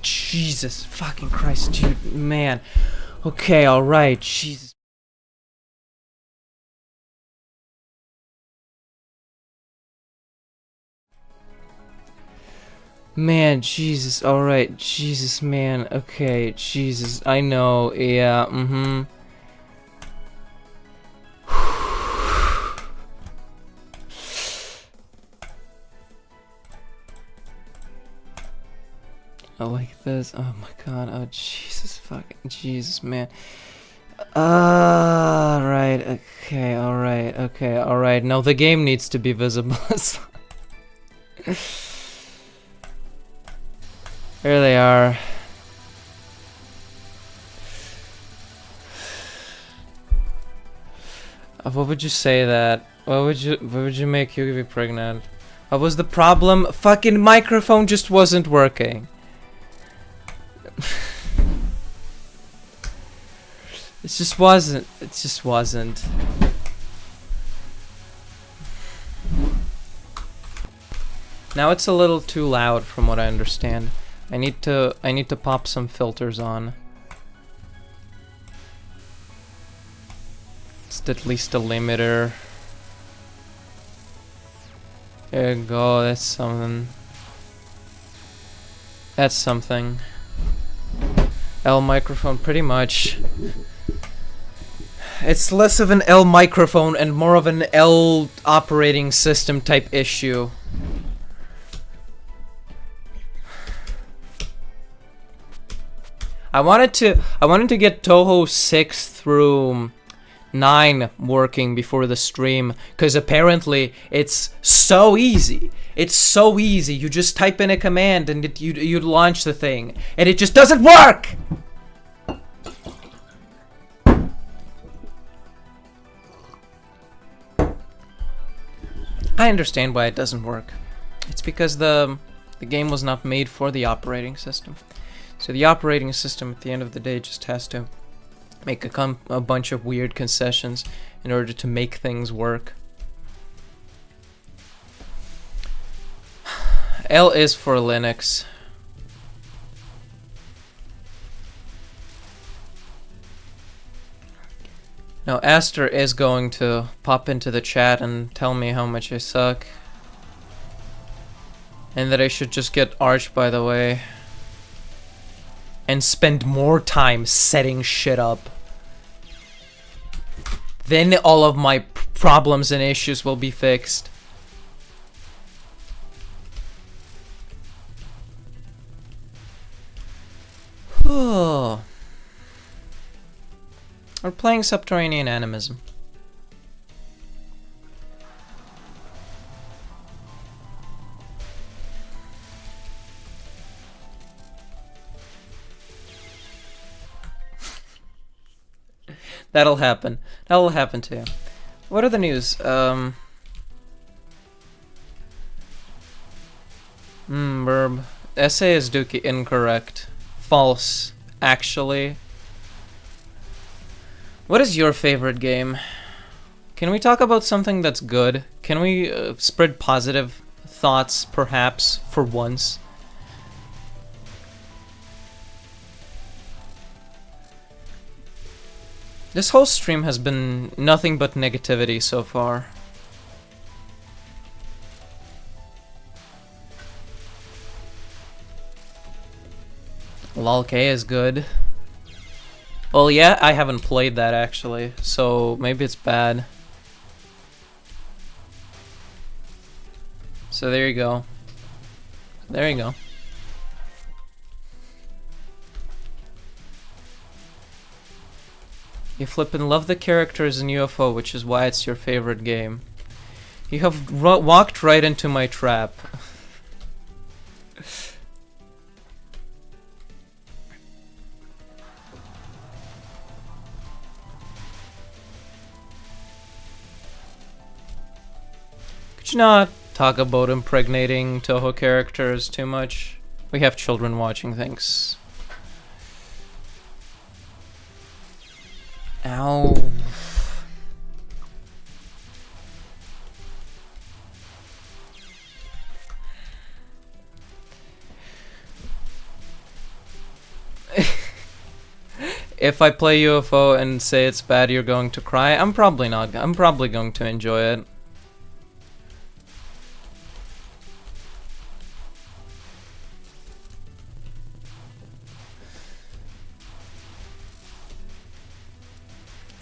Jesus fucking Christ, dude, man. Okay, alright, Jesus. Man, Jesus, alright, Jesus, man, okay, Jesus, I know, yeah, I like this, oh my god, oh Jesus, fucking Jesus, man. Right, okay, alright, no, the game needs to be visible. Here they are. What would you say that? What would you make Yuugi be pregnant? What was the problem? Fucking microphone just wasn't working. It just wasn't. It just wasn't. Now it's a little too loud from what I understand. I need to pop some filters on. It's at least a limiter. There you go, that's something. That's something. L microphone, pretty much. It's less of an L microphone and more of an L operating system type issue. I wanted to get Touhou 6 through 9 working before the stream, because apparently it's so easy. It's so easy. You just type in a command and you launch the thing, and it just doesn't work. I understand why it doesn't work. It's because the game was not made for the operating system. So the operating system at the end of the day just has to make a bunch of weird concessions in order to make things work. L is for Linux. Now Aster is going to pop into the chat and tell me how much I suck. And that I should just get Arch, by the way. And spend more time setting shit up. Then all of my problems and issues will be fixed. Oh. We're playing Subterranean Animism. That'll happen. That'll happen to you. What are the news? Verb. Essay is Dookie incorrect. False, actually. What is your favorite game? Can we talk about something that's good? Can we spread positive thoughts, perhaps, for once? This whole stream has been nothing but negativity so far. LOL-K is good. Well, yeah, I haven't played that actually, so maybe it's bad. So there you go. There you go. You flippin' love the characters in UFO, which is why it's your favorite game. You have walked right into my trap. Could you not talk about impregnating Touhou characters too much? We have children watching things. Ow. if I play UFO and say it's bad, you're going to cry. I'm probably not. I'm probably going to enjoy it.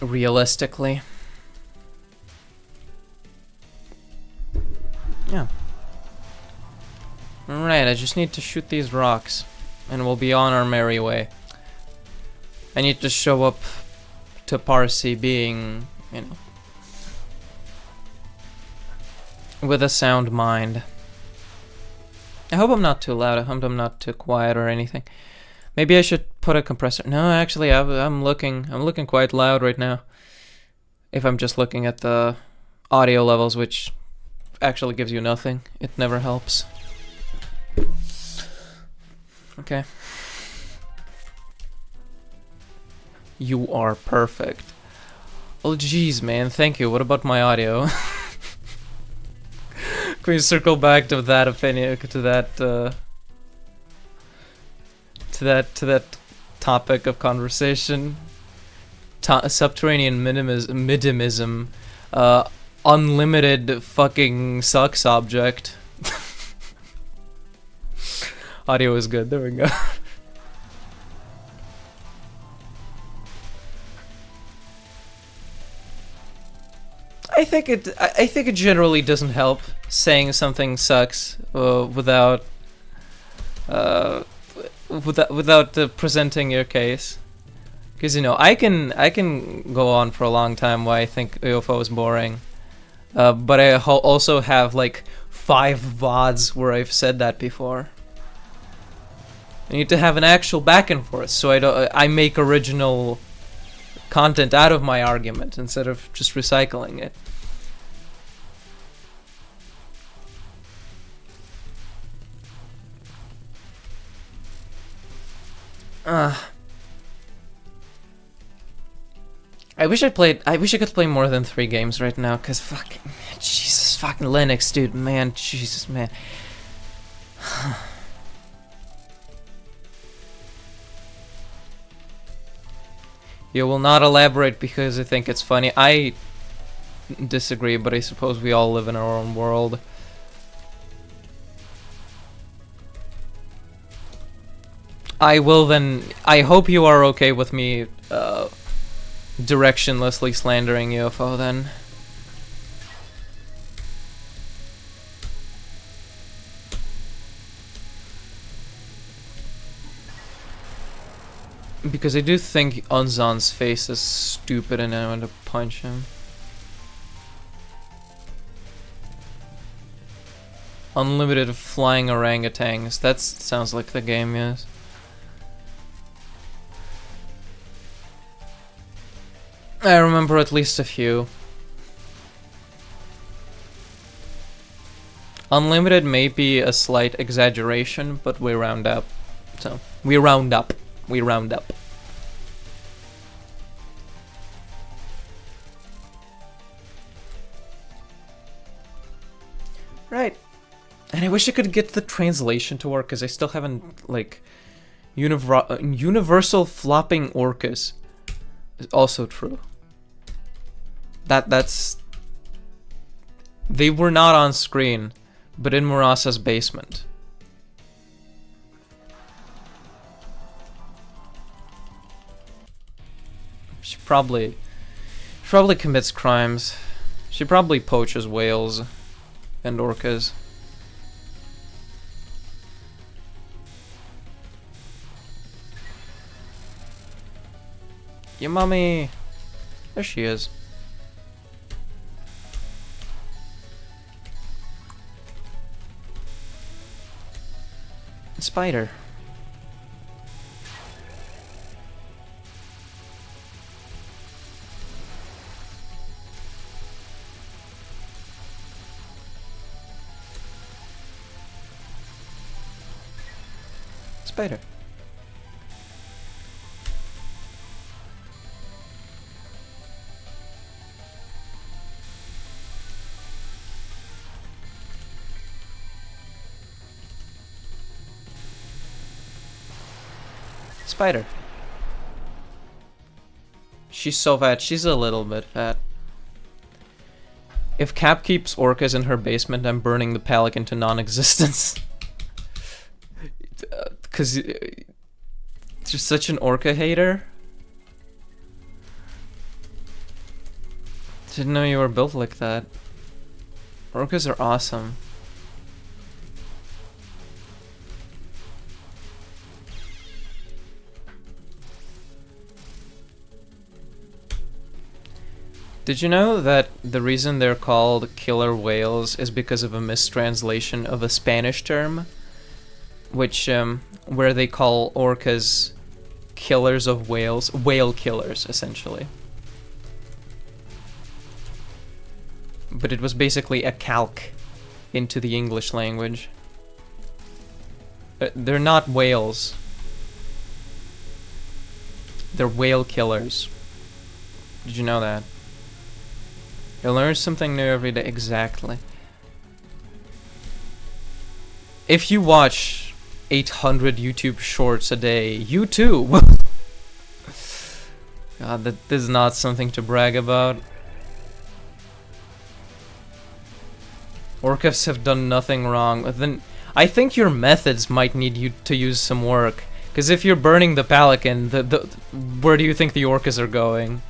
Realistically. Yeah. Alright, I just need to shoot these rocks. And we'll be on our merry way. I need to show up to Parsi being, you know, with a sound mind. I hope I'm not too loud. I hope I'm not too quiet or anything. Maybe I should put a compressor. No, actually, I'm looking quite loud right now. If I'm just looking at the audio levels, which actually gives you nothing. It never helps. Okay. You are perfect. Oh, jeez, man. Thank you. What about my audio? Can we circle back to that opinion, to that topic of conversation? Subterranean minimism, unlimited fucking sucks object. Audio is good. There we go. I think it generally doesn't help saying something sucks without presenting your case, because you know I can go on for a long time why I think UFO is boring, but I also have like 5 VODs where I've said that before. I need to have an actual back and forth, so I make original content out of my argument instead of just recycling it. I wish I could play more than 3 games right now, cause fucking Jesus fucking Linux, dude, man, Jesus, man. You will not elaborate because I think it's funny. I disagree, but I suppose we all live in our own world. I hope you are okay with me directionlessly slandering UFO then. Because I do think Unzon's face is stupid and I want to punch him. Unlimited flying orangutans. That sounds like the game, yes. I remember at least a few. Unlimited may be a slight exaggeration, but we round up. So, we round up. We round up. Right. And I wish I could get the translation to work, because I still haven't, like... Universal flopping orcas is also true. That's... They were not on screen, but in Murasa's basement. She probably commits crimes. She probably poaches whales and orcas. Your mommy. There she is. Spider. Spider. Spider. She's so fat. She's a little bit fat. If Cap keeps orcas in her basement, I'm burning the pelican to non-existence. Because you're such an orca hater. Didn't know you were built like that. Orcas are awesome. Did you know that the reason they're called killer whales is because of a mistranslation of a Spanish term, which where they call orcas killers of whales, whale killers essentially. But it was basically a calque into the English language. They're not whales. They're whale killers. Did you know that? You learn something new every day. Exactly. If you watch 800 YouTube shorts a day, you too. God, that is not something to brag about. Orcas have done nothing wrong. Then I think your methods might need you to use some work. Because if you're burning the pelican, where do you think the orcas are going?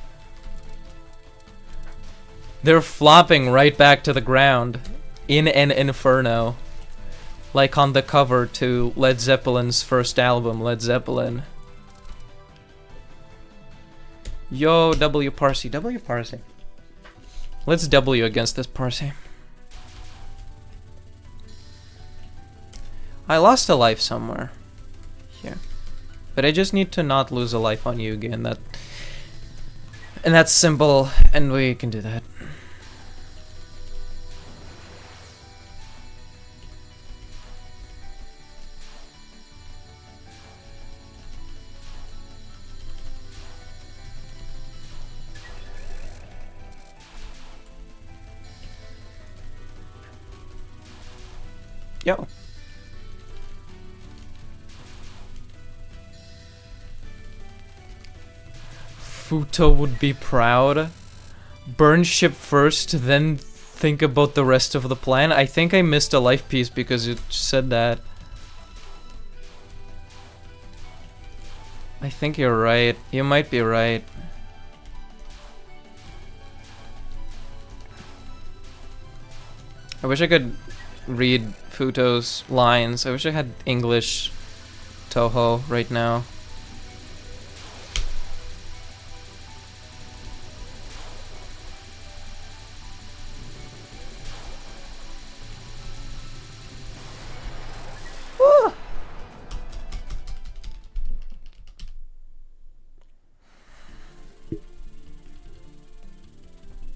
They're flopping right back to the ground in an inferno. Like on the cover to Led Zeppelin's first album, Led Zeppelin. Yo, W Parsi. W Parsi. Let's W against this Parsi. I lost a life somewhere. Here. But I just need to not lose a life on Yuugi, and that's simple, and we can do that. Yo. Futo would be proud. Burn ship first, then think about the rest of the plan. I think I missed a life piece because it said that. I think you're right. You might be right. I wish I could read Futo's lines. I wish I had English Touhou right now.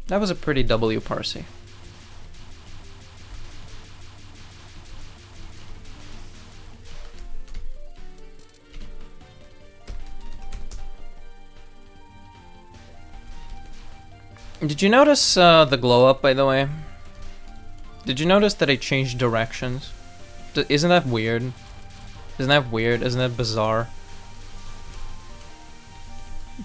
That was a pretty W Parsi. Did you notice the glow up, by the way? Did you notice that I changed directions? Isn't that weird? Isn't that weird? Isn't that bizarre?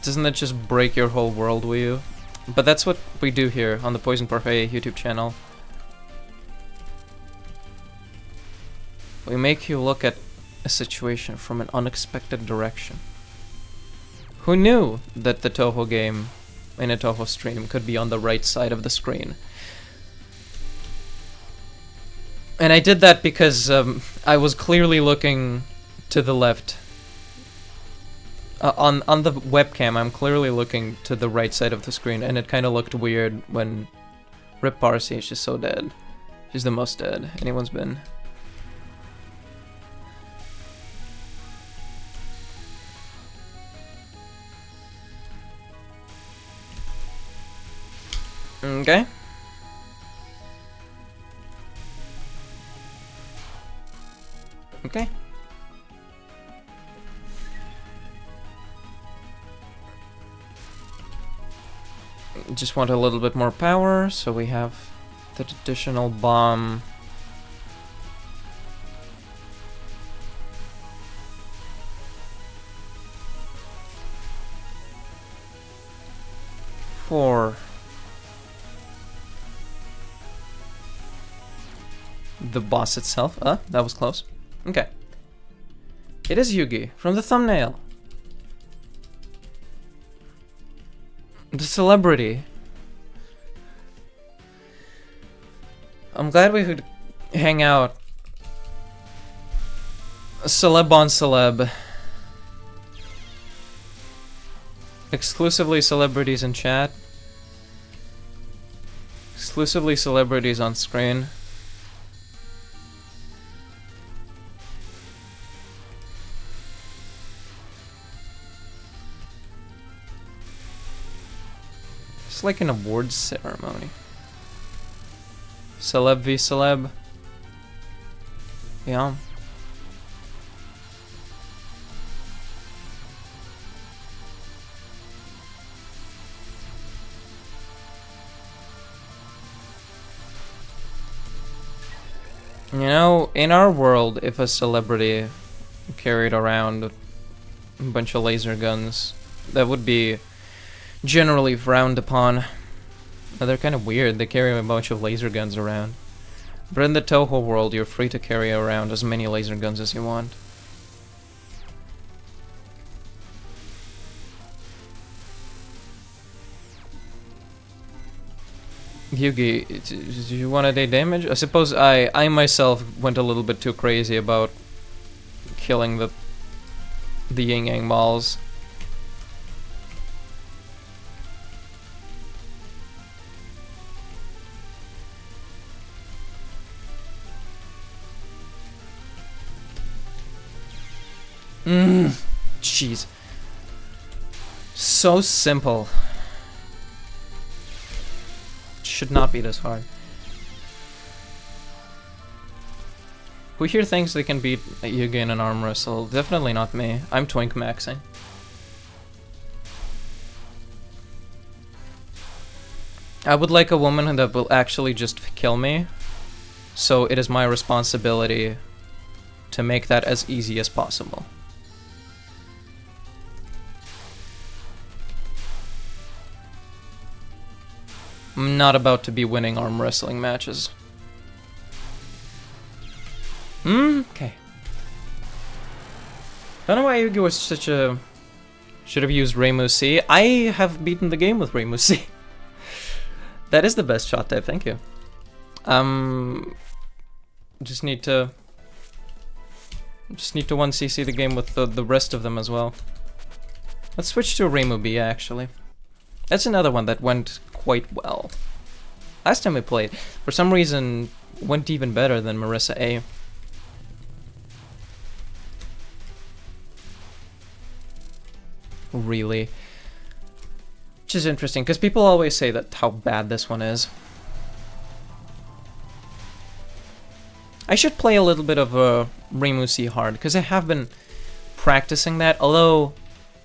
Doesn't that just break your whole world with you? But that's what we do here on the Poison Parfait YouTube channel. We make you look at a situation from an unexpected direction. Who knew that the Touhou game in a Touhou stream could be on the right side of the screen? And I did that because I was clearly looking to the left. On the webcam, I'm clearly looking to the right side of the screen, and it kind of looked weird when Rip Parsi is just so dead. She's the most dead anyone's been. Okay. Okay. Just want a little bit more power, so we have that additional bomb. for the boss itself. That was close. Okay. It is Yuugi from the thumbnail. The celebrity. I'm glad we could hang out. Celeb on celeb. Exclusively celebrities in chat. Exclusively celebrities on screen. It's like an awards ceremony. Celeb v celeb. Yeah. You know, in our world, if a celebrity carried around a bunch of laser guns, that would be generally frowned upon. They're kind of weird, they carry a bunch of laser guns around. But in the Touhou world, you're free to carry around as many laser guns as you want. Yuugi, do you want to take damage? I suppose I myself went a little bit too crazy about killing the yin yang balls. Jeez. So simple. Should not be this hard. Who here thinks they can beat Yuugi in an arm wrestle? Definitely not me. I'm twink maxing. I would like a woman that will actually just kill me, so it is my responsibility to make that as easy as possible. I'm not about to be winning arm wrestling matches. Okay. I don't know why Yuugi was such a... Should have used Reimu C. I have beaten the game with Reimu C. That is the best shot type, thank you. Just need to 1cc the game with the rest of them as well. Let's switch to Reimu B, actually. That's another one that went quite well. Last time we played, for some reason, went even better than Marissa A. Really. Which is interesting, because people always say that how bad this one is. I should play a little bit of Reimu C hard, because I have been practicing that, although,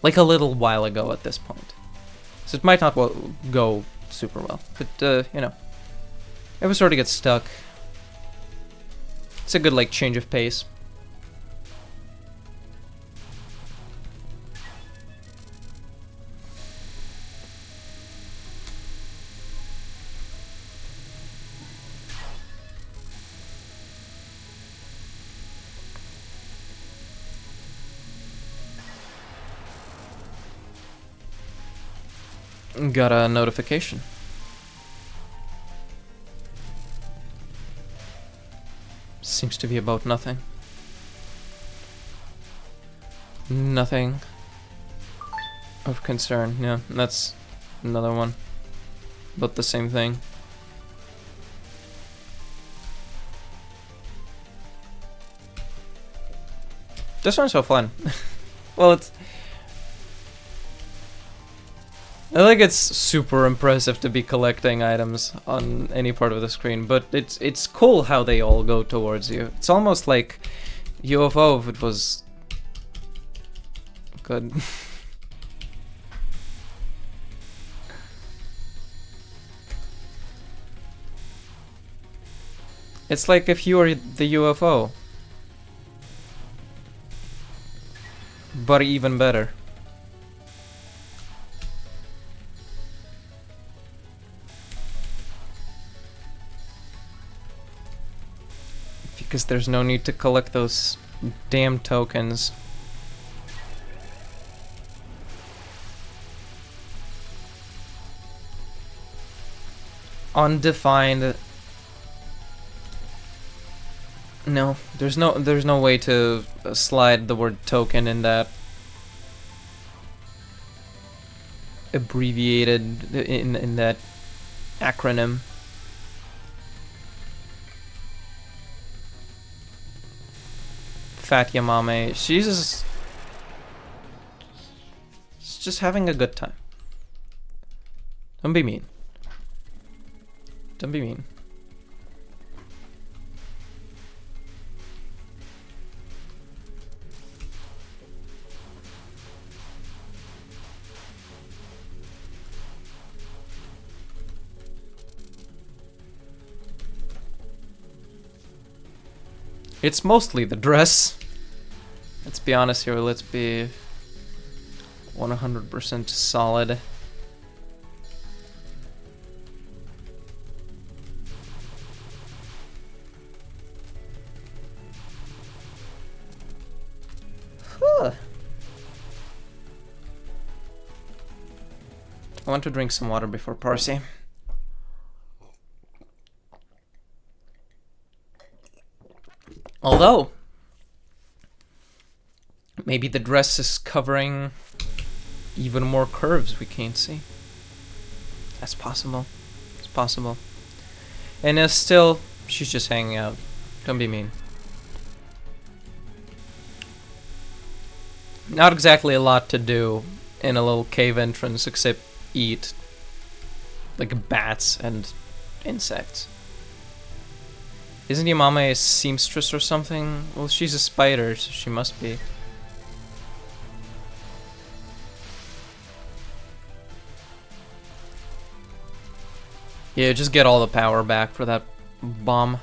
like a little while ago at this point. So it might not go super well, but, you know, if I sort of get stuck, it's a good, like, change of pace. Got a notification. Seems to be about nothing. Nothing of concern. Yeah, that's another one. About the same thing. This one's so fun. Well, it's... I think it's super impressive to be collecting items on any part of the screen, but it's cool how they all go towards you. It's almost like UFO if it was good. It's like if you were the UFO, but even better. Because there's no need to collect those damn tokens. Undefined. No, there's no way to slide the word token in that abbreviated in that acronym. Fat Yamame, she's just having a good time. Don't be mean. Don't be mean. It's mostly the dress. Let's be honest here, let's be 100% solid. Huh. I want to drink some water before Parsi. Although, maybe the dress is covering even more curves we can't see. That's possible. It's possible. And still, she's just hanging out. Don't be mean. Not exactly a lot to do in a little cave entrance except eat. Like bats and insects. Isn't your mama a seamstress or something? Well, she's a spider, so she must be. Yeah, just get all the power back for that bomb.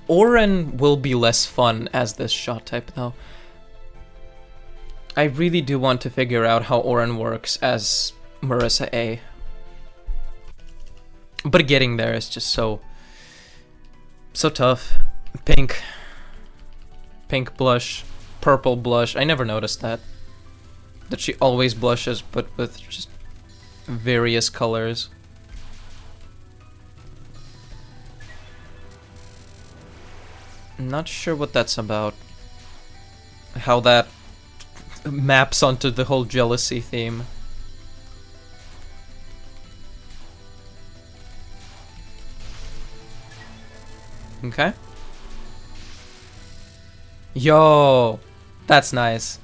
Oren will be less fun as this shot type, though. I really do want to figure out how Oren works as Marissa A. But getting there is just so tough. Pink blush, purple blush. I never noticed that she always blushes, but with just various colors. Not sure what that's about. How that maps onto the whole jealousy theme. Okay. Yo, that's nice.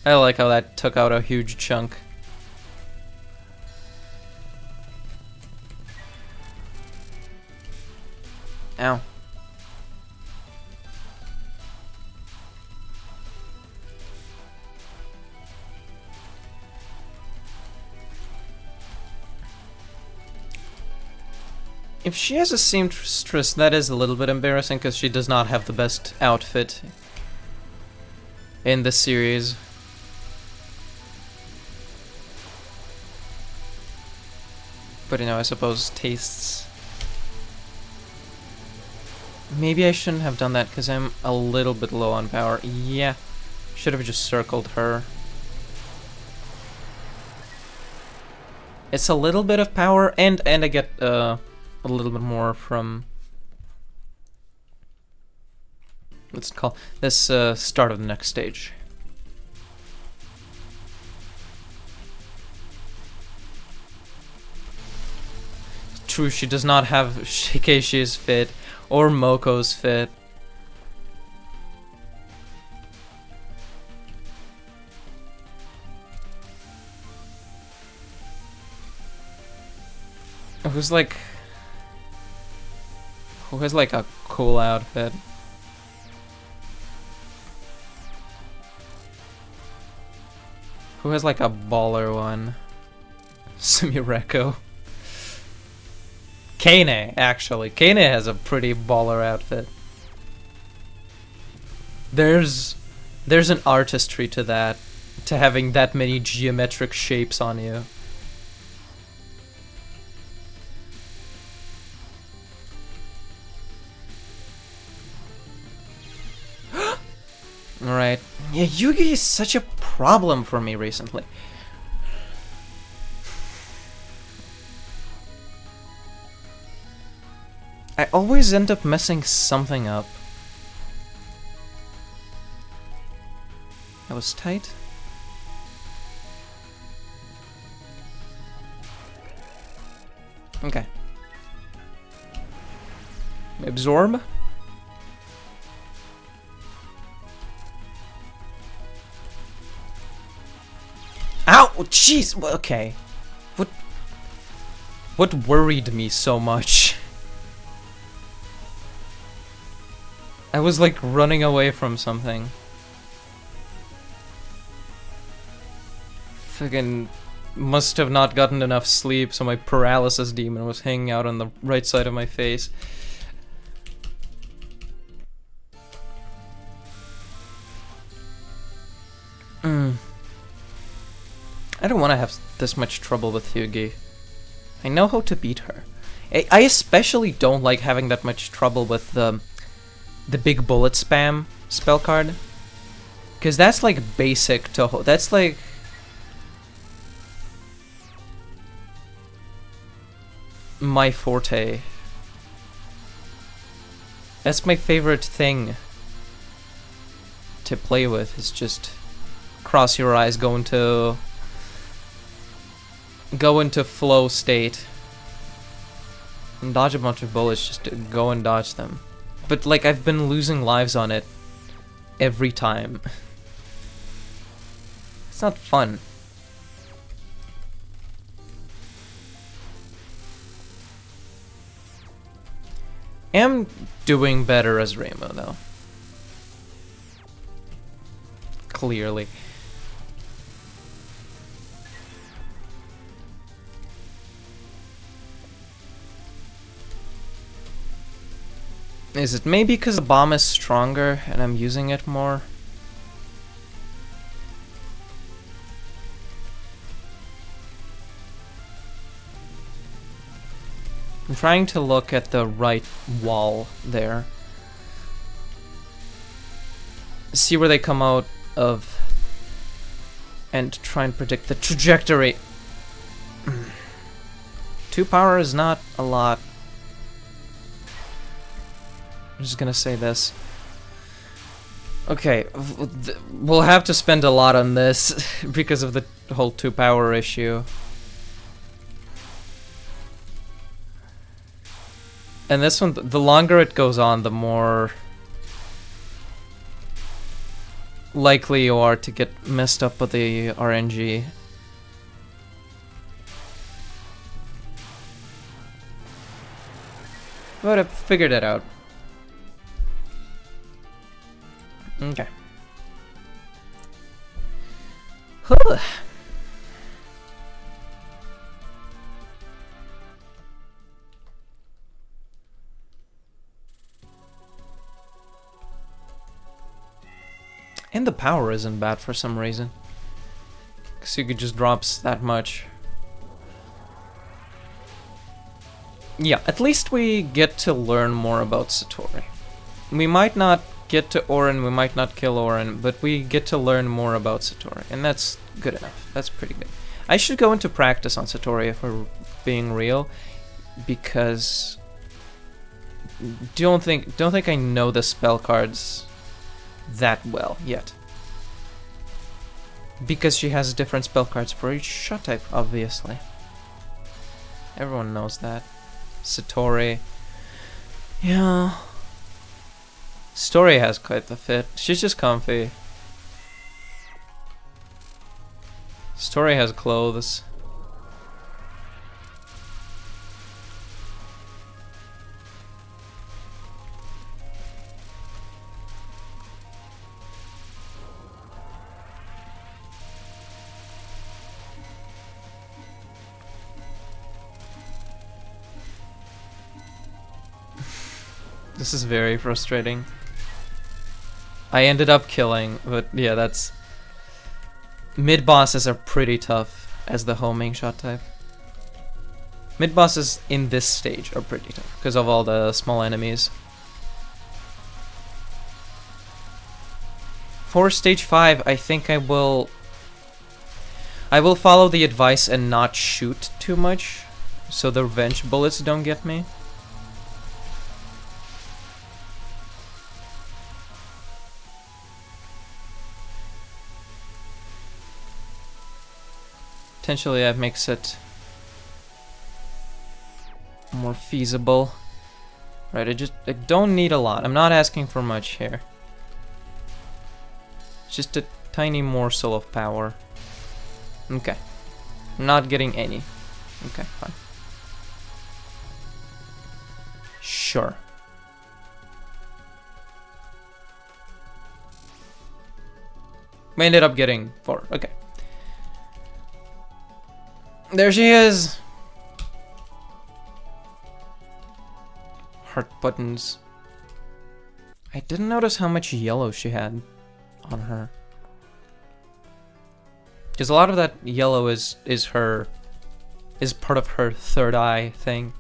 I like how that took out a huge chunk. Ow. If she has a seamstress, that is a little bit embarrassing because she does not have the best outfit in this series. But you know, I suppose tastes. Maybe I shouldn't have done that because I'm a little bit low on power. Yeah, should have just circled her. It's a little bit of power, and I get a little bit more from, let's call this start of the next stage. True, she does not have Shikeishi's fit or Moko's fit. Who has like a cool outfit? Who has like a baller one? Sumireko. Kane, actually. Kane has a pretty baller outfit. There's There's an artistry to that, to having that many geometric shapes on you. Alright. Yeah, Yuugi is such a problem for me recently. I always end up messing something up. That was tight. Okay. Absorb. Ow! Jeez! Okay. What worried me so much? I was like running away from something. Fucking must have not gotten enough sleep, so my paralysis demon was hanging out on the right side of my face. I don't want to have this much trouble with Yuugi. I know how to beat her. I especially don't like having that much trouble with the big bullet spam spell card. Because that's like basic Touhou. That's like... my forte. That's my favorite thing to play with, is just cross your eyes, go into flow state and dodge a bunch of bullets, just to go and dodge them. But like, I've been losing lives on it every time. It's not fun. Am doing better as Rainbow though. Clearly. Is it maybe because the bomb is stronger and I'm using it more? I'm trying to look at the right wall there. See where they come out of and try and predict the trajectory. 2 power is not a lot. I'm just gonna say this. Okay, we'll have to spend a lot on this because of the whole 2 power issue. And this one, the longer it goes on, the more likely you are to get messed up with the RNG. But I figured it out. Okay. Whew. And the power isn't bad for some reason. Yuugi just drops that much. Yeah, at least we get to learn more about Satori. We might not get to Orin, we might not kill Orin, but we get to learn more about Satori, and that's good enough. That's pretty good. I should go into practice on Satori if we're being real, because don't think I know the spell cards that well yet. Because she has different spell cards for each shot type, obviously. Everyone knows that. Satori. Yeah. Satori has quite the fit. She's just comfy. Satori has clothes. This is very frustrating. I ended up killing, but yeah, that's... Mid-bosses are pretty tough as the homing shot type. Mid-bosses in this stage are pretty tough because of all the small enemies. For stage 5, I think I will follow the advice and not shoot too much, so the revenge bullets don't get me. Potentially that makes it more feasible. Right, I don't need a lot. I'm not asking for much here. Just a tiny morsel of power. Okay. I'm not getting any. Okay, fine. Sure. We ended up getting 4. Okay. There she is! Heart buttons. I didn't notice how much yellow she had on her. Because a lot of that yellow is part of her third eye thing.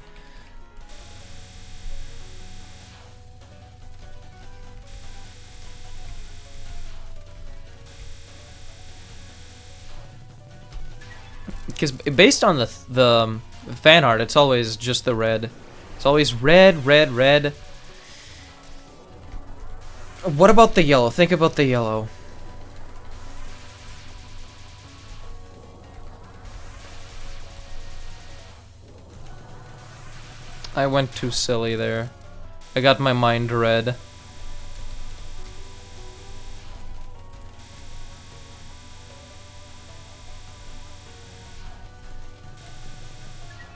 Because based on the fan art, it's always just the red. It's always red, red, red. What about the yellow? Think about the yellow. I went too silly there. I got my mind red.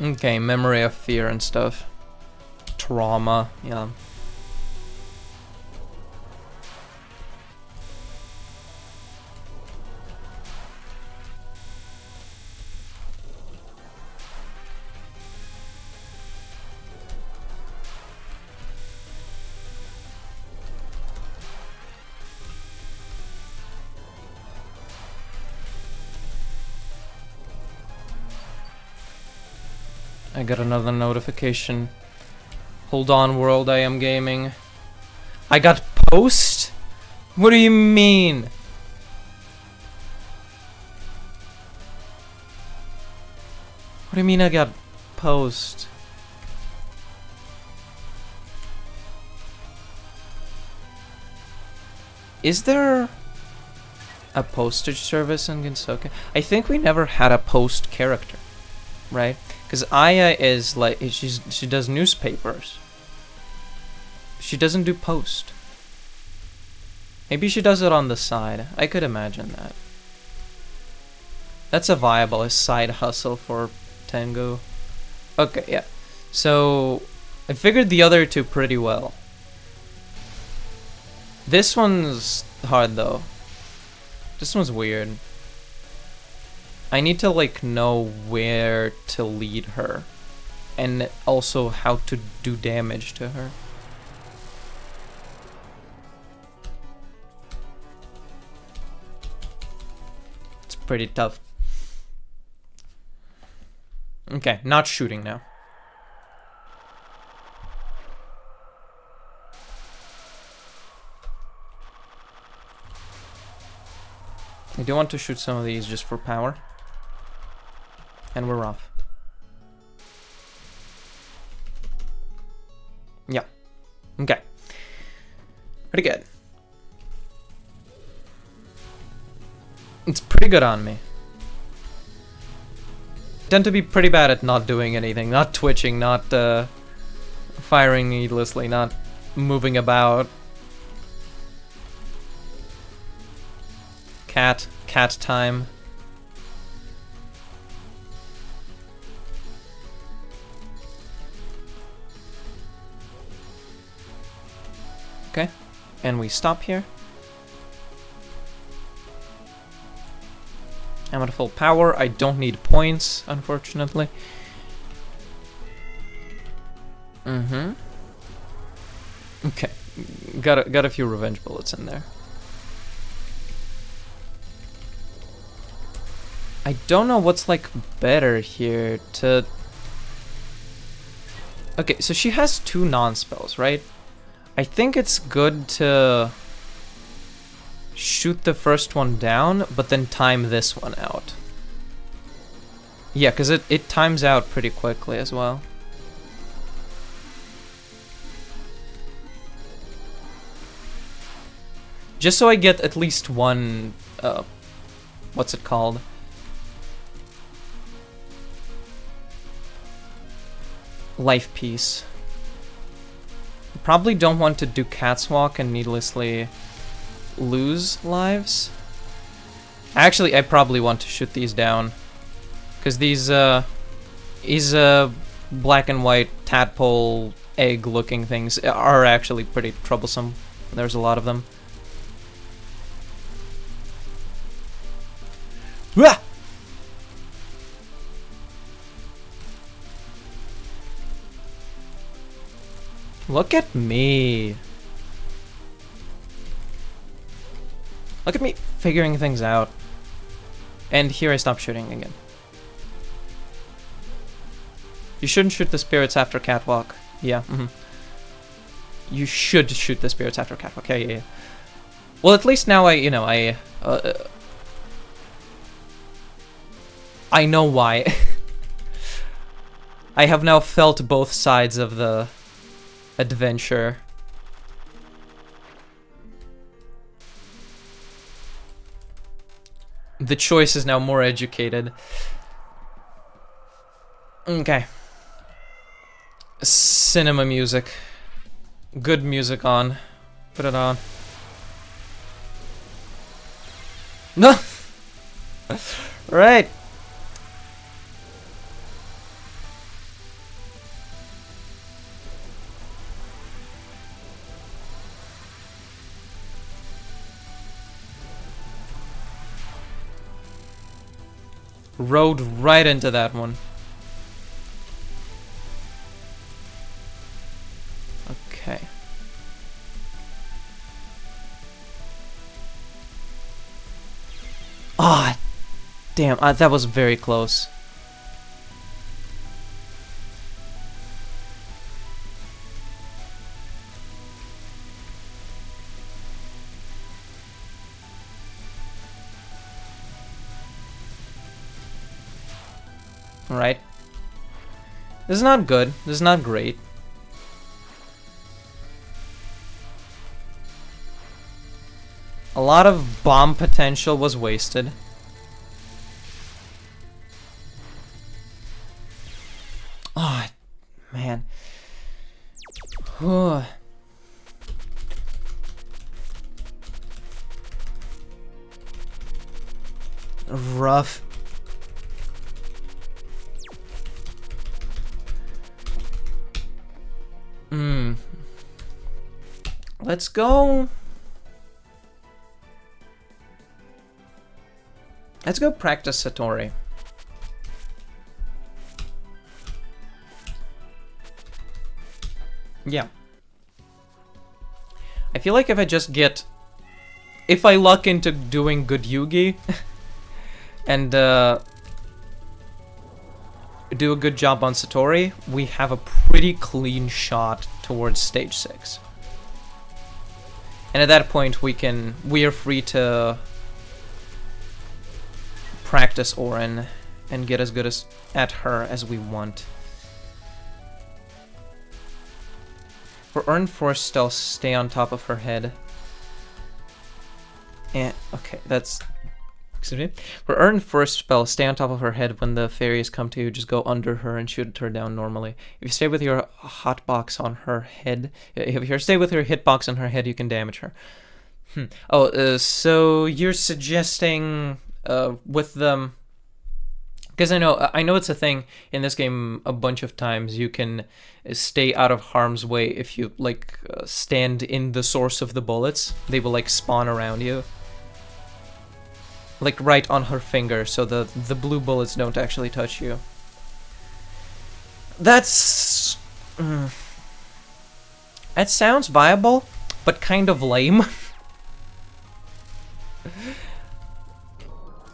Okay, memory of fear and stuff. Trauma, yeah. I got another notification. Hold on, world, I am gaming. I got post? What do you mean? What do you mean I got post? Is there a postage service in Ginsoka? I think we never had a post character, right? Because Aya is like, she does newspapers. She doesn't do post. Maybe she does it on the side. I could imagine that. That's a viable side hustle for Tengu. Okay, yeah. So, I figured the other two pretty well. This one's hard though. This one's weird. I need to like know where to lead her and also how to do damage to her. It's pretty tough. Okay, not shooting now. I do want to shoot some of these just for power. And we're off. Yeah. Okay. Pretty good. It's pretty good on me. I tend to be pretty bad at not doing anything, not twitching, not firing needlessly, not moving about. Cat time. Okay, and we stop here. I'm at full power. I don't need points, unfortunately. Okay, got a few revenge bullets in there. I don't know what's like better here to... Okay, so she has 2 non-spells, right? I think it's good to shoot the first one down, but then time this one out. Yeah, because it times out pretty quickly as well. Just so I get at least one, what's it called? Life piece. Probably don't want to do Cat's Walk and needlessly lose lives. Actually, I probably want to shoot these down. Because these black and white tadpole egg looking things are actually pretty troublesome. There's a lot of them. Wah! Look at me. Look at me figuring things out. And here I stop shooting again. You shouldn't shoot the spirits after Catwalk. Yeah, You should shoot the spirits after Catwalk. Yeah. Well, at least now I know why. I have now felt both sides of the adventure. The choice is now more educated. Okay. Cinema music. Good music on. Put it on. No! Right. Rode right into that one. Okay. Ah, damn, that was very close. Right. This is not good. This is not great. A lot of bomb potential was wasted. Oh, man. Rough. Let's go. Let's go practice Satori. Yeah. I feel like if I just get... If I luck into doing good Yuugi and do a good job on Satori, we have a pretty clean shot towards stage 6. And at that point we are free to practice Orin and get as good at her as we want. For Earn Force Stealth, stay on top of her head. And okay, that's... Excuse me. For Earn First Spell, stay on top of her head. When the fairies come to you, just go under her and shoot her down normally. If you stay with your hotbox on her head... If you stay with your hitbox on her head, you can damage her. So you're suggesting... with them, because I know it's a thing in this game. A bunch of times you can stay out of harm's way if you like stand in the source of the bullets. They will like spawn around you, like right on her finger, so the blue bullets don't actually touch you. That's that sounds viable, but kind of lame.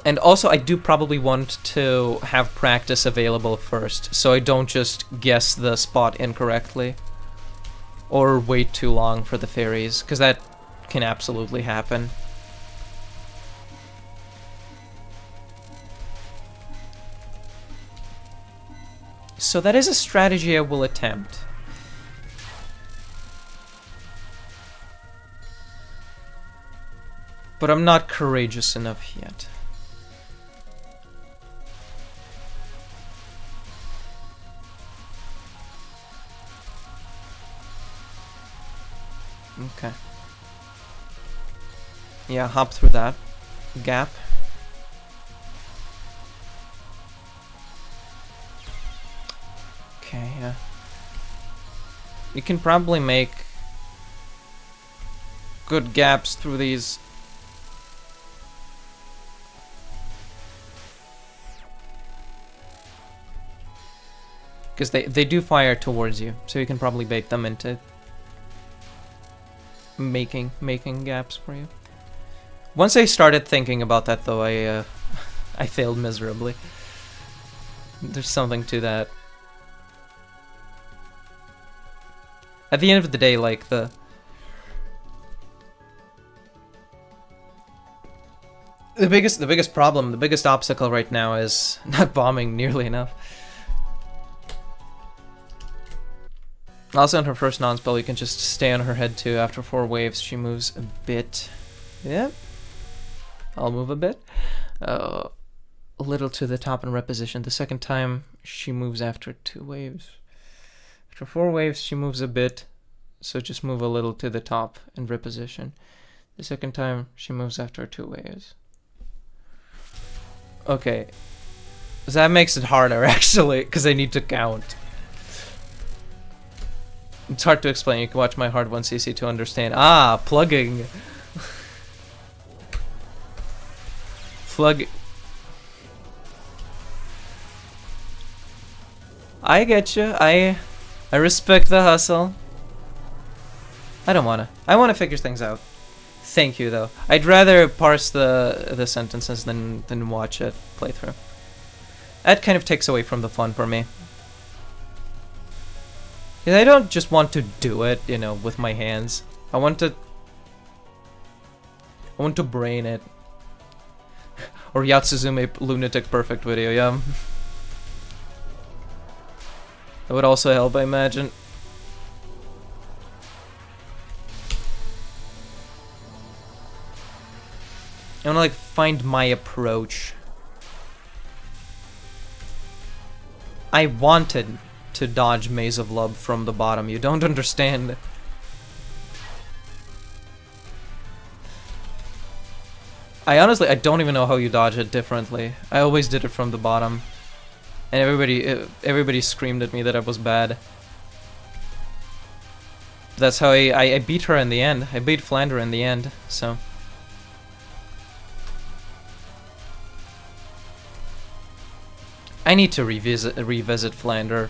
And also, I do probably want to have practice available first, so I don't just guess the spot incorrectly. Or wait too long for the fairies, because that can absolutely happen. So that is a strategy I will attempt. But I'm not courageous enough yet. Okay. Yeah, hop through that gap. Okay, yeah. You can probably make good gaps through these. Because they do fire towards you, so you can probably bait them into making gaps for you. Once I started thinking about that, though, I failed miserably. There's something to that. At the end of the day, like the biggest problem, the biggest obstacle right now is not bombing nearly enough. Also, on her first non-spell, you can just stay on her head too. After 4 waves, she moves a bit. Yep. I'll move a bit. A little to the top and reposition. The second time, she moves after 2 waves. After 4 waves, she moves a bit. So just move a little to the top and reposition. The second time, she moves after 2 waves. Okay. So that makes it harder, actually, because I need to count. It's hard to explain. You can watch my hard 1cc to understand. Ah, plugging. Plug. I get you. I respect the hustle. I don't wanna. I wanna figure things out. Thank you, though. I'd rather parse the sentences than watch it play through. That kind of takes away from the fun for me. I don't just want to do it, you know, with my hands. I want to brain it. Or Yatsuzume Lunatic Perfect video, yeah. That would also help, I imagine. I wanna, like, find my approach. I wanted to dodge Maze of Love from the bottom. You don't understand. I don't even know how you dodge it differently. I always did it from the bottom. And everybody screamed at me that I was bad. That's how I beat her in the end. I beat Flander in the end, so. I need to revisit Flander.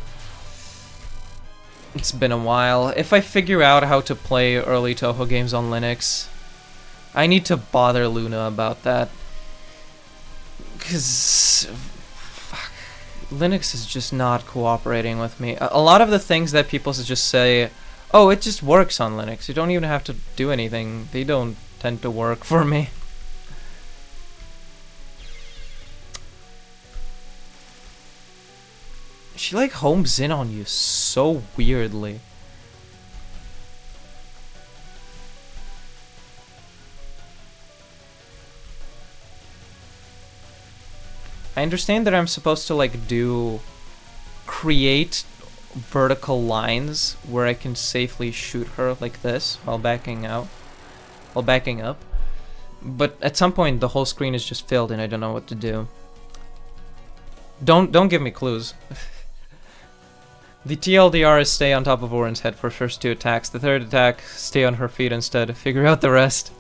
It's been a while. If I figure out how to play early Touhou games on Linux, I need to bother Luna about that. Because Linux is just not cooperating with me. A lot of the things that people just say, oh, it just works on Linux. You don't even have to do anything. They don't tend to work for me. She like homes in on you so weirdly. I understand that I'm supposed to like create vertical lines where I can safely shoot her like this while backing up. But at some point the whole screen is just filled and I don't know what to do. Don't give me clues. The TLDR is stay on top of Oren's head for first 2 attacks. The third attack, stay on her feet instead. Figure out the rest.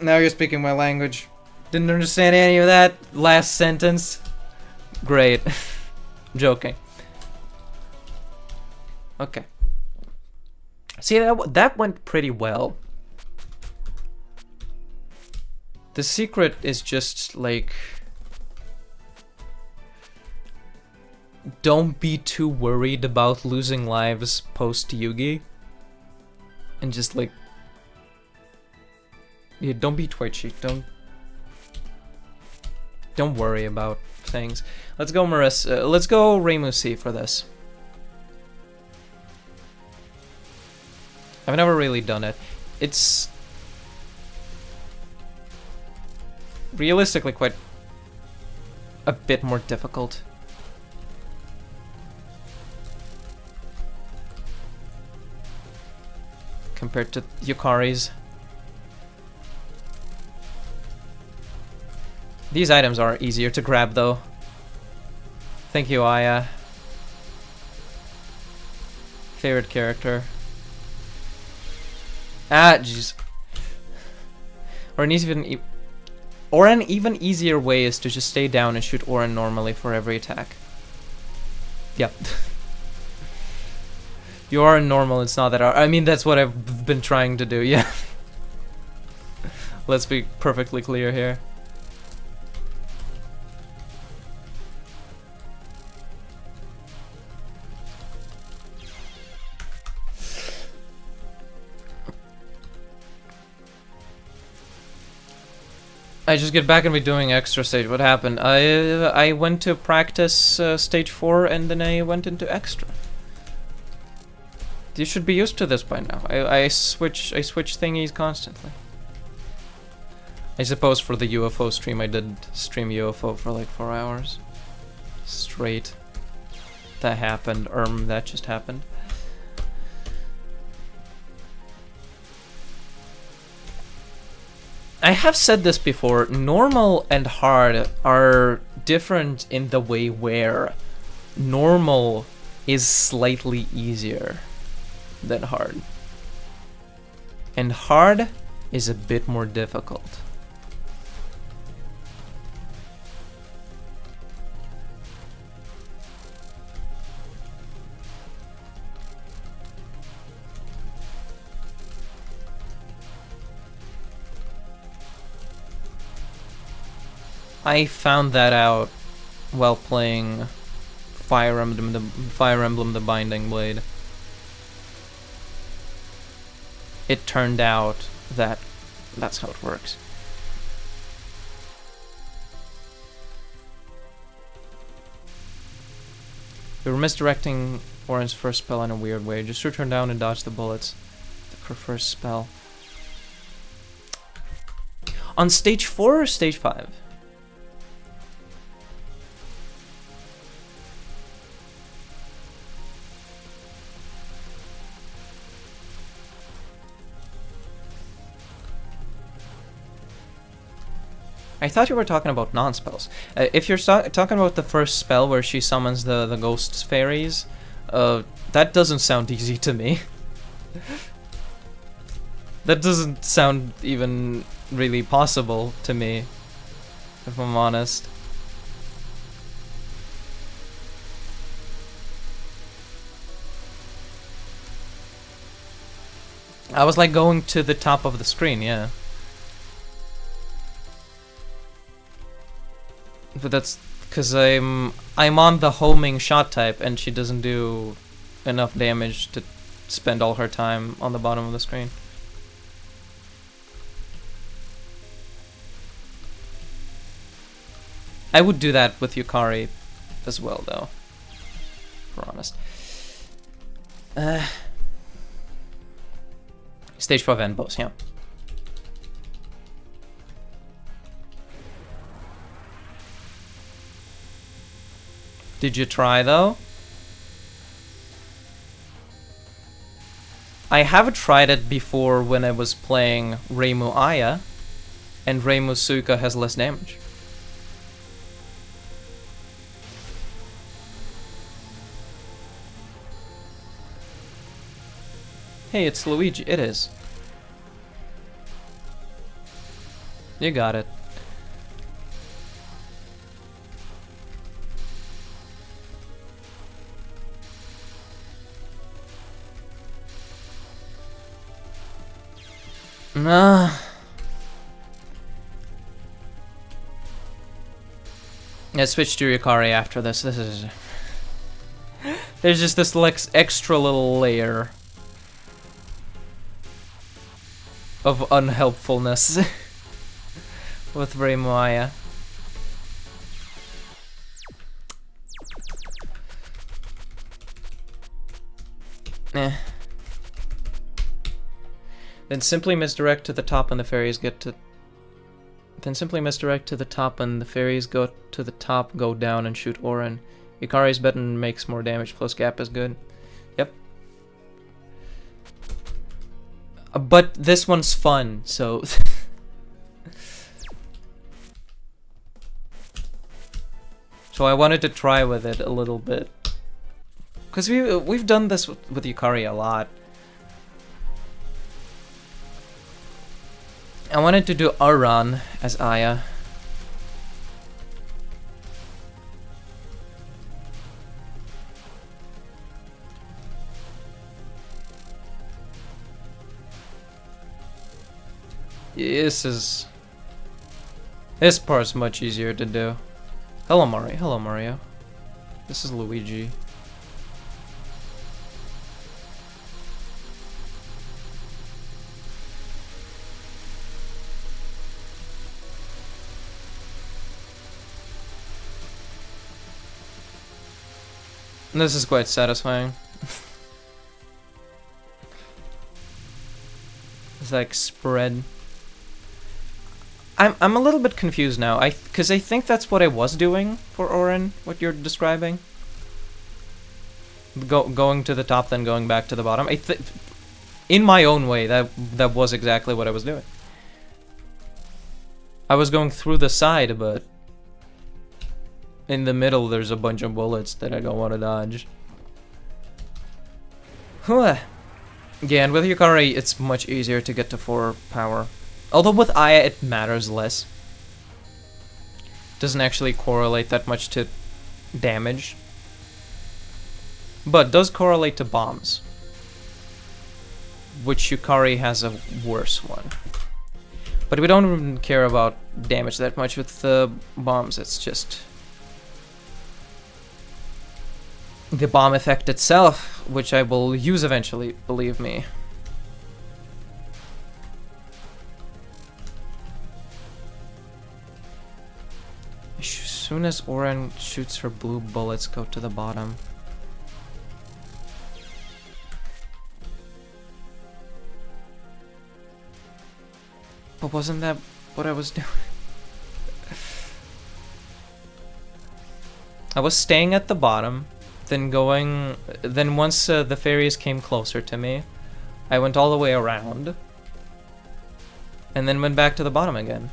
Now you're speaking my language. Didn't understand any of that last sentence. Great. Joking. Okay. See, that went pretty well. The secret is just like, don't be too worried about losing lives post Yuugi, and just like, yeah, don't be twitchy. Don't worry about things. Let's go Marissa. Let's go Reimu C for this. I've never really done it. It's realistically quite a bit more difficult. Compared to Yukari's. These items are easier to grab though. Thank you, Aya. Favorite character. Ah, jeez. Or an even easier way is to just stay down and shoot Orin normally for every attack. Yep. You are normal, it's not that hard. I mean, that's what I've been trying to do, yeah. Let's be perfectly clear here. I just get back and be doing extra stage. What happened? I went to practice stage 4 and then I went into extra. You should be used to this by now. I switch thingies constantly. I suppose for the UFO stream I did stream UFO for like 4 hours straight. That happened. That just happened. I have said this before, normal and hard are different in the way where normal is slightly easier than hard. And hard is a bit more difficult. I found that out while playing Fire Emblem the Binding Blade. It turned out that that's how it works. We were misdirecting Orin's first spell in a weird way. Just shoot her down and dodge the bullets. Her first spell. On stage 4 or stage 5? I thought you were talking about non-spells. If you're talking about the first spell where she summons the ghost fairies, that doesn't sound easy to me. That doesn't sound even really possible to me, if I'm honest. I was like going to the top of the screen, yeah. But that's because I'm on the homing shot type and she doesn't do enough damage to spend all her time on the bottom of the screen. I would do that with Yukari as well though, for honest. Stage 5 end boss, yeah. Did you try though? I have tried it before when I was playing Reimu Aya, and Reimu Suika has less damage. Hey, it's Luigi. It is. You got it. Nah. Let's switch to Yukari after this. This is... There's just this extra little layer of unhelpfulness with Maya. Eh. Then simply misdirect to the top and the fairies get to... Then simply misdirect to the top and the fairies go to the top, go down and shoot Orin. Yukari's button makes more damage, plus gap is good. Yep. But this one's fun, so... So I wanted to try with it a little bit. Because we've done this with Yukari a lot. I wanted to do Aran as Aya. This part's much easier to do. Hello Mario. Hello Mario. This is Luigi. This is quite satisfying. It's like spread. I'm a little bit confused now. Because I think that's what I was doing for Orin, what you're describing. Going to the top, then going back to the bottom. In my own way, that was exactly what I was doing. I was going through the side, but in the middle there's a bunch of bullets that I don't want to dodge. Yeah, and with Yukari it's much easier to get to 4 power. Although with Aya it matters less. Doesn't actually correlate that much to damage. But does correlate to bombs. Which Yukari has a worse one. But we don't even care about damage that much with the bombs, it's just the bomb effect itself, which I will use eventually, believe me. As soon as Orin shoots her blue bullets, go to the bottom. But wasn't that what I was doing? I was staying at the bottom, then once the fairies came closer to me, I went all the way around, and then went back to the bottom again.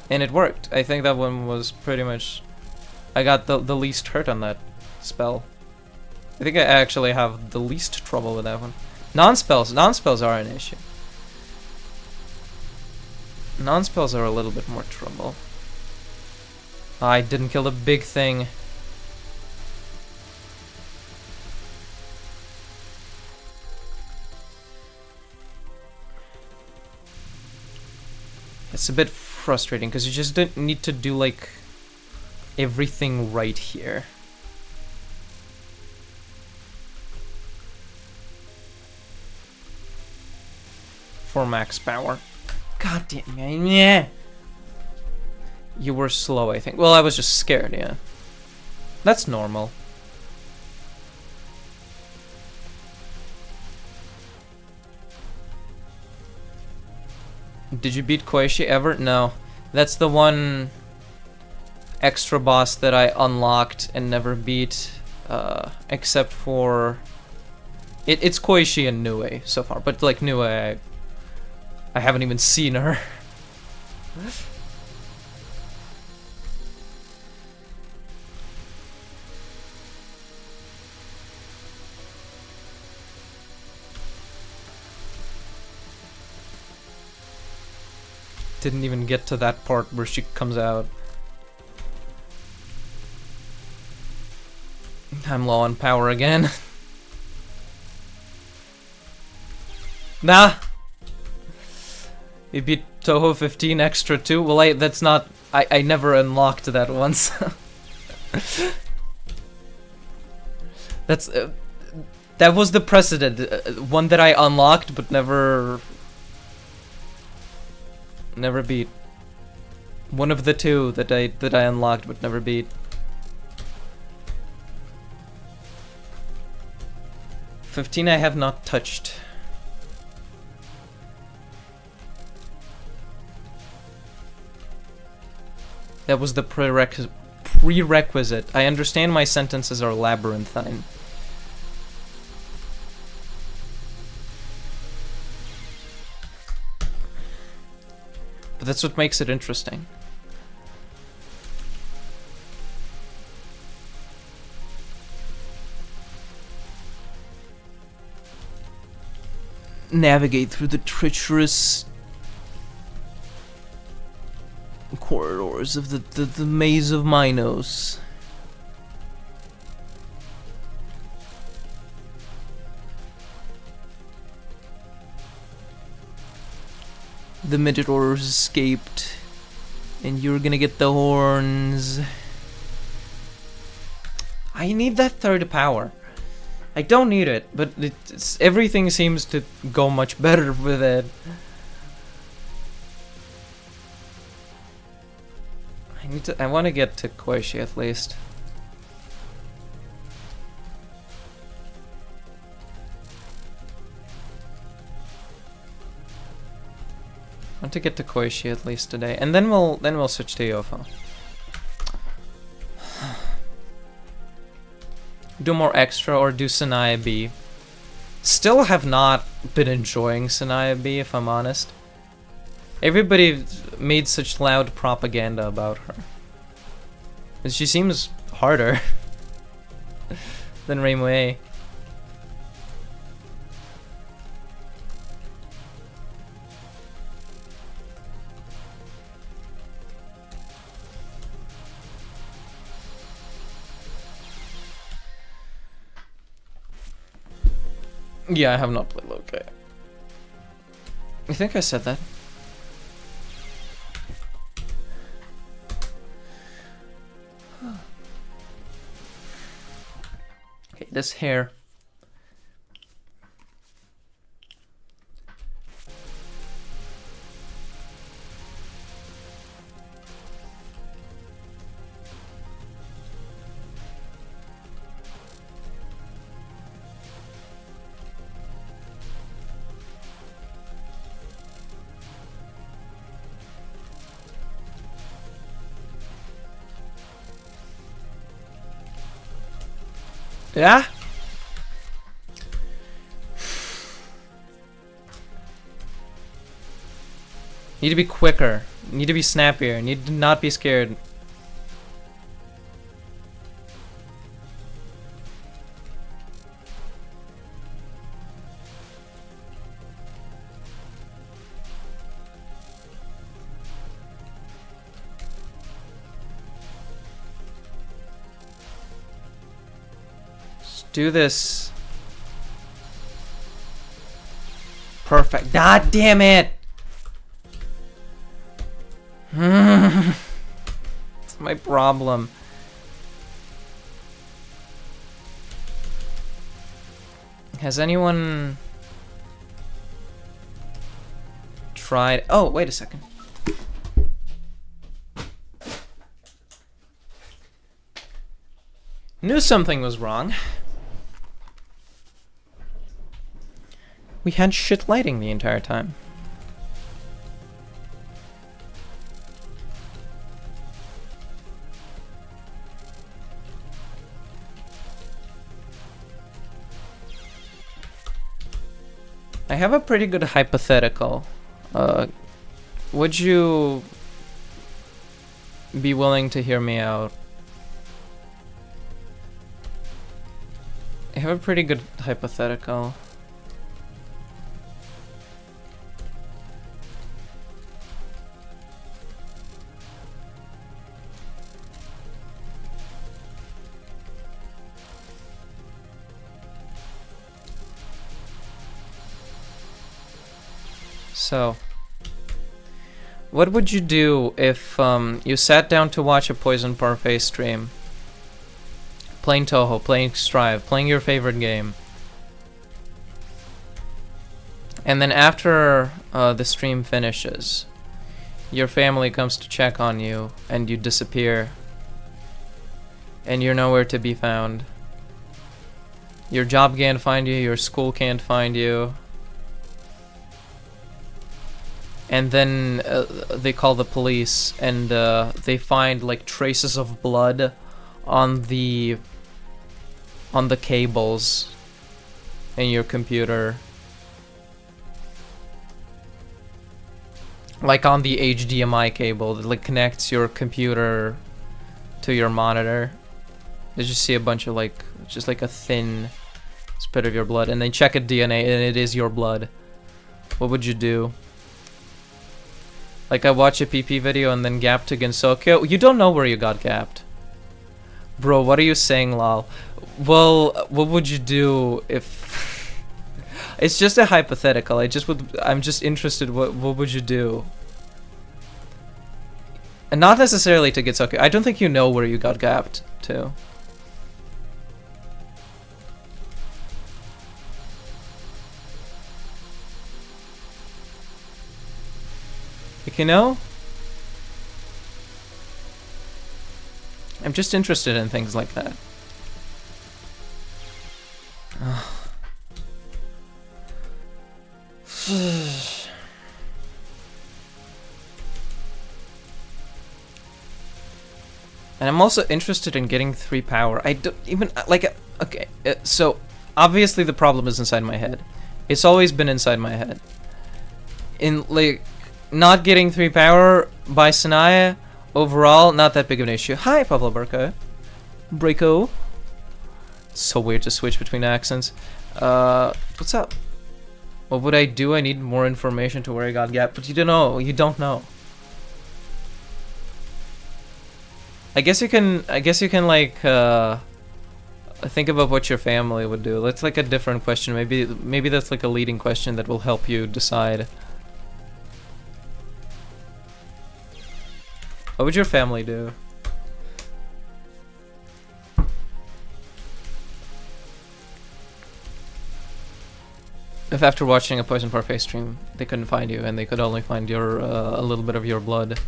And it worked. I think that one was pretty much... I got the least hurt on that spell. I think I actually have the least trouble with that one. Non-spells are an issue. Non-spells are a little bit more trouble. I didn't kill the big thing. It's a bit frustrating because you just don't need to do like everything right here. For max power. God damn it. Yeah. You were slow, I think. Well, I was just scared, yeah. That's normal. Did you beat Koishi ever? No. That's the one extra boss that I unlocked and never beat, except for... It's Koishi and Nue so far, but like Nue, I haven't even seen her. Didn't even get to that part where she comes out. I'm low on power again. Nah. We beat Touhou 15 extra 2? Well, that's not... I never unlocked that once. That's... that was the precedent. One that I unlocked, but never beat. One of the two that I unlocked, but never beat. 15 I have not touched. That was the prerequisite. I understand my sentences are labyrinthine. But that's what makes it interesting. Navigate through the treacherous corridors of the maze of Minos. The Minotaurs escaped, and you're gonna get the horns. I need that third power. I don't need it, but everything seems to go much better with it. I want to get to Koishi at least. I want to get to Koishi at least today, and then we'll switch to Yofo. Do more extra or do Sanaya B. Still have not been enjoying Sanaya B, if I'm honest. Everybody made such loud propaganda about her. And she seems harder than Raymue. Yeah, I have not played Loki. I think I said that. Okay, this hair. Yeah? Need to be quicker. Need to be snappier. Need to not be scared. Do this. Perfect. God damn it! It's my problem. Has anyone tried... Oh, wait a second. Knew something was wrong. We had shit lighting the entire time. I have a pretty good hypothetical. Would you be willing to hear me out? I have a pretty good hypothetical. So, What would you do if you sat down to watch a Poison Parfait stream? Playing Touhou, playing Strive, playing your favorite game. And then after the stream finishes, your family comes to check on you and you disappear. And you're nowhere to be found. Your job can't find you, your school can't find you. And then they call the police and they find like traces of blood on the cables in your computer. Like on the HDMI cable that like connects your computer to your monitor. You just see a bunch of like, just like a thin spit of your blood, and then check a DNA and it is your blood. What would you do? Like I watch a PP video and then gapped against Sokyo. You don't know where you got gapped. Bro, what are you saying, lol? Well, what would you do if... It's just a hypothetical. I'm just interested, what would you do? And not necessarily to get Sokyo. I don't think you know where you got gapped to. Like, you know? I'm just interested in things like that. And I'm also interested in getting 3 power. I don't even, like, okay, so obviously the problem is inside my head. It's always been inside my head. In, like, not getting 3 power by Sanaya, overall, not that big of an issue. Hi, Pablo Burka. Breako. So weird to switch between accents. What's up? What would I do? I need more information to where I got gapped, but you don't know. You don't know. I guess you can like think about what your family would do. That's like a different question. Maybe that's like a leading question that will help you decide. What would your family do? If after watching a Poison Parfait stream, they couldn't find you and they could only find your a little bit of your blood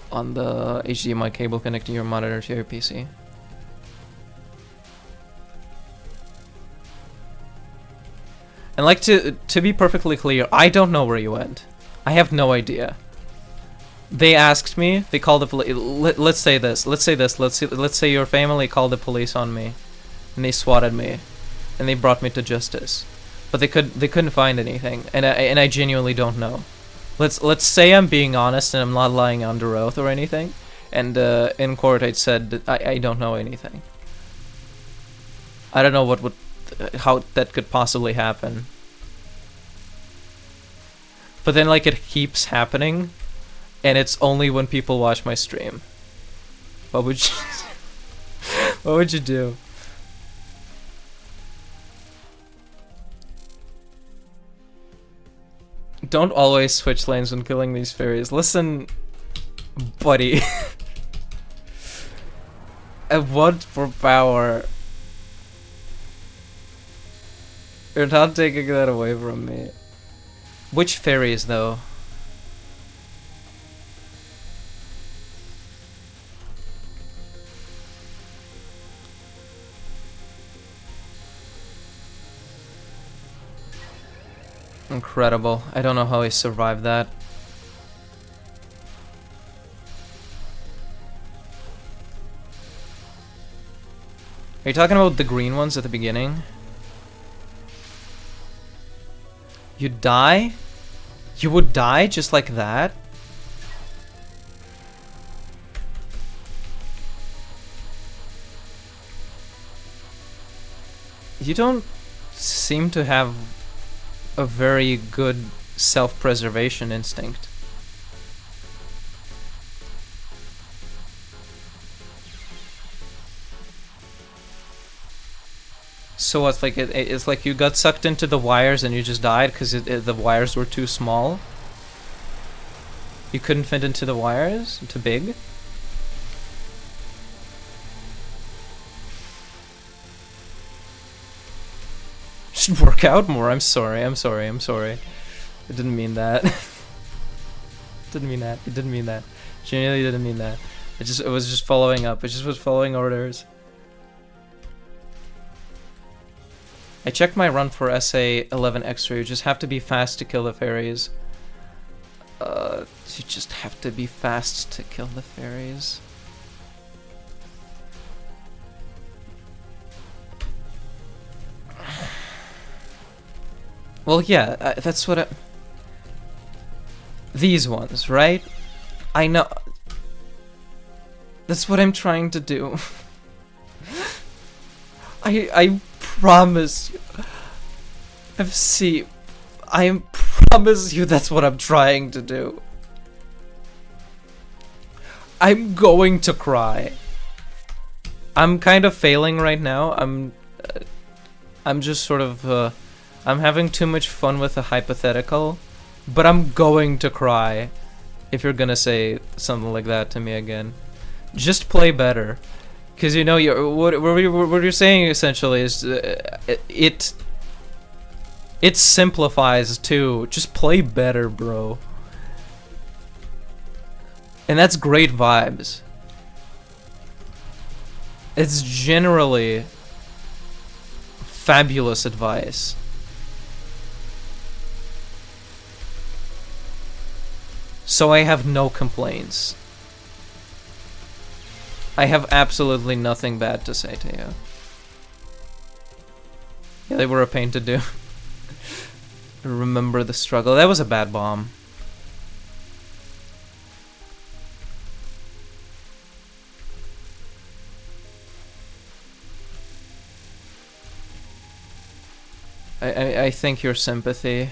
on the HDMI cable connecting your monitor to your PC. And like to be perfectly clear, I don't know where you went. I have no idea. They asked me, they called the police. Let's say your family called the police on me and they swatted me and they brought me to justice. But they couldn't find anything, and I genuinely don't know. Let's say I'm being honest and I'm not lying under oath or anything, and in court I said that I don't know anything. I don't know how that could possibly happen. But then like it keeps happening, and it's only when people watch my stream. What would you what would you do? Don't always switch lanes when killing these fairies. Listen, buddy. I want for power. You're not taking that away from me. Which fairies, though? Incredible. I don't know how he survived that. Are you talking about the green ones at the beginning? You die? You would die just like that? You don't seem to have a very good self-preservation instinct. So what's like it's like you got sucked into the wires and you just died because the wires were too small? You couldn't fit into the wires? Too big? Should work out more. I'm sorry. I didn't mean that. Didn't mean that. It didn't mean that. Genuinely didn't mean that. It was just following up. It just was following orders. I checked my run for SA 11 Extra. You just have to be fast to kill the fairies. You just have to be fast to kill the fairies. Well, yeah, that's what these ones, right? I know. That's what I'm trying to do. I promise you. FC, I promise you that's what I'm trying to do. I'm going to cry. I'm kind of failing right now. I'm just sort of I'm having too much fun with a hypothetical, but I'm going to cry if you're gonna say something like that to me again. Just play better, because you know what you're saying essentially is it simplifies too. Just play better, bro. And that's great vibes. It's generally fabulous advice. So I have no complaints. I have absolutely nothing bad to say to you. Yeah, they were a pain to do. Remember the struggle. That was a bad bomb. I think your sympathy.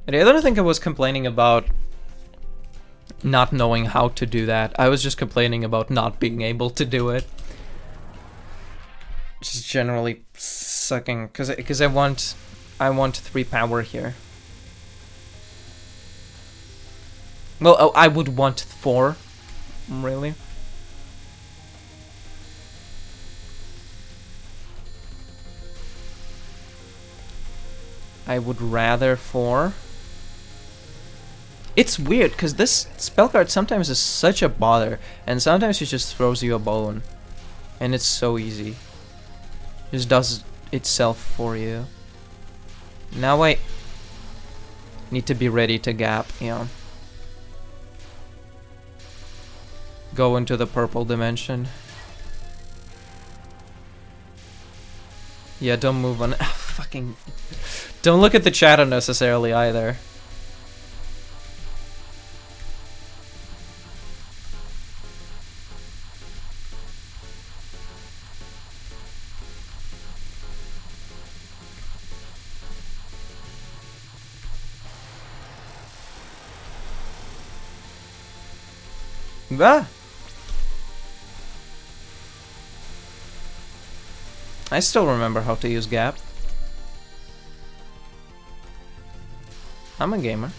And I don't think I was complaining about not knowing how to do that. I was just complaining about not being able to do it. Just generally sucking, because I want 3 power here. Well, I would want 4, really. I would rather 4. It's weird, because this spell card sometimes is such a bother, and sometimes it just throws you a bone. And it's so easy. Just does itself for you. Now I need to be ready to gap, yeah. Go into the purple dimension. Yeah, don't move on. Fucking... Don't look at the chat unnecessarily either. Ah! I still remember how to use gap. I'm a gamer.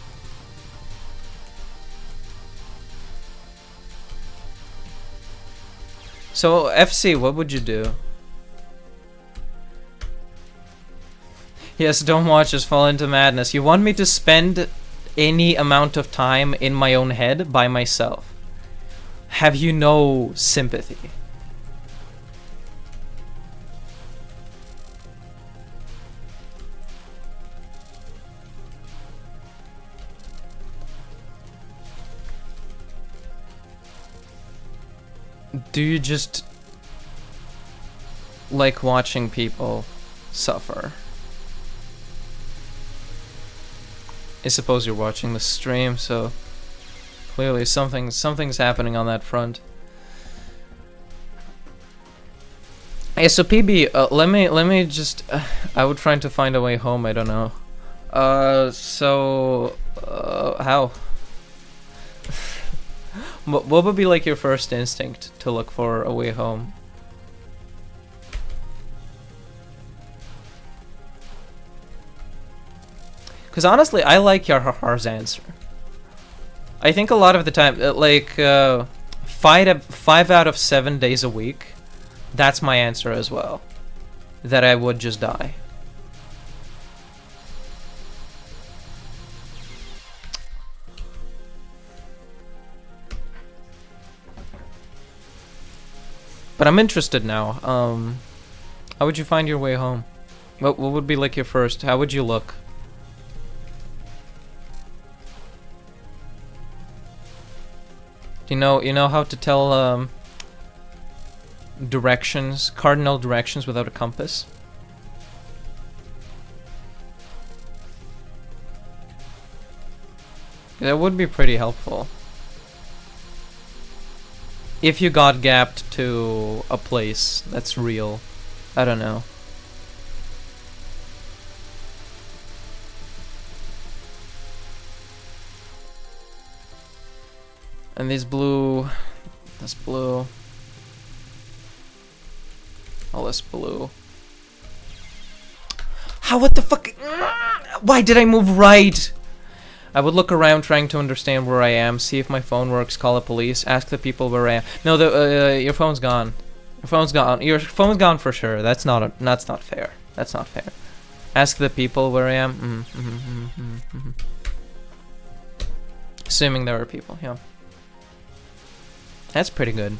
So, FC, what would you do? Yes, don't watch us fall into madness. You want me to spend any amount of time in my own head by myself? Have you no sympathy? Do you just like watching people suffer? I suppose you're watching the stream, so clearly something's happening on that front. Yeah, so PB, let me just I would try to find a way home. I don't know. How? What would be like your first instinct to look for a way home? Because honestly, I like Yarhar's answer. I think a lot of the time, like 5 out of 7 days a week, that's my answer as well. That I would just die. But I'm interested now. How would you find your way home? What would be like your first? How would you look? You know how to tell directions, cardinal directions without a compass? That would be pretty helpful. If you got gapped to a place that's real. I don't know. And this blue... This blue... All this blue. How, what the fuck? Why did I move right? I would look around trying to understand where I am, see if my phone works, call the police, ask the people where I am. No, your phone's gone. Your phone's gone. Your phone's gone for sure. That's not fair. That's not fair. Ask the people where I am. Assuming there are people, yeah. That's pretty good.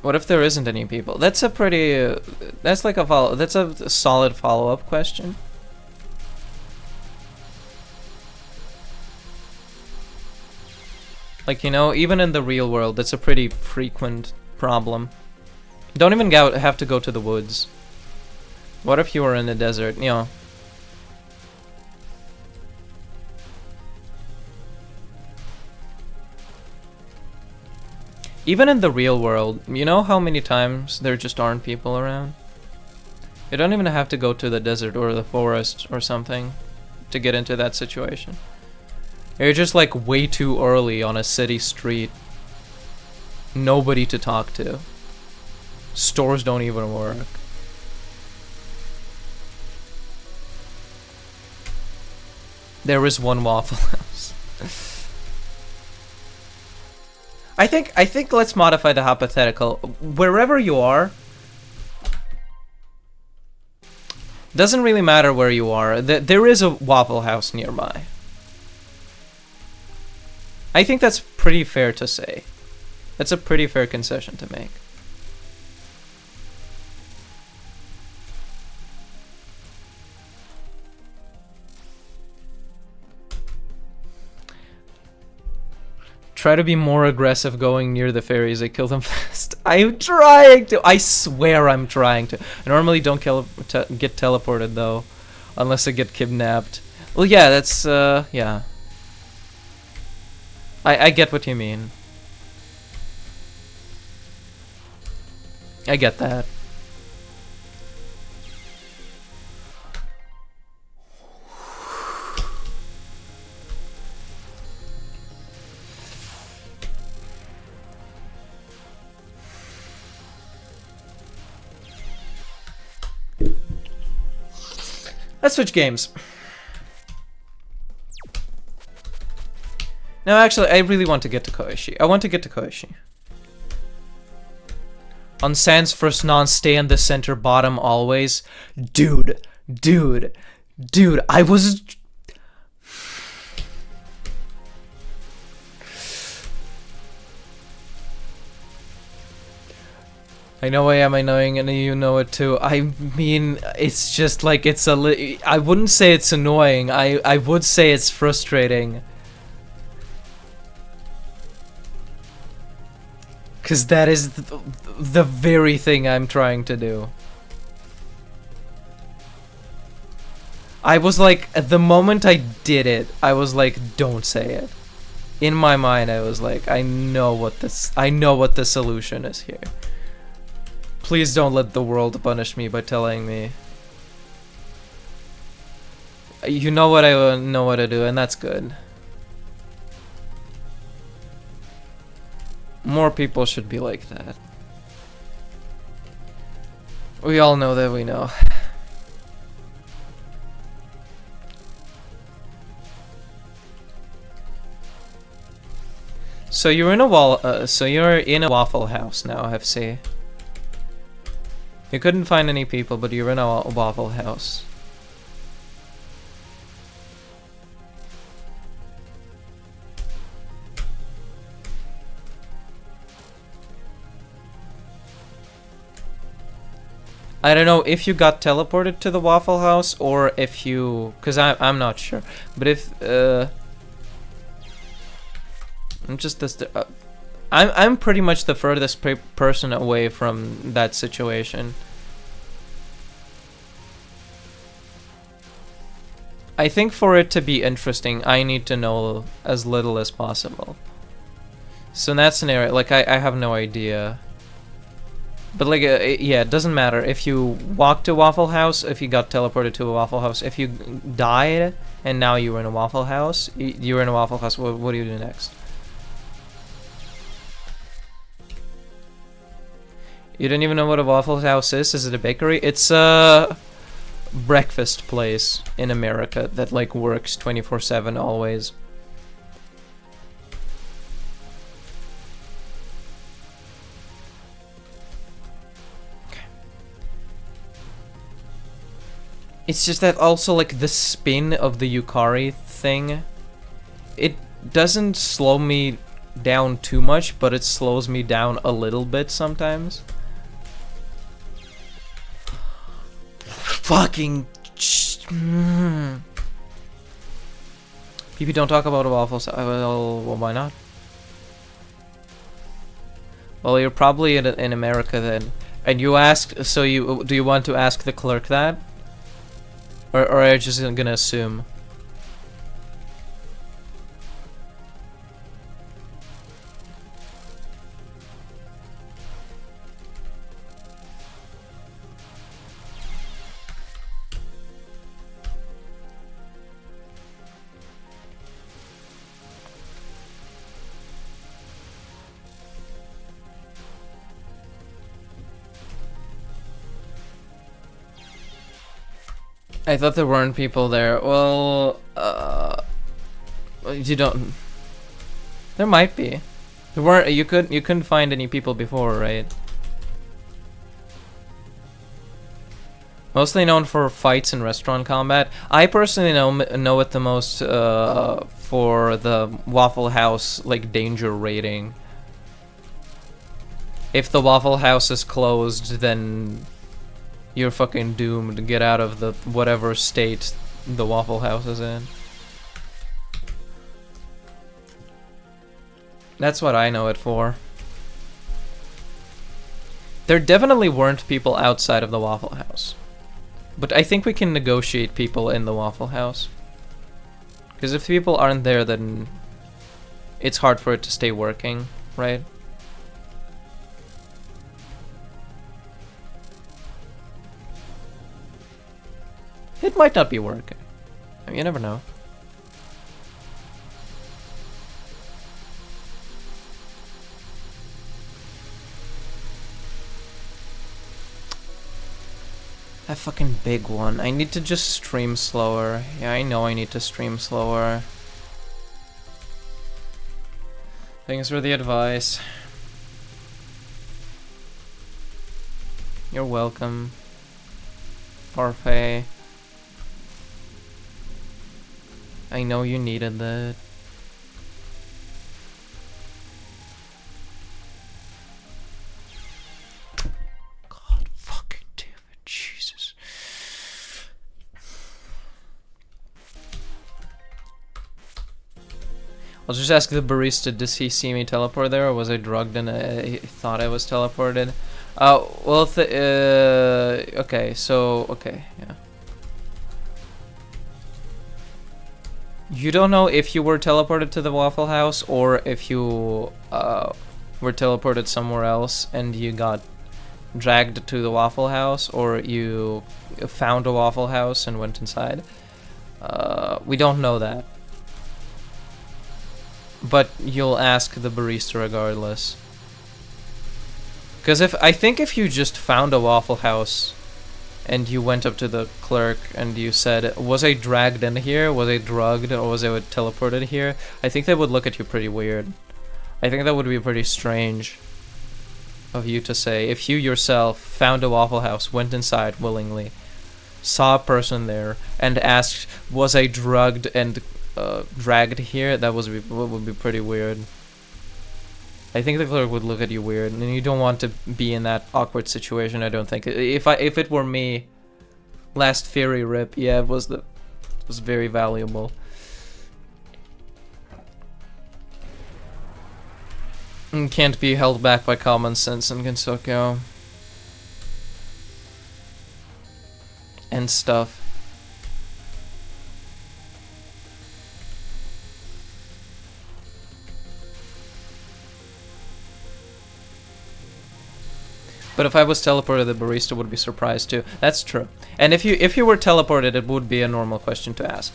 What if there isn't any people? That's a pretty... that's like a follow... That's a solid follow-up question. Like, you know, even in the real world, that's a pretty frequent problem. You don't even have to go to the woods. What if you were in the desert? You know... Even in the real world, you know how many times there just aren't people around? You don't even have to go to the desert or the forest or something to get into that situation. You're just like way too early on a city street. Nobody to talk to. Stores don't even work. There is one Waffle House. I think let's modify the hypothetical. Wherever you are, doesn't really matter where you are. There is a Waffle House nearby. I think that's pretty fair to say. That's a pretty fair concession to make. Try to be more aggressive going near the fairies. I kill them fast. I'm trying to. I swear I'm trying to. I normally don't get teleported though, unless I get kidnapped. Well, yeah, that's yeah. I get what you mean. I get that. Let's switch games. No, actually, I really want to get to Koishi. I want to get to Koishi. On Sans first non, stay in the center bottom always. Dude, I was... I know I am annoying and you know it too. I mean, it's just like it's I wouldn't say it's annoying. I would say it's frustrating. Cause that is the very thing I'm trying to do. I was like, at the moment I did it, I was like, don't say it. In my mind, I was like, I know what the solution is here. Please don't let the world punish me by telling me. You know what I know what to do, and that's good. More people should be like that. We all know that we know. So you're in a Waffle House now, FC. You couldn't find any people, but you're in a Waffle House. I don't know if you got teleported to the Waffle House or if you, cause I'm not sure, but if I'm just this. I'm pretty much the furthest person away from that situation. I think for it to be interesting, I need to know as little as possible. So in that scenario, like I have no idea. But like, yeah, it doesn't matter if you walk to Waffle House, if you got teleported to a Waffle House, if you died and now you were in a Waffle House, you're in a Waffle House. What do you do next? You don't even know what a Waffle House is? Is it a bakery? It's a breakfast place in America that like works 24/7 always. It's just that also like the spin of the Yukari thing, it doesn't slow me down too much, but it slows me down a little bit sometimes. Fucking PP, don't talk about waffles. Well, why not? Well, you're probably in America then. And you asked, so do you want to ask the clerk that? Or are you just gonna assume? I thought there weren't people there. Well, you don't. There might be. There weren't. You couldn't find any people before, right? Mostly known for fights and restaurant combat. I personally know it the most for the Waffle House like danger rating. If the Waffle House is closed, then you're fucking doomed to get out of the whatever state the Waffle House is in. That's what I know it for. There definitely weren't people outside of the Waffle House. But I think we can negotiate people in the Waffle House. Because if people aren't there, then it's hard for it to stay working, right? It might not be working. I mean, you never know. That fucking big one. I need to just stream slower. Yeah, I know I need to stream slower. Thanks for the advice. You're welcome. Parfait. I know you needed that. God fucking damn it, Jesus. I'll just ask the barista, does he see me teleport there, or was I drugged and I thought I was teleported? Well, okay, so, okay, yeah. You don't know if you were teleported to the Waffle House or if you were teleported somewhere else and you got dragged to the Waffle House, or you found a Waffle House and went inside. We don't know that. But you'll ask the barista regardless. Because I think if you just found a Waffle House and you went up to the clerk and you said, was I dragged in here? Was I drugged? Or was I teleported here? I think they would look at you pretty weird. I think that would be pretty strange of you to say. If you yourself found a Waffle House, went inside willingly, saw a person there, and asked, was I drugged and dragged here? That would be pretty weird. I think the clerk would look at you weird, and you don't want to be in that awkward situation. I don't think. If it were me, last Fury rip, yeah, it was very valuable. And can't be held back by common sense in Gensokyo. And stuff. But if I was teleported, the barista would be surprised too. That's true. And if you were teleported, it would be a normal question to ask.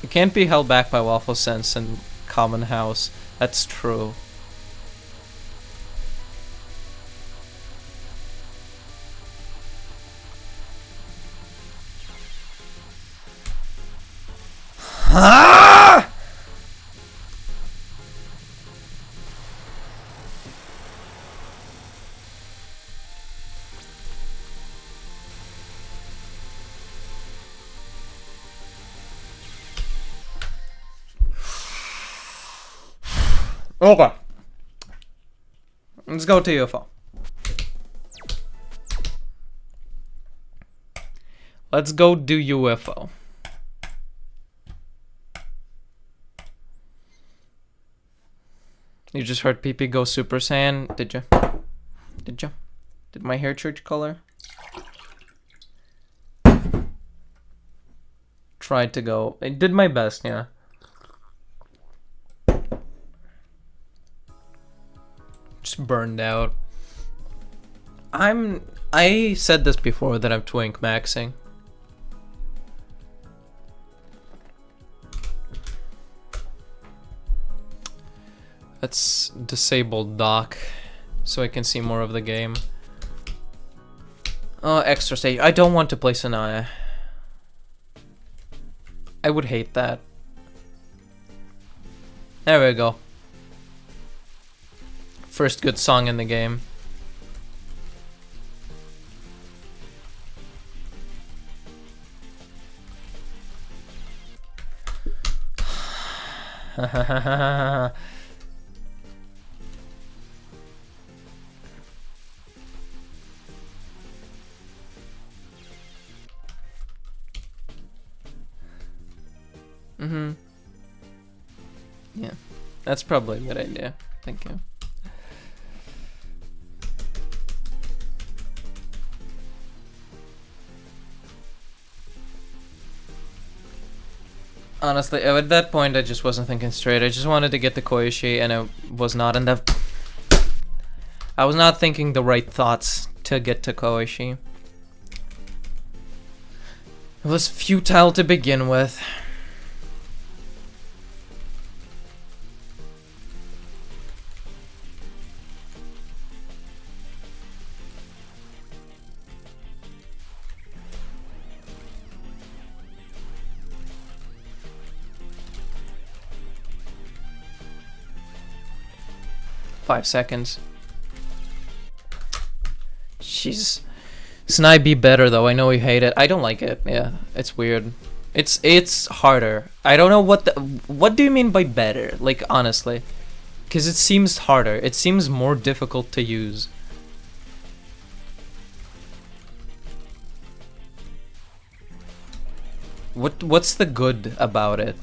You can't be held back by waffle sense and common house. That's true. Ah! Okay. Let's go to UFO. Let's go do UFO. You just heard PP go Super Saiyan, did you? Did you? Did my hair change color? Tried to go. I did my best, yeah. Just burned out. I said this before that I'm twink maxing. Let's disable dock so I can see more of the game. Oh, extra stage. I don't want to play Sanaya. I would hate that. There we go. First good song in the game. Yeah, that's probably a good idea. Thank you. Honestly, at that point, I just wasn't thinking straight. I just wanted to get the Koishi, and I was not in the... I was not thinking the right thoughts to get to Koishi. It was futile to begin with. Five seconds. Jeez. Snide be better though. I know you hate it. I don't like it. Yeah, it's weird. It's harder. I don't know what do you mean by better? Like honestly, because it seems harder. It seems more difficult to use. What's the good about it?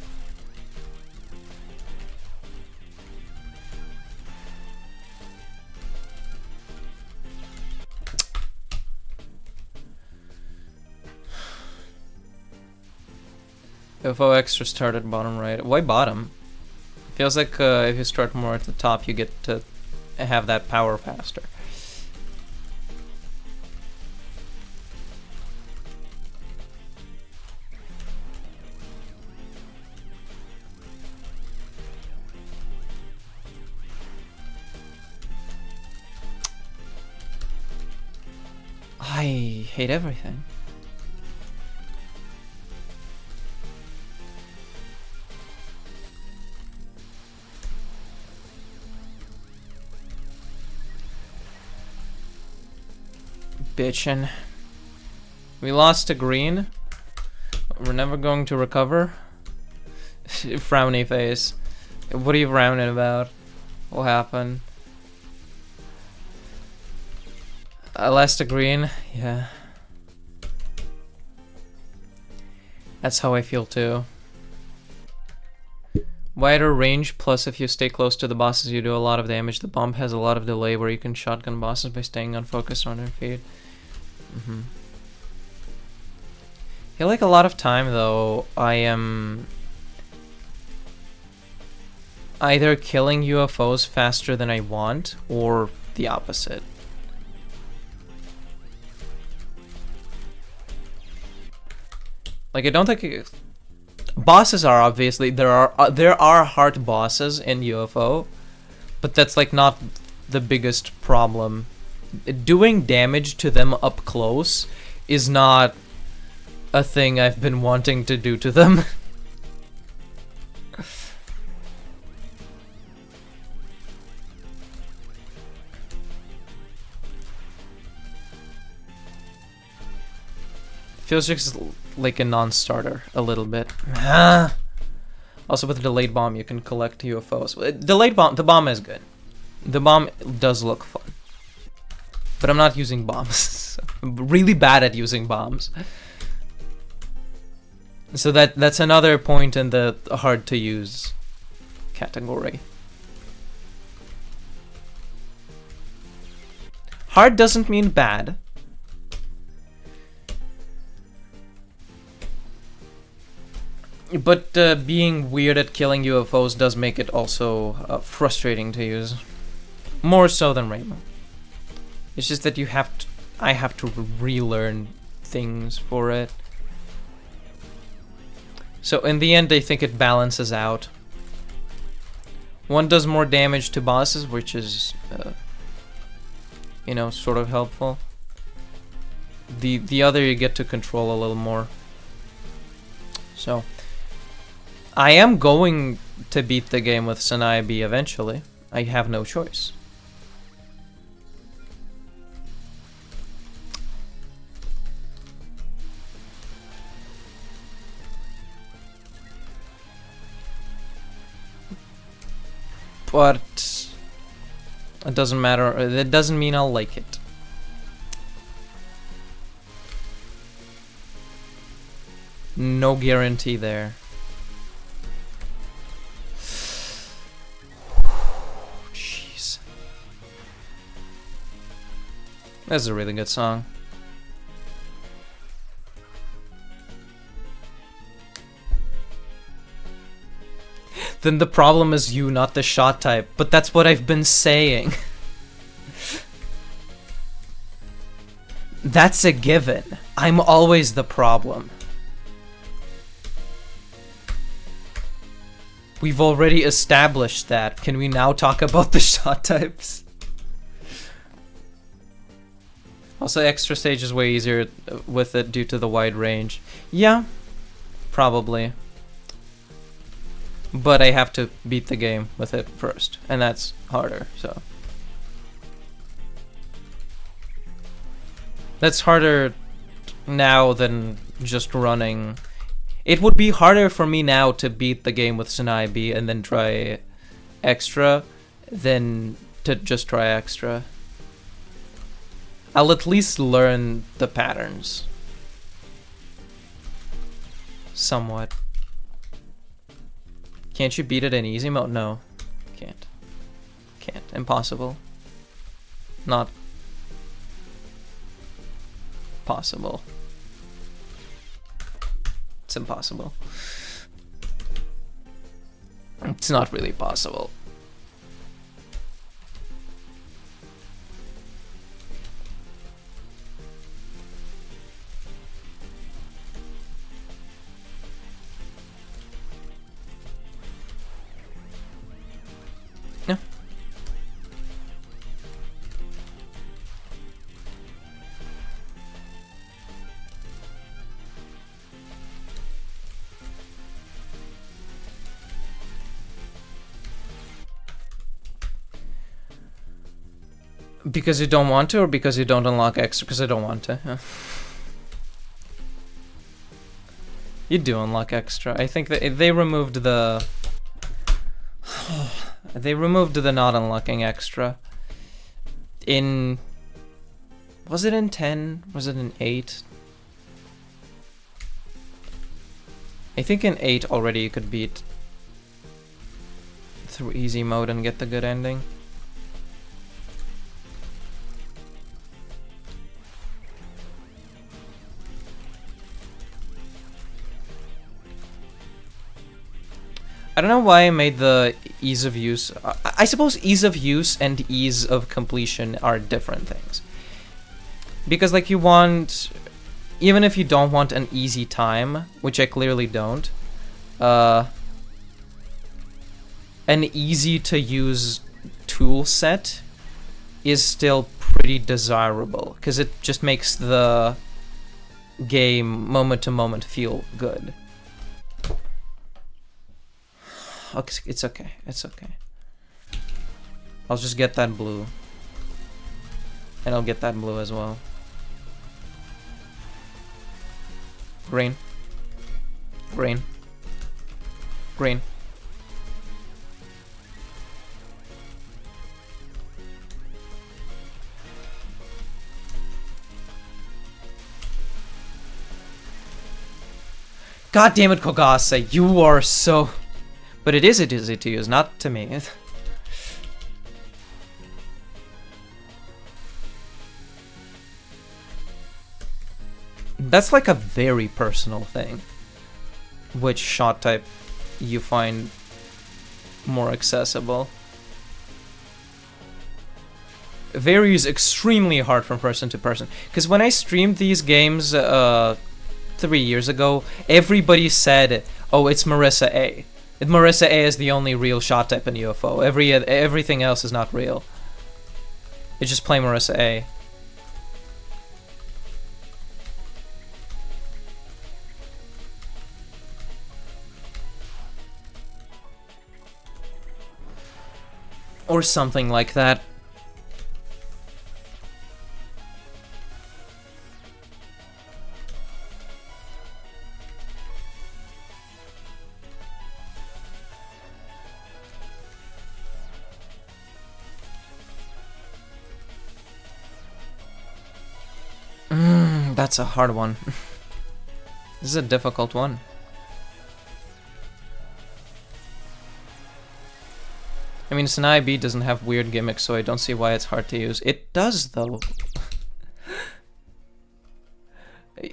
UFO extra start at bottom right. Why bottom? Feels like if you start more at the top, you get to have that power faster. I hate everything. Bitchin'. We lost to green. We're never going to recover. Frowny face. What are you frowning about? What happened? I lost to green. Yeah. That's how I feel too. Wider range, plus if you stay close to the bosses you do a lot of damage. The bomb has a lot of delay where you can shotgun bosses by staying unfocused on their feet. I feel like a lot of time though I am either killing UFOs faster than I want or the opposite. Like I don't think bosses are obviously there are hard bosses in UFO, but that's like not the biggest problem. Doing damage to them up close is not a thing I've been wanting to do to them. Feels just like a non-starter a little bit. Also with the delayed bomb you can collect UFOs. Delayed bomb, the bomb is good. The bomb does look fun. But I'm not using bombs. I'm really bad at using bombs. So that's another point in the hard to use category. Hard doesn't mean bad. But being weird at killing UFOs does make it also frustrating to use. More so than Rainbow. It's just that I have to relearn things for it. So in the end, I think it balances out. One does more damage to bosses, which is, you know, sort of helpful. The other you get to control a little more. So I am going to beat the game with Sanai B eventually. I have no choice. But it doesn't matter. It doesn't mean I'll like it. No guarantee there. Jeez. That's a really good song. Then the problem is you, not the shot type. But that's what I've been saying. That's a given. I'm always the problem. We've already established that. Can we now talk about the shot types? Also, extra stage is way easier with it due to the wide range. Yeah, probably. But I have to beat the game with it first, and that's harder, so. That's harder now than just running. It would be harder for me now to beat the game with Sanai B and then try extra than to just try extra. I'll at least learn the patterns. Somewhat. Can't you beat it in easy mode? No. Can't. Can't. Impossible. Not possible. It's impossible. It's not really possible. No. Because you don't want to, or because you don't unlock extra? Because I don't want to. Yeah. You do unlock extra. I think that they removed the... they removed the not unlocking extra. In... Was it in 10? Was it in 8? I think in 8 already you could beat through easy mode and get the good ending. I don't know why I made the ease of use. I suppose ease of use and ease of completion are different things. Because, like, you want... Even if you don't want an easy time, which I clearly don't, an easy-to-use tool set is still pretty desirable. Because it just makes the game moment-to-moment feel good. It's okay. It's okay. I'll just get that blue. And I'll get that blue as well. Green. Green. Green. God damn it, Kogase, you are so... But it is easy to use, not to me. That's like a very personal thing. Which shot type you find more accessible. Varies extremely hard from person to person. Because when I streamed these games 3 years ago, everybody said, oh, it's Marissa A. Marissa A is the only real shot type in UFO. Everything else is not real. You just play Marissa A. Or something like that. That's a hard one. This is a difficult one. I mean, Sanai B doesn't have weird gimmicks, so I don't see why it's hard to use. It does, though.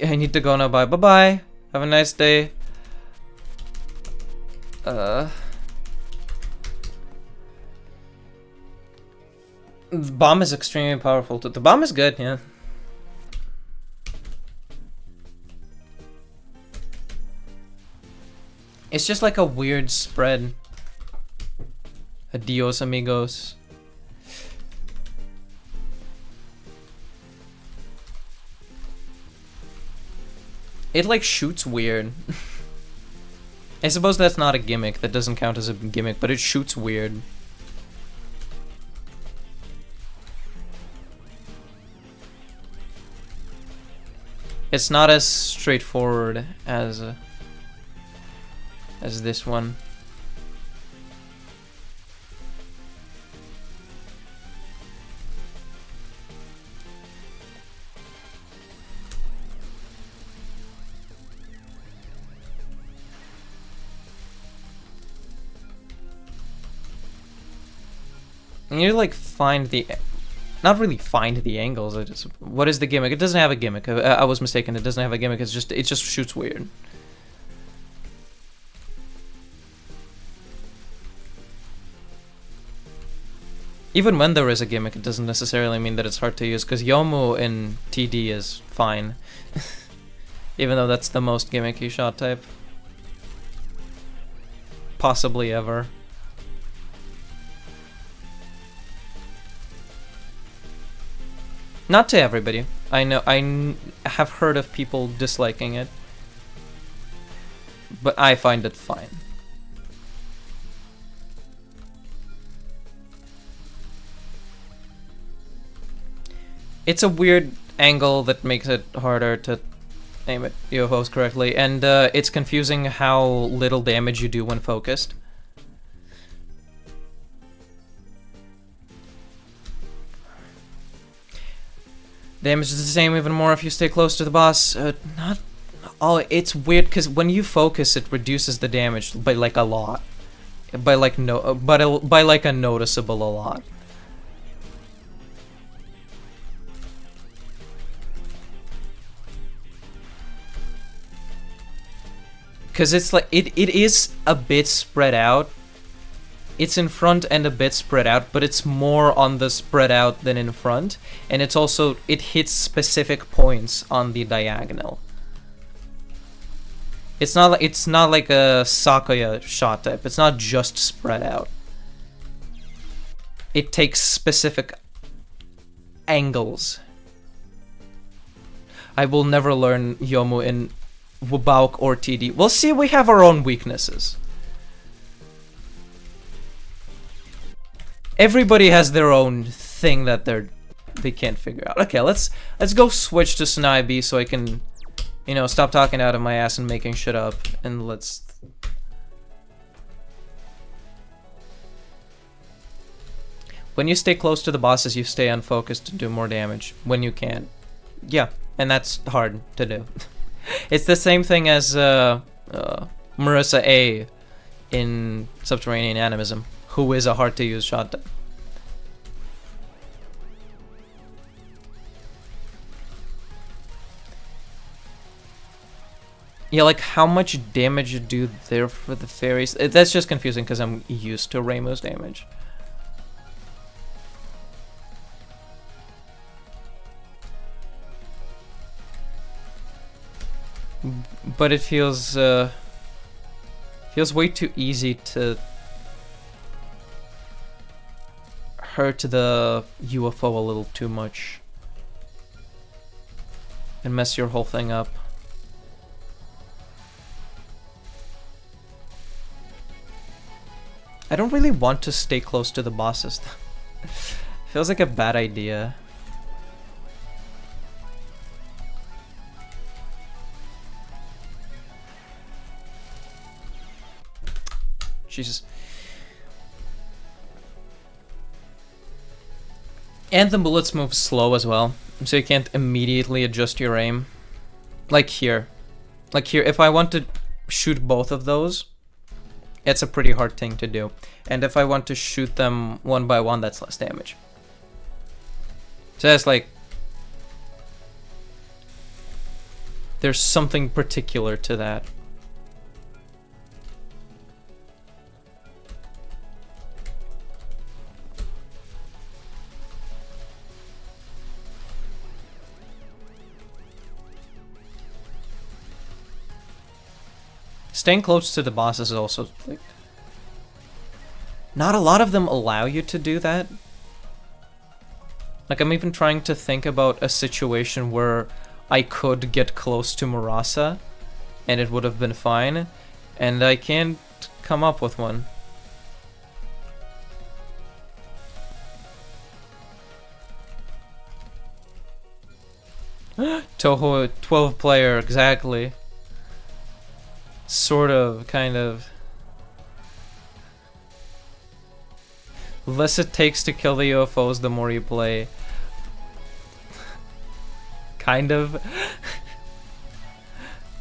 I need to go now. Bye. Bye-bye. Have a nice day. The bomb is extremely powerful, too. The bomb is good, yeah. It's just like a weird spread. Adios, amigos. It like shoots weird. I suppose that's not a gimmick. That doesn't count as a gimmick, but it shoots weird. It's not as straightforward as this one. And you like find the... Not really find the angles, I just... What is the gimmick? It doesn't have a gimmick. I was mistaken, it doesn't have a gimmick, it just shoots weird. Even when there is a gimmick, it doesn't necessarily mean that it's hard to use, because Yomu in TD is fine. Even though that's the most gimmicky shot type. Possibly ever. Not to everybody. I know, have heard of people disliking it. But I find it fine. It's a weird angle that makes it harder to aim at UFOs correctly, and it's confusing how little damage you do when focused. Damage is the same, even more if you stay close to the boss. Not all. It's weird because when you focus, it reduces the damage by like a lot, by like by like a noticeable a lot. Because it's like it is a bit spread out. It's in front and a bit spread out, but it's more on the spread out than in front, and it's also, it hits specific points on the diagonal. It's not like a Sakuya shot type. It's not just spread out. It takes specific angles. I will never learn Yomu in Wubauk or TD. We'll see, we have our own weaknesses. Everybody has their own thing that they can't figure out. Okay, let's go switch to Snaibi so I can, you know, stop talking out of my ass and making shit up, and let's... When you stay close to the bosses, you stay unfocused to do more damage when you can. Yeah, and that's hard to do. It's the same thing as Marissa A in Subterranean Animism, who is a hard-to-use shot type. Yeah, like how much damage you do there for the fairies? That's just confusing because I'm used to Reimu's damage. But it feels way too easy to hurt the UFO a little too much and mess your whole thing up. I don't really want to stay close to the bosses. Feels like a bad idea. Jesus. And the bullets move slow as well, so you can't immediately adjust your aim. Like here. Like here, if I want to shoot both of those, it's a pretty hard thing to do. And if I want to shoot them one by one, that's less damage. So that's like... There's something particular to that. Staying close to the bosses is also, like... Not a lot of them allow you to do that. Like, I'm even trying to think about a situation where I could get close to Murasa, and it would have been fine, and I can't come up with one. Touhou, 12 player, exactly. Sort of, kind of. The less it takes to kill the UFOs, the more you play. Kind of.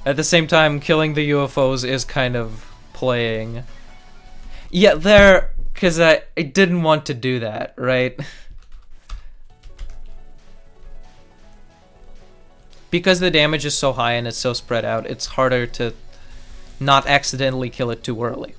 At the same time, killing the UFOs is kind of playing. Yeah, there, because I didn't want to do that, right? Because the damage is so high and it's so spread out, it's harder to not accidentally kill it too early.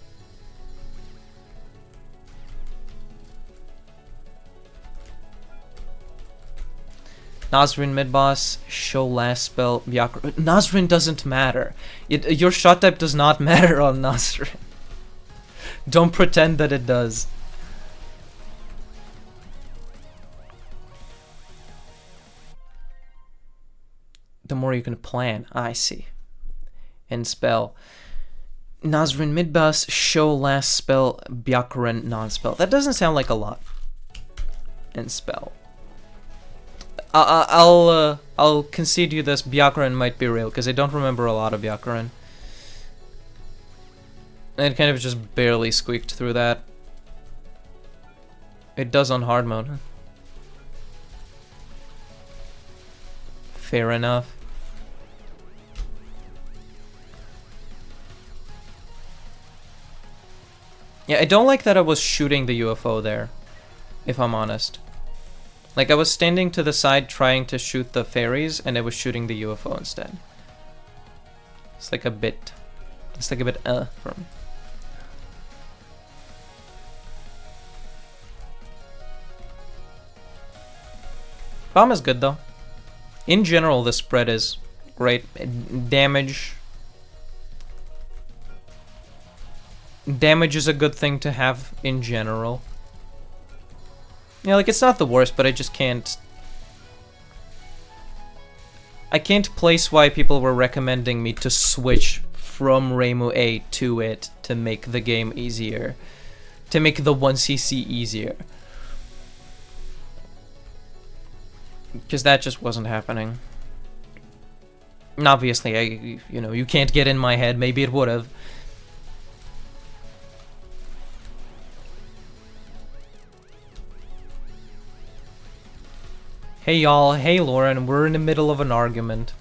Nazrin mid-boss, show last spell, Byakuran. Nazrin doesn't matter. Your shot type does not matter on Nazrin. Don't pretend that it does. The more you can plan. I see. And spell. Nazrin mid-boss, show last spell, Byakuran non-spell. That doesn't sound like a lot. And spell. I'll concede you this. Byakuran might be real because I don't remember a lot of Byakuran. It kind of just barely squeaked through that. It does on hard mode. Fair enough. Yeah, I don't like that I was shooting the UFO there, if I'm honest. Like, I was standing to the side trying to shoot the fairies, and I was shooting the UFO instead. It's like a bit... It's like a bit, for me. Bomb is good, though. In general, the spread is great. Damage... Damage is a good thing to have in general. Yeah, like, it's not the worst, but I just can't... I can't place why people were recommending me to switch from Reimu A to it to make the game easier. To make the 1cc easier. Because that just wasn't happening. And obviously, you can't get in my head. Maybe it would have. Hey y'all, hey Lauren, we're in the middle of an argument.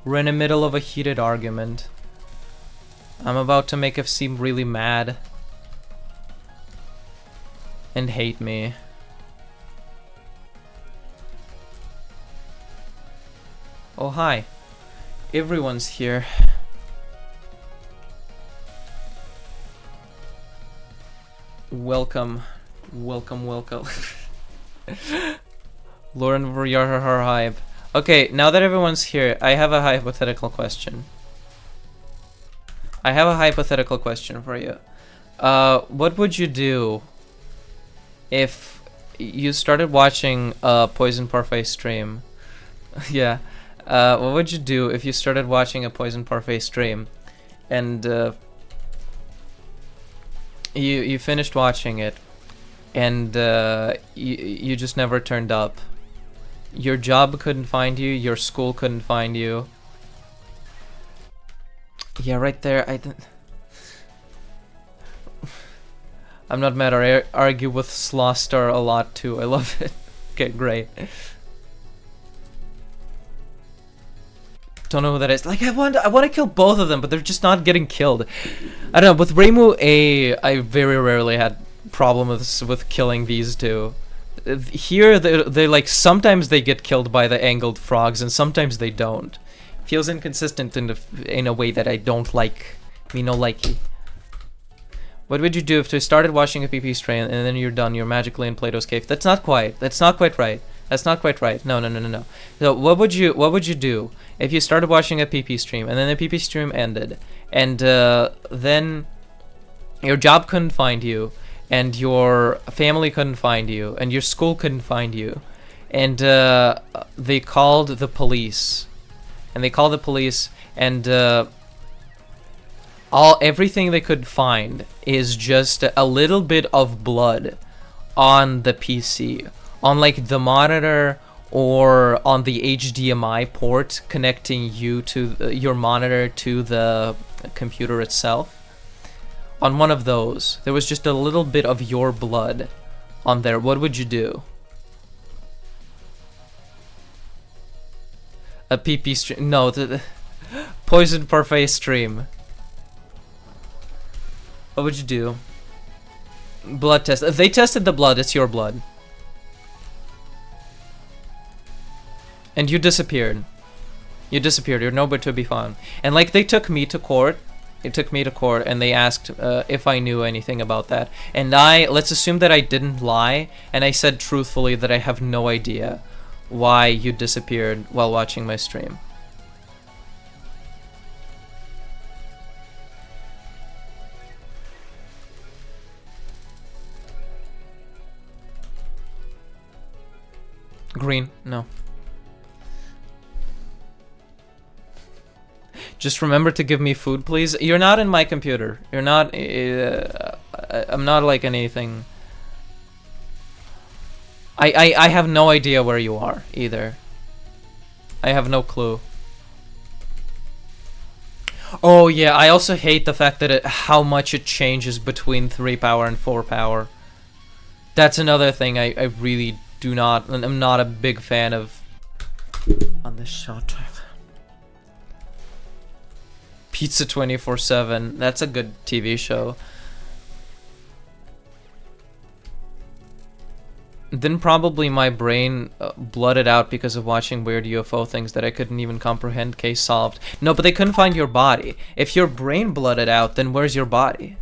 We're in the middle of a heated argument. I'm about to make us seem really mad. And hate me. Oh hi. Everyone's here. Welcome. Welcome, welcome. Lauren for your hype. Okay, now that everyone's here, I have a hypothetical question. I have a hypothetical question for you. What would you do if you started watching a Poison Parfait stream? Yeah. What would you do if you started watching a Poison Parfait stream and you finished watching it and you just never turned up? Your job couldn't find you, your school couldn't find you. Yeah, right there, I'm not mad, I argue with Slostar a lot too, I love it. Okay, great. Don't know who that is. Like, I want to kill both of them, but they're just not getting killed. I don't know, with Reimu A, I very rarely had problems with killing these two. Here, they like, sometimes they get killed by the angled frogs, and sometimes they don't. Feels inconsistent in a way that I don't like. Me no likey. What would you do if you started watching a PP stream and then you're done, you're magically in Plato's cave? That's not quite right. That's not quite right. No. So what would you do if you started watching a PP stream and then the PP stream ended, and then your job couldn't find you, and your family couldn't find you, and your school couldn't find you, and they called the police, and everything they could find is just a little bit of blood on the PC, on like the monitor or on the HDMI port connecting you to your monitor to the computer itself. On one of those, there was just a little bit of your blood on there. What would you do? A PP stream? No, the Poison Parfait stream. What would you do? Blood test. If they tested the blood, it's your blood. And you disappeared. You're nowhere to be found. And like, they took me to court. And they asked if I knew anything about that. And let's assume that I didn't lie, and I said truthfully that I have no idea why you disappeared while watching my stream. Green, no. Just remember to give me food, please. You're not in my computer. You're not... I'm not like anything... I have no idea where you are, either. I have no clue. Oh, yeah, I also hate the fact that how much it changes between 3 power and 4 power. That's another thing I really do not... I'm not a big fan of... On this shot. Pizza 24/7. That's a good TV show. Then probably my brain blooded out because of watching weird UFO things that I couldn't even comprehend. Case solved. No, but they couldn't find your body. If your brain blooded out, then where's your body?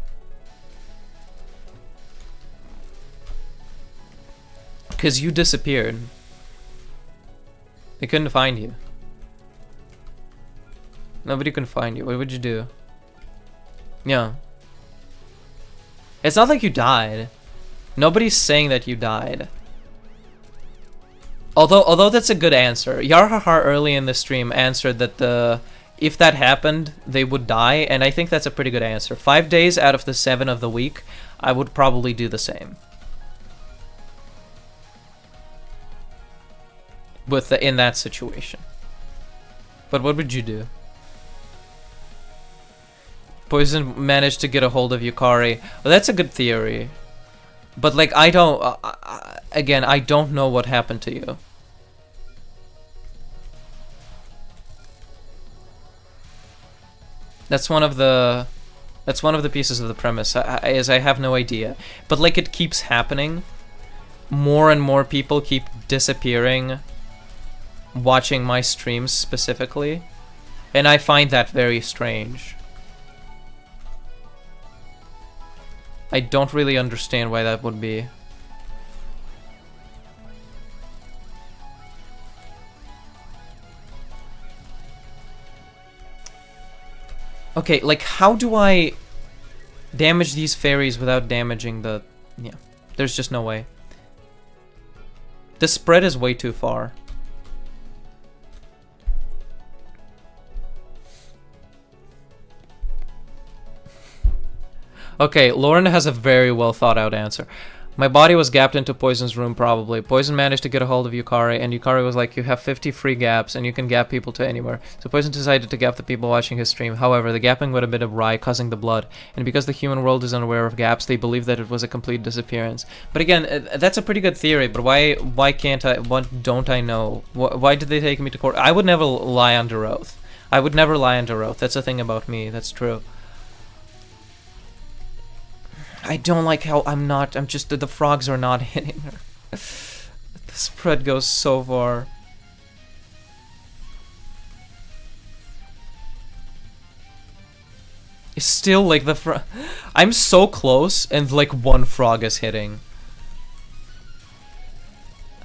Because you disappeared. They couldn't find you. Nobody can find you. What would you do? Yeah. It's not like you died. Nobody's saying that you died. Although that's a good answer. Yarhahar early in the stream answered that if that happened, they would die, and I think that's a pretty good answer. 5 days out of the 7 of the week, I would probably do the same. In that situation. But what would you do? Poison managed to get a hold of Yukari. Well, that's a good theory. But, like, I don't... again, I don't know what happened to you. That's one of the pieces of the premise, is I have no idea. But, like, it keeps happening. More and more people keep disappearing watching my streams specifically. And I find that very strange. I don't really understand why that would be. Okay, like, how do I damage these fairies without damaging the... Yeah, there's just no way. The spread is way too far. Okay, Lauren has a very well thought out answer. My body was gapped into Poison's room, probably. Poison managed to get a hold of Yukari, and Yukari was like, you have 50 free gaps, and you can gap people to anywhere. So Poison decided to gap the people watching his stream. However, the gapping would have been a rye, causing the blood. And because the human world is unaware of gaps, they believe that it was a complete disappearance. But again, that's a pretty good theory, but why can't I... What don't I know? Why did they take me to court? I would never lie under oath. I would never lie under oath. That's the thing about me. That's true. I don't like how I'm just, the frogs are not hitting her. The spread goes so far. It's still like I'm so close and like one frog is hitting.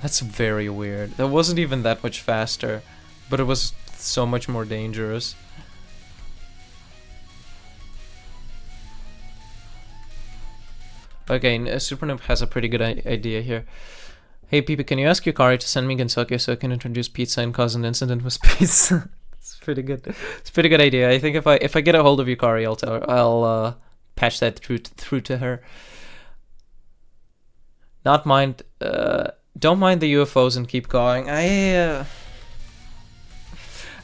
That's very weird. That wasn't even that much faster, but it was so much more dangerous. Okay, Supernoob has a pretty good idea here. Hey, Peepy, can you ask Yukari to send me Gensoke so I can introduce pizza and cause an incident with pizza? It's pretty good. It's a pretty good idea. I think if I get a hold of Yukari, I'll patch that through to her. Not mind. Don't mind the UFOs and keep going.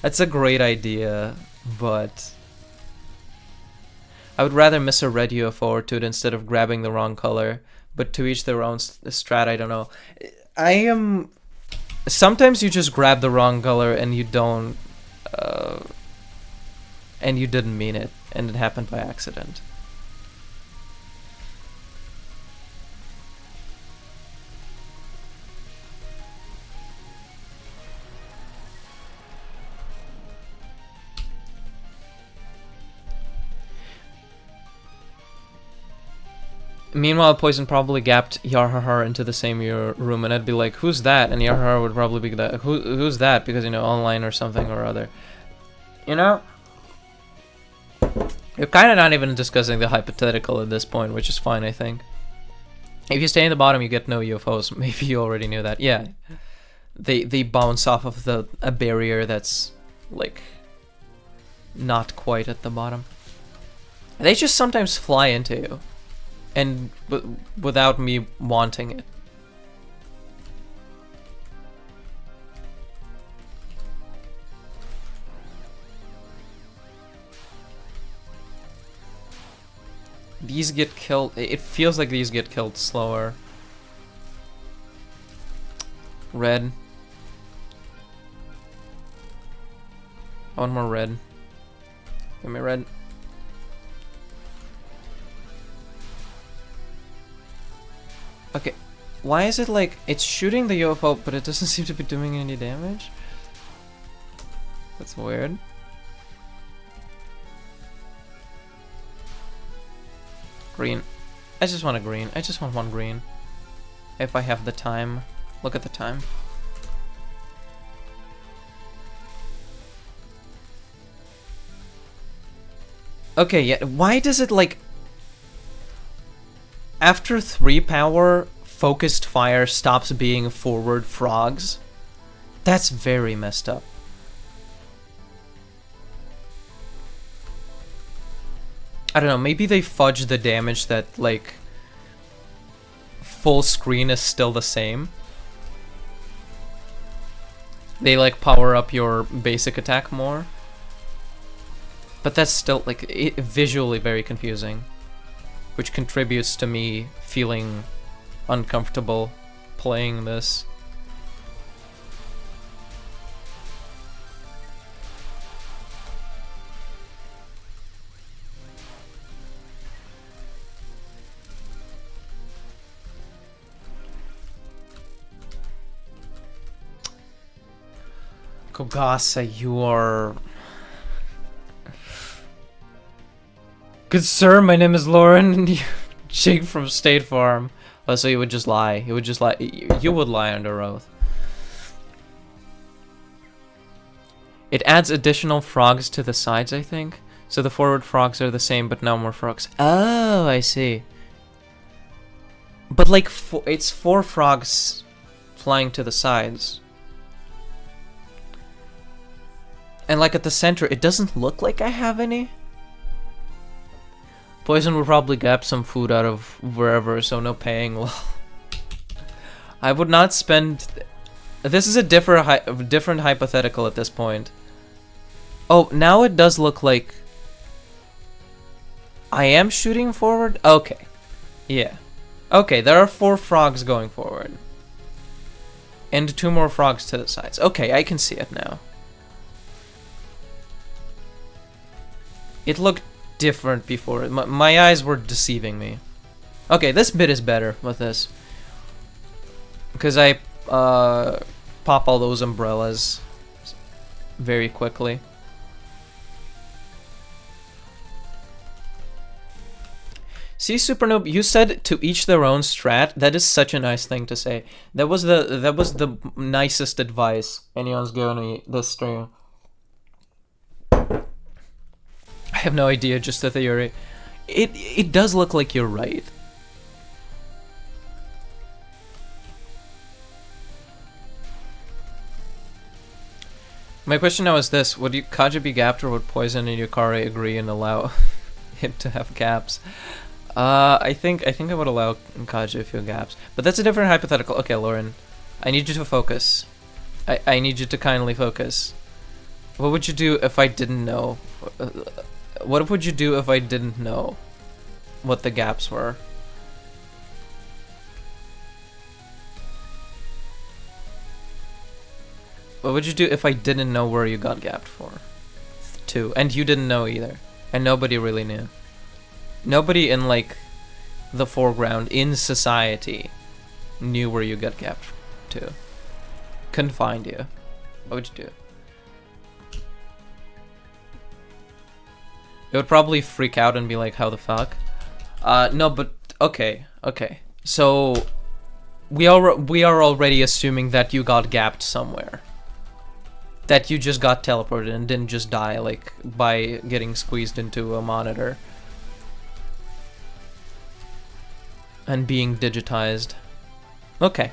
That's a great idea, but I would rather miss a red UFO or two instead of grabbing the wrong color. But to each their own strat, I don't know. Sometimes you just grab the wrong color and you don't... and you didn't mean it, and it happened by accident. Meanwhile, Poison probably gapped Yarhar into the same room, and I'd be like, "Who's that?" And Yarhar would probably be that, "Who's that?" Because online or something or other. You're kind of not even discussing the hypothetical at this point, which is fine, I think. If you stay in the bottom, you get no UFOs. Maybe you already knew that. Yeah, they bounce off of a barrier that's like not quite at the bottom. They just sometimes fly into you, and without me wanting it. These get killed. It feels like these get killed slower. Red. I want more red. Give me red. Okay. Why is it like it's shooting the UFO, but it doesn't seem to be doing any damage? That's weird. Green. I just want a green. I just want one green. If I have the time. Look at the time. Okay, yeah. Why does it like... After 3 power, focused fire stops being forward frogs? That's very messed up. I don't know, maybe they fudge the damage that, like, full screen is still the same. They, like, power up your basic attack more. But that's still, like, visually very confusing. Which contributes to me feeling uncomfortable playing this. Kogasa, you are... Good sir, my name is Lauren, and you... Jake from State Farm. Oh, so you would just lie. You would just lie. You would lie under oath. It adds additional frogs to the sides, I think. So the forward frogs are the same, but now more frogs. Oh, I see. But like, it's 4 frogs flying to the sides. And like at the center, it doesn't look like I have any. Poison will probably gap some food out of wherever, so no paying. Well, I would not spend... This is a different hypothetical at this point. Oh, now it does look like... I am shooting forward? Okay. Yeah. Okay, there are 4 frogs going forward. And 2 more frogs to the sides. Okay, I can see it now. It looked different before. My eyes were deceiving me. Okay, this bit is better with this. Because I pop all those umbrellas very quickly. See, Super Noob, you said to each their own strat. That is such a nice thing to say. That was the nicest advice anyone's given me this stream. I have no idea, just a theory. It does look like you're right. My question now is this: would Kaja be gapped, or would Poison and Yukari agree and allow him to have gaps? I think I would allow Kaja a few gaps, but that's a different hypothetical. Okay, Lauren, I need you to focus. I need you to kindly focus. What would you do if I didn't know? What would you do if I didn't know what the gaps were? What would you do if I didn't know where you got gapped for? 2. And you didn't know either. And nobody really knew. Nobody in, like, the foreground in society knew where you got gapped to. Couldn't find you. What would you do? It would probably freak out and be like, how the fuck? No, but Okay, okay. So we are already assuming that you got gapped somewhere. That you just got teleported and didn't just die, like, by getting squeezed into a monitor. And being digitized. Okay.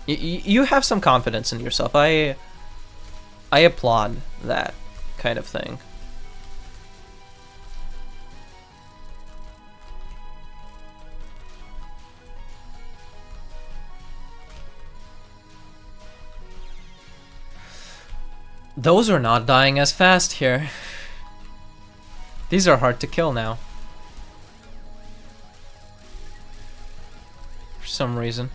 You have some confidence in yourself. I applaud that kind of thing. Those are not dying as fast here. These are hard to kill now. For some reason.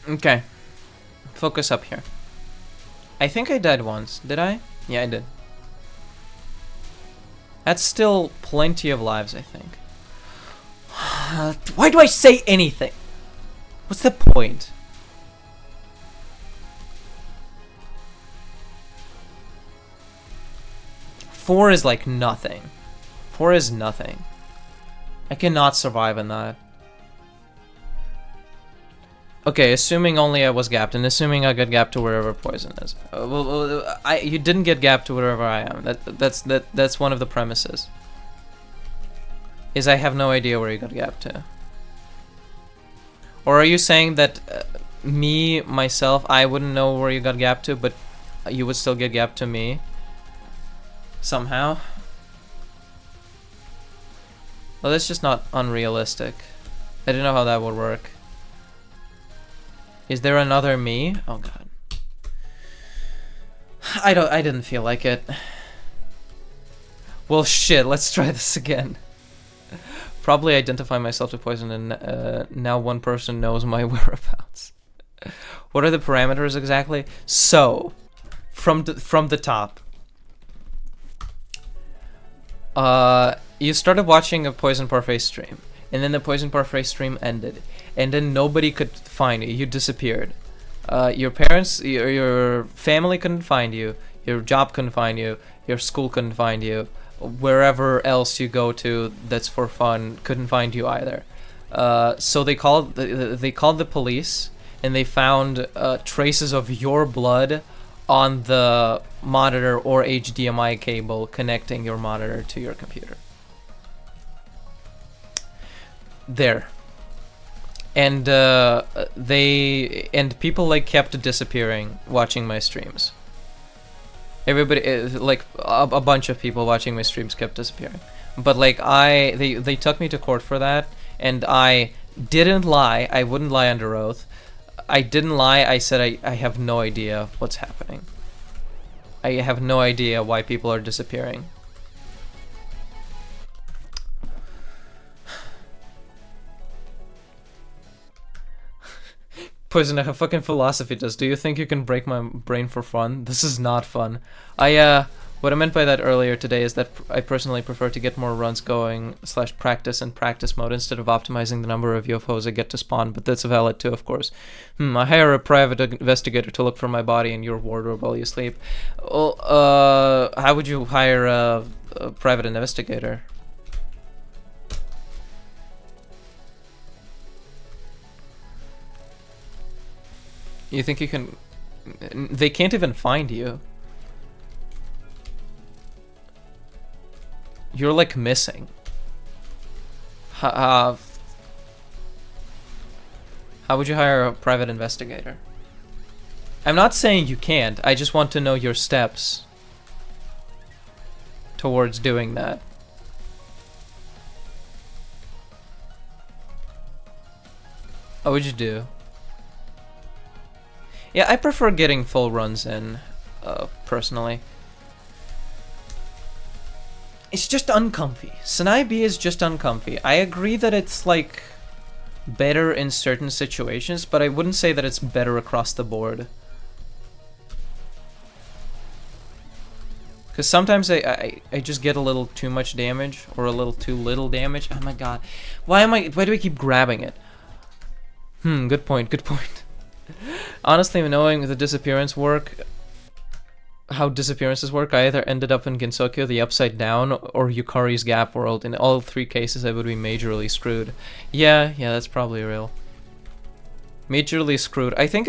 Okay. Focus up here. I think I died once. Did I? Yeah, I did. That's still plenty of lives, I think. Why do I say anything? What's the point? Four is like nothing. 4 is nothing. I cannot survive in that. Okay, assuming only I was gapped, and assuming I got gapped to wherever poison is. You didn't get gapped to wherever I am. That's one of the premises. Is I have no idea where you got gapped to. Or are you saying that me, myself, I wouldn't know where you got gapped to, but you would still get gapped to me? Somehow? Well, that's just not unrealistic. I don't know how that would work. Is there another me? Oh god. I didn't feel like it. Well shit, let's try this again. Probably identify myself to poison and now one person knows my whereabouts. What are the parameters exactly? So, from the top. You started watching a Poison Parfait stream. And then the Poison Parfait stream ended. And then nobody could find you. You disappeared. Your parents, your family couldn't find you. Your job couldn't find you. Your school couldn't find you. Wherever else you go to that's for fun couldn't find you either. So they called the police, and they found traces of your blood on the monitor or HDMI cable connecting your monitor to your computer. There. And people like kept disappearing watching my streams. Everybody, like a bunch of people watching my streams kept disappearing. But like they took me to court for that, and I didn't lie. I wouldn't lie under oath. I didn't lie. I said I have no idea what's happening. I have no idea why people are disappearing. Poison, I have fucking philosophy test. Do you think you can break my brain for fun? This is not fun. What I meant by that earlier today is that I personally prefer to get more runs going / practice in practice mode instead of optimizing the number of UFOs I get to spawn, but that's valid too, of course. I hire a private investigator to look for my body in your wardrobe while you sleep. Well, how would you hire a private investigator? You think you can... They can't even find you. You're like missing. How would you hire a private investigator? I'm not saying you can't. I just want to know your steps towards doing that. What would you do? Yeah, I prefer getting full runs in, personally. It's just uncomfy. Sanai B is just uncomfy. I agree that it's, like, better in certain situations, but I wouldn't say that it's better across the board. Because sometimes I just get a little too much damage or a little too little damage. Oh my god. Why do I keep grabbing it? Good point, good point. Honestly, knowing the disappearance work, how disappearances work, I either ended up in Gensokyo, the Upside Down, or Yukari's Gap World. In all three cases, I would be majorly screwed. Yeah, that's probably real. Majorly screwed. I think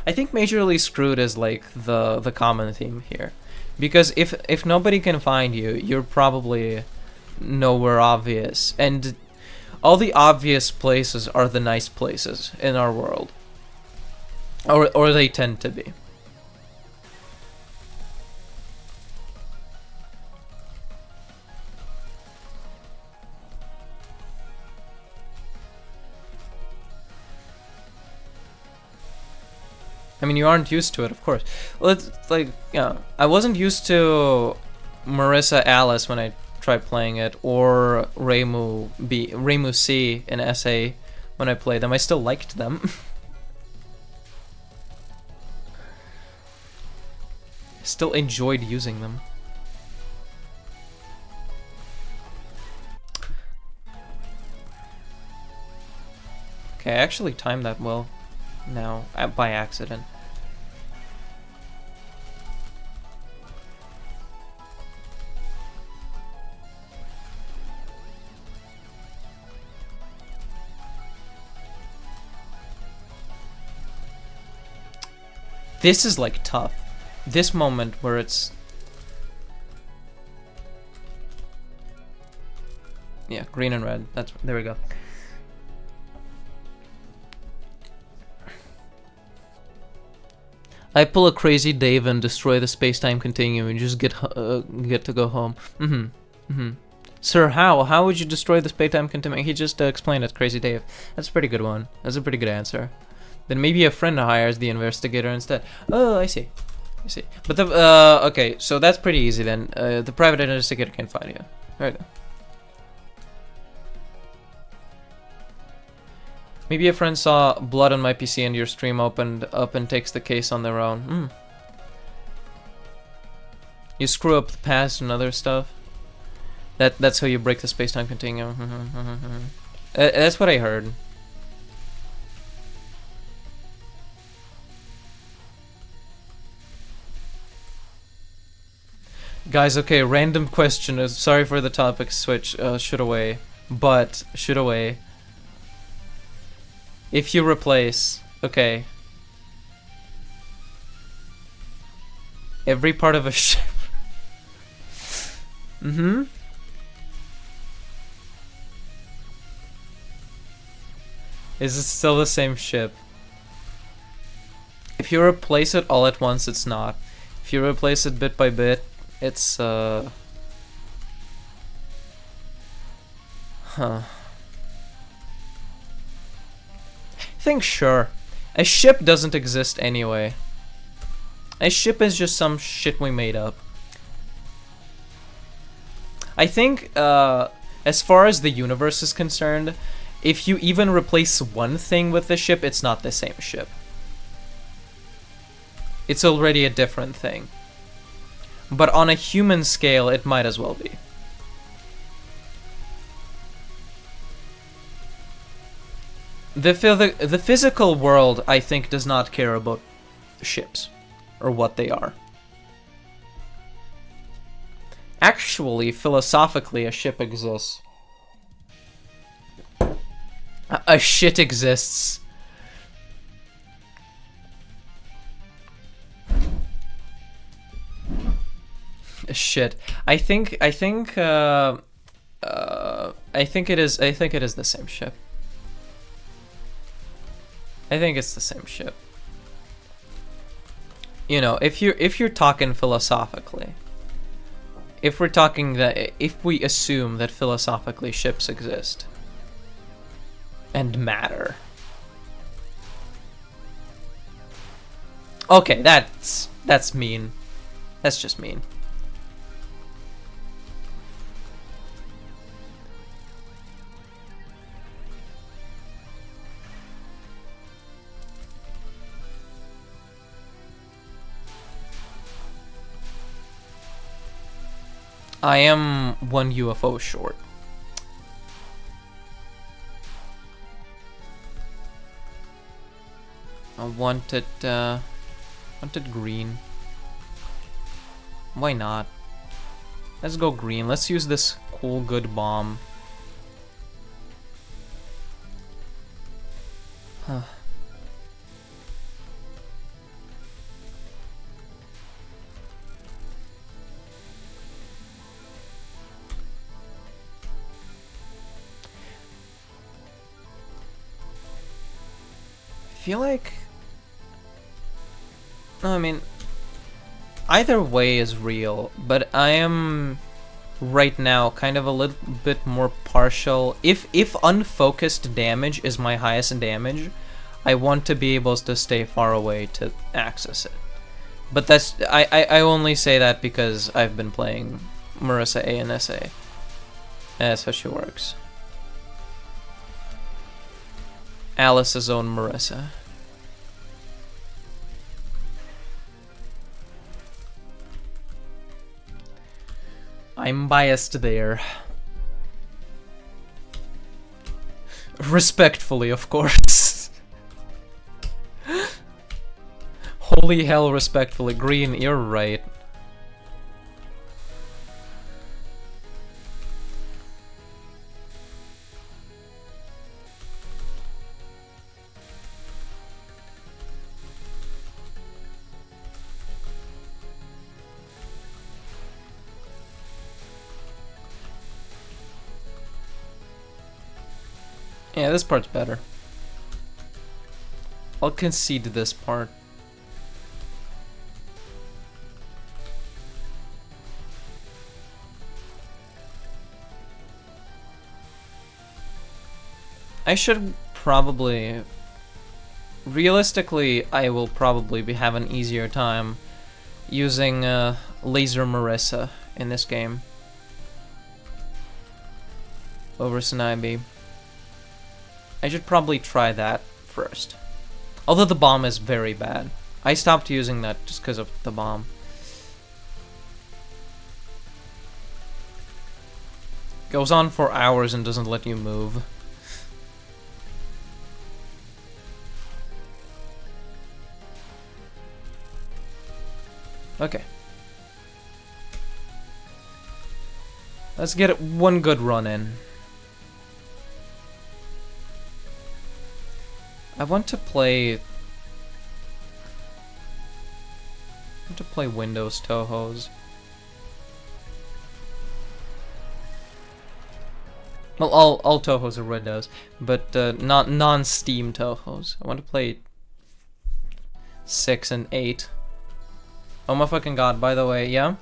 majorly screwed is like the common theme here. Because if nobody can find you, you're probably nowhere obvious. And all the obvious places are the nice places in our world. Or they tend to be. I mean, you aren't used to it, of course. Well, it's like, yeah, I wasn't used to Marissa Alice when I tried playing it, or Reimu C in SA when I played them. I still liked them. Still enjoyed using them. Okay, I actually timed that well now, by accident. This is like tough. This moment where it's... Yeah, green and red. There we go. I pull a crazy Dave and destroy the space-time continuum and just get to go home. Sir, how? How would you destroy the space-time continuum? He just explained it, crazy Dave. That's a pretty good one. That's a pretty good answer. Then maybe a friend hires the investigator instead. Oh, I see. But the okay, so that's pretty easy then. The private investigator can find you. There you go. Maybe a friend saw blood on my PC and your stream opened up and takes the case on their own. You screw up the past and other stuff. That's how you break the space-time continuum. That's what I heard. Guys, okay, random question. Sorry for the topic switch. Should away. But, should away. If you replace, okay, every part of a ship. Is it still the same ship? If you replace it all at once, it's not. If you replace it bit by bit, it's huh. I think sure. A ship doesn't exist anyway. A ship is just some shit we made up. I think, as far as the universe is concerned, if you even replace one thing with the ship, it's not the same ship. It's already a different thing. But on a human scale, it might as well be. The physical world, I think, does not care about ships or what they are. Actually, philosophically, a ship exists. A shit exists. Shit. I think it is the same ship. I think it's the same ship. You know, if you're talking philosophically, if we assume that philosophically ships exist and matter. Okay, that's mean. That's just mean. I am one UFO short. I wanted green. Why not? Let's go green. Let's use this cool, good bomb. Huh. I feel like... No, I mean... Either way is real, but I am... right now kind of a little bit more partial. If unfocused damage is my highest damage, I want to be able to stay far away to access it. But that's... I only say that because I've been playing Marissa A and SA. And that's how she works. Alice's own Marissa. I'm biased there. Respectfully, of course. Holy hell, respectfully. Green, you're right. Yeah, this part's better. I'll concede this part. I should probably... Realistically, I will probably have an easier time using Laser Marissa in this game over Snivy. I should probably try that first. Although the bomb is very bad. I stopped using that just because of the bomb. Goes on for hours and doesn't let you move. Okay. Let's get one good run in. I want to play Windows Touhous. Well, all Touhous are Windows, but not non-Steam Touhous. I want to play 6 and 8. Oh my fucking god! By the way, yeah.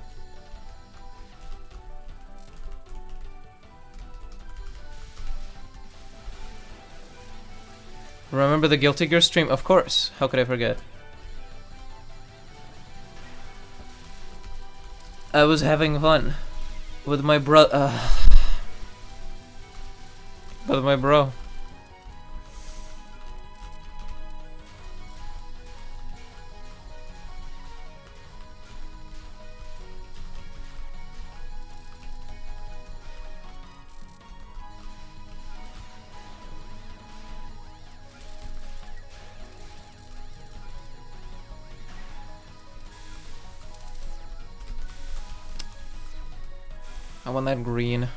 Remember the Guilty Gear stream? Of course. How could I forget? I was having fun with my bro. With my bro. I want that green.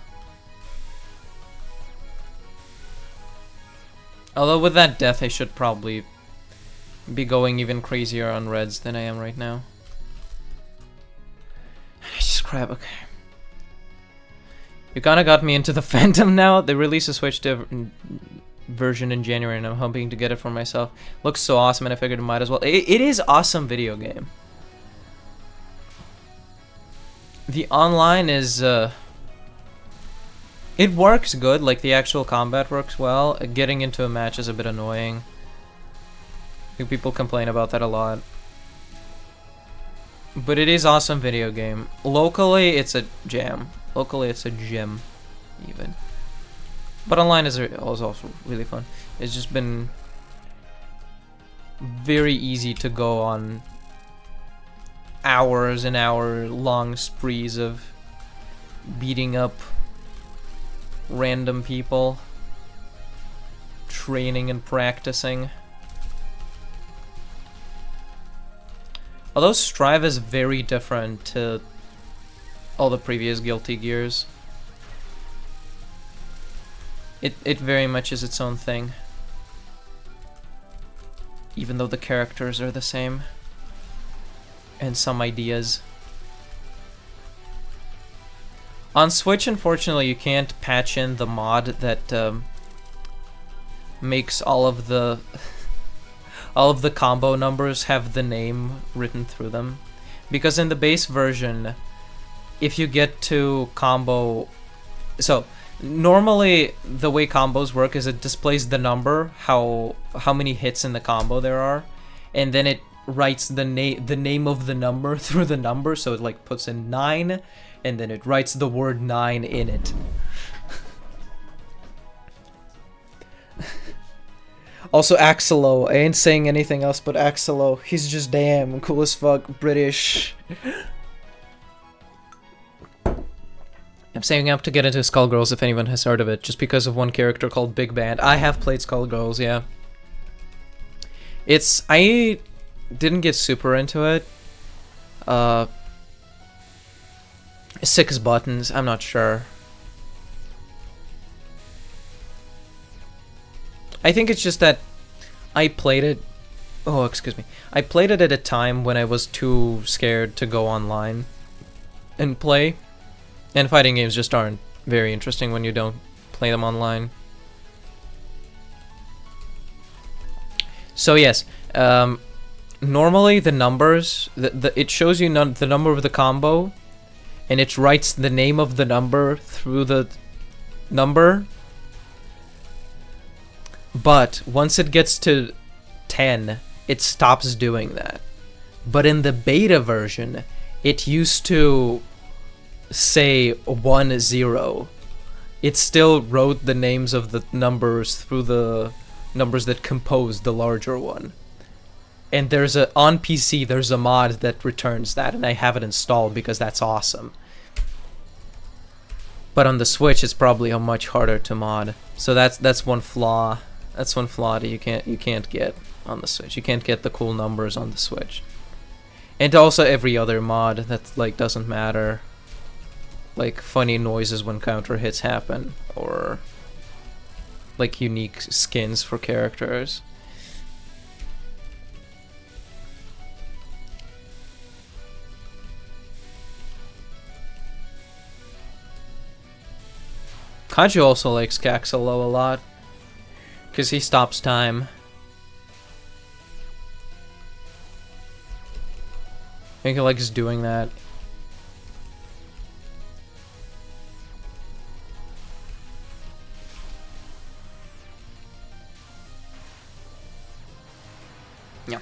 Although with that death, I should probably be going even crazier on reds than I am right now. Just crap, okay. You kinda got me into the Phantom now. They released a Switch version in January and I'm hoping to get it for myself. Looks so awesome and I figured it might as well. It is awesome video game. The online is, it works good, like the actual combat works well. Getting into a match is a bit annoying. I think people complain about that a lot. But it is awesome video game. Locally, it's a jam. Locally, it's a gem, even. But online is also really fun. It's just been very easy to go on hours and hour long sprees of beating up random people, training and practicing. Although Strive is very different to all the previous Guilty Gears. It very much is its own thing. Even though the characters are the same. And some ideas. On Switch, unfortunately, you can't patch in the mod that makes all of the combo numbers have the name written through them. Because in the base version, if you get to combo... So, normally the way combos work is it displays the number, how many hits in the combo there are, and then it writes the name of the number through the number, so it like puts in 9, and then it writes the word 9 in it. Also, Axelo. I ain't saying anything else but Axelo. He's just damn cool as fuck, British. I'm saving up to get into Skullgirls if anyone has heard of it, just because of one character called Big Band. I have played Skullgirls, yeah. I didn't get super into it. 6 buttons, I'm not sure. I think it's just that I played it... Oh, excuse me. I played it at a time when I was too scared to go online and play. And fighting games just aren't very interesting when you don't play them online. So yes, normally the numbers, it shows you the number of the combo, and it writes the name of the number through the number. But once it gets to 10, it stops doing that. But in the beta version, it used to say 1, 0. It still wrote the names of the numbers through the numbers that compose the larger one. And on PC, there's a mod that returns that, and I have it installed because that's awesome. But on the Switch, it's probably much harder to mod. So that's one flaw. That's one flaw that you can't get on the Switch. You can't get the cool numbers on the Switch. And also every other mod that like doesn't matter. Like funny noises when counter hits happen, or like unique skins for characters. Kaju also likes Caxalo a lot, because he stops time. I think he likes doing that. Yeah.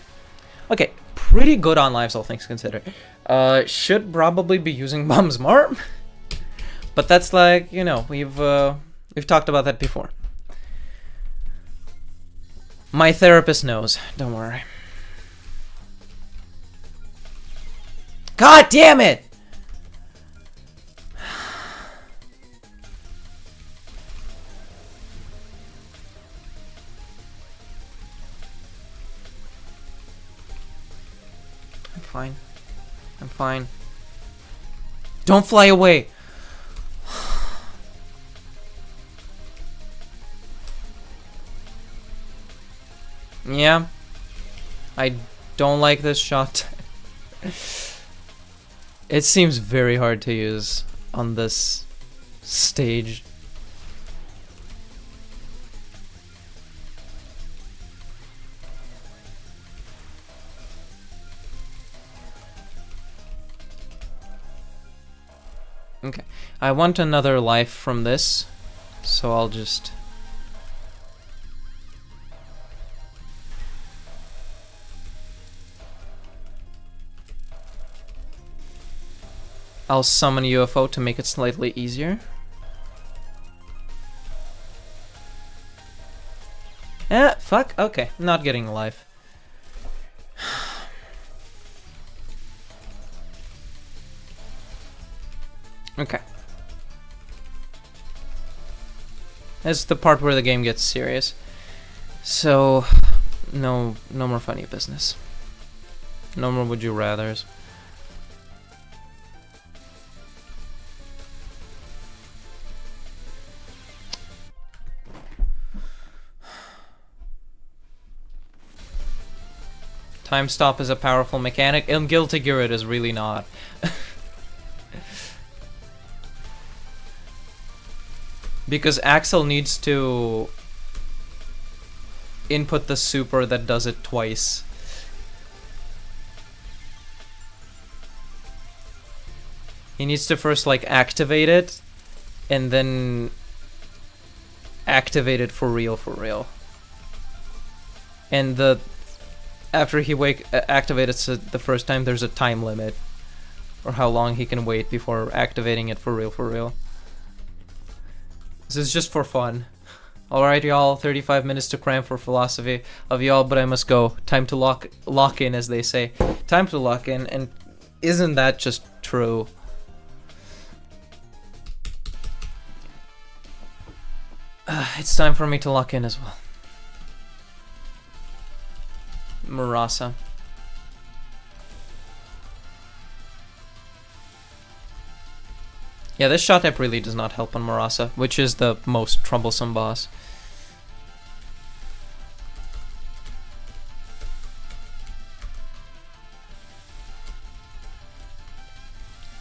Okay, pretty good on lives, all things considered. Should probably be using Bum's Marm. But that's like, you know, we've talked about that before. My therapist knows, don't worry. God damn it! I'm fine. I'm fine. Don't fly away! Yeah, I don't like this shot. It seems very hard to use on this stage. Okay, I want another life from this, so I'll just... I'll summon UFO to make it slightly easier. Fuck, okay, not getting a life. Okay. That's the part where the game gets serious. So, no more funny business. No more would you rathers. Time stop is a powerful mechanic. In Guilty Gear it is really not. Because Axel needs to input the super that does it twice. He needs to first like activate it and then activate it for real. And after he activates it the first time, there's a time limit or how long he can wait before activating it for real. This is just for fun. Alright y'all, 35 minutes to cram for philosophy of y'all, but I must go. Time to lock in, as they say. Time to lock in, and isn't that just true? It's time for me to lock in as well. Murasa. Yeah, this shot type really does not help on Murasa, which is the most troublesome boss.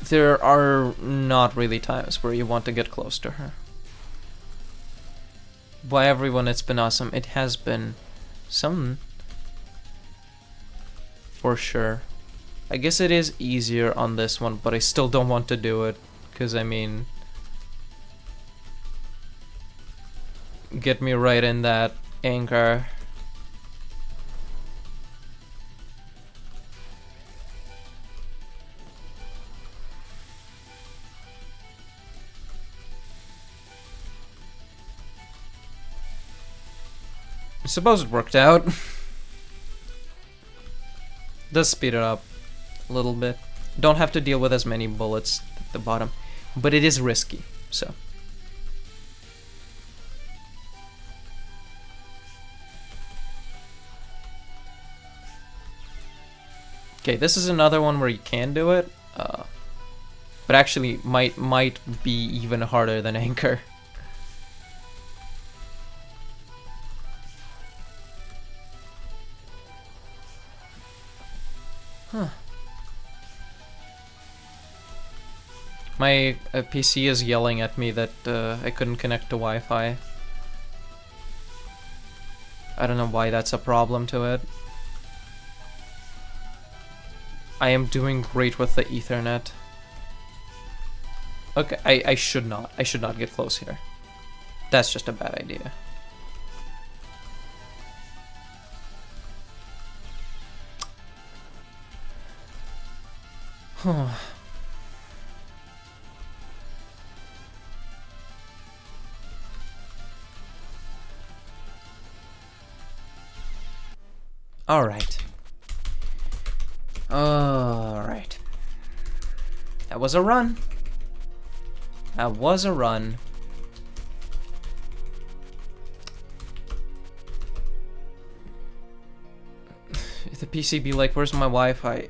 There are not really times where you want to get close to her. By everyone, it's been awesome. It has been some, for sure. I guess it is easier on this one, but I still don't want to do it. Because, I mean, get me right in that anchor. I suppose it worked out. Does speed it up a little bit. Don't have to deal with as many bullets at the bottom. But it is risky, so. Okay, this is another one where you can do it, but actually might be even harder than Anchor. Huh. My PC is yelling at me that I couldn't connect to Wi-Fi. I don't know why that's a problem to it. I am doing great with the Ethernet. Okay, I should not get close here. That's just a bad idea. Huh. Alright. Alright. That was a run. That was a run. If the PC be like, where's my Wi-Fi?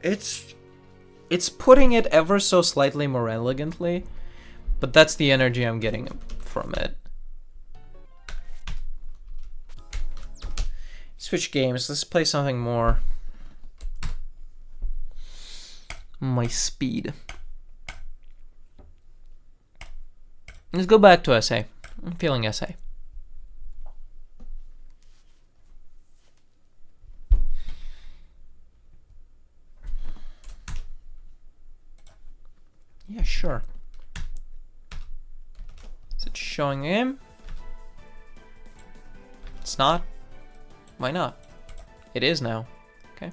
It's putting it ever so slightly more elegantly, but that's the energy I'm getting from it. Switch games. Let's play something more my speed. Let's go back to SA. I'm feeling SA. Yeah, sure. Is it showing him? It's not. Why not? It is now. Okay.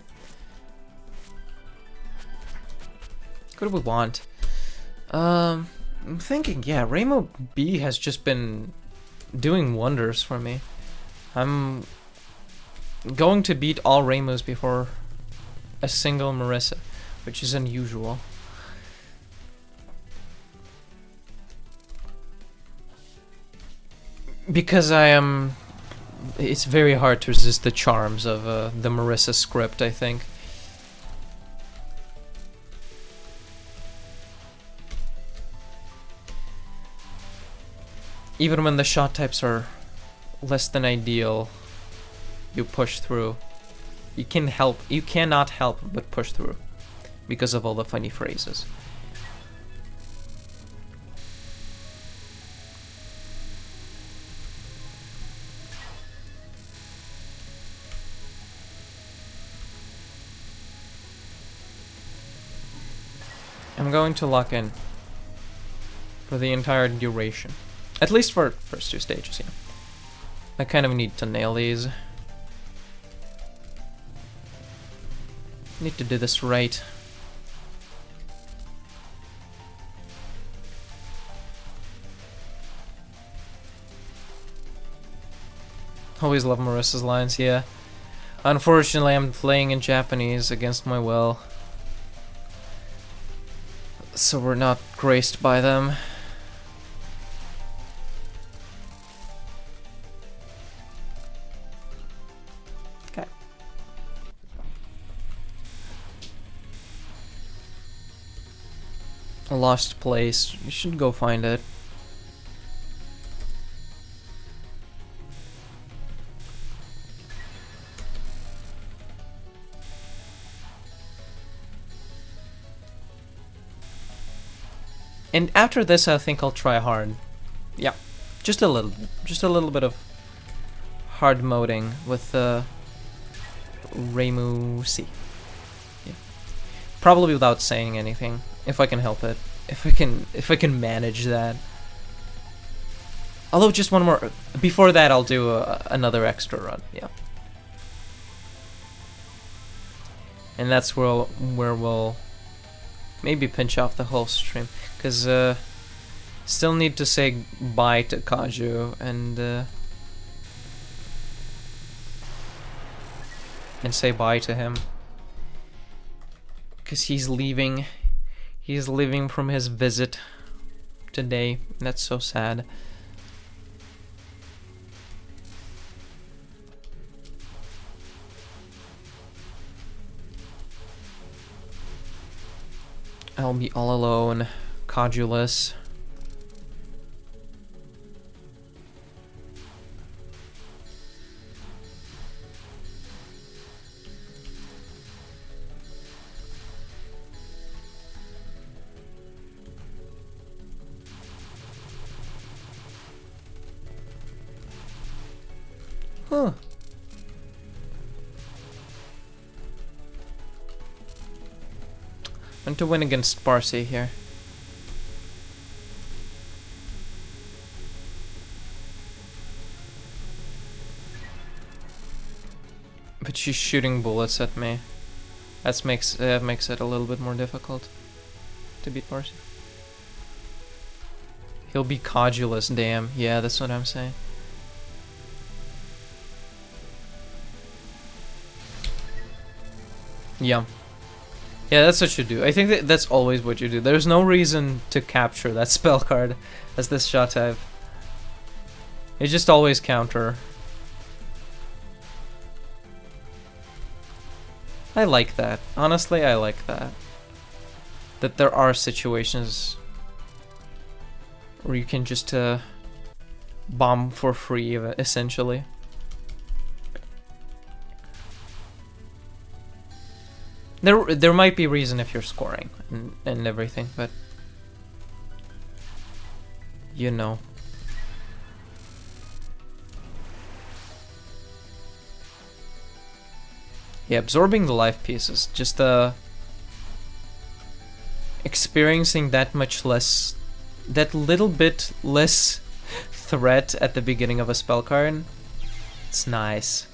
What do we want? I'm thinking, yeah, Rainbow B has just been doing wonders for me. I'm going to beat all Rainbows before a single Marissa, which is unusual. Because I am... It's very hard to resist the charms of the Marissa script, I think. Even when the shot types are less than ideal, you push through. You cannot help but push through because of all the funny phrases. I'm going to lock in for the entire duration. At least for first 2 stages, yeah. I kind of need to nail these. Need to do this right. Always love Marissa's lines, yeah. Unfortunately, I'm playing in Japanese against my will. So we're not graced by them. Okay. A lost place. You should go find it. And after this, I think I'll try hard. Yeah, just a little bit. Just a little bit of hard moding with Reimu C. Yeah. Probably without saying anything, if I can help it. If I can manage that. Although just one more. Before that, I'll do another extra run. Yeah. And that's where we'll maybe pinch off the whole stream. Because, still need to say bye to Kaju and say bye to him. Because he's leaving from his visit today. That's so sad. I'll be all alone. Codulus. Huh. I want to win against Parsi here. But she's shooting bullets at me. That makes it a little bit more difficult to beat Parsi. He'll be Codulus, damn. Yeah, that's what I'm saying. Yeah. Yeah, that's what you do. I think that's always what you do. There's no reason to capture that spell card as this shot type. You just always counter. I like that. Honestly, I like that. That there are situations where you can just bomb for free, essentially. There might be reason if you're scoring and everything, but you know. Yeah, absorbing the life pieces, just experiencing that much less, that little bit less threat at the beginning of a spell card. It's nice.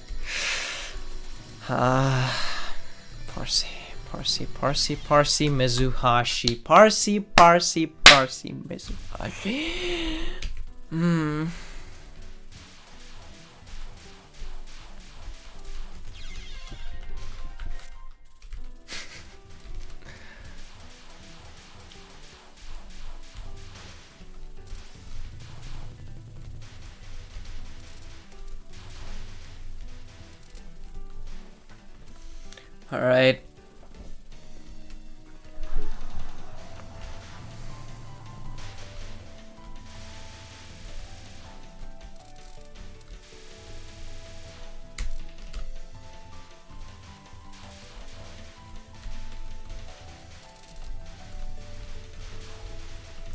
Parsi, Mizuhashi. Parsi, Mizuhashi. Alright.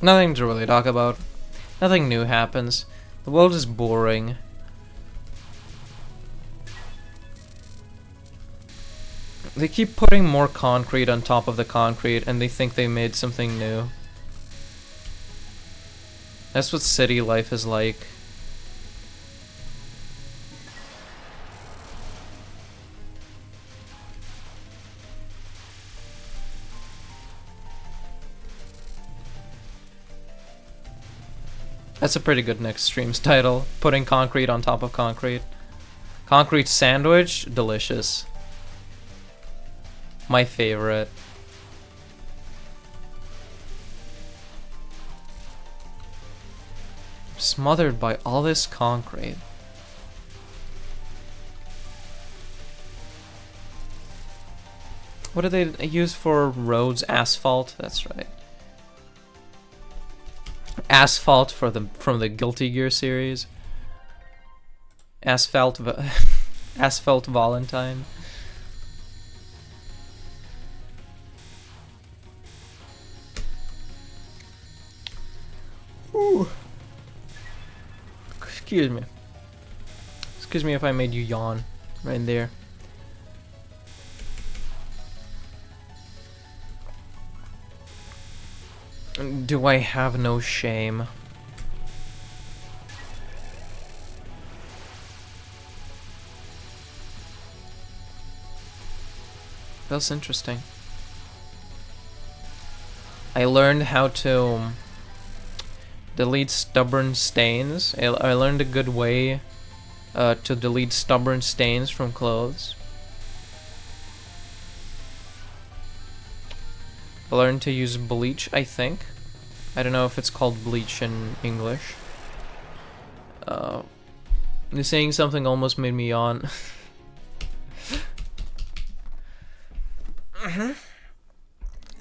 Nothing to really talk about. Nothing new happens. The world is boring. They keep putting more concrete on top of the concrete and they think they made something new. That's what city life is like. That's a pretty good next stream's title. Putting concrete on top of concrete. Concrete sandwich, delicious. My favorite. Smothered by all this concrete. What do they use for roads? Asphalt? That's right. Asphalt from the Guilty Gear series. Asphalt Valentine. Ooh. Excuse me. Excuse me if I made you yawn right there. Do I have no shame? That's interesting. I learned how to delete stubborn stains. I learned a good way to delete stubborn stains from clothes. I learned to use bleach, I think. I don't know if it's called bleach in English. Saying something almost made me yawn.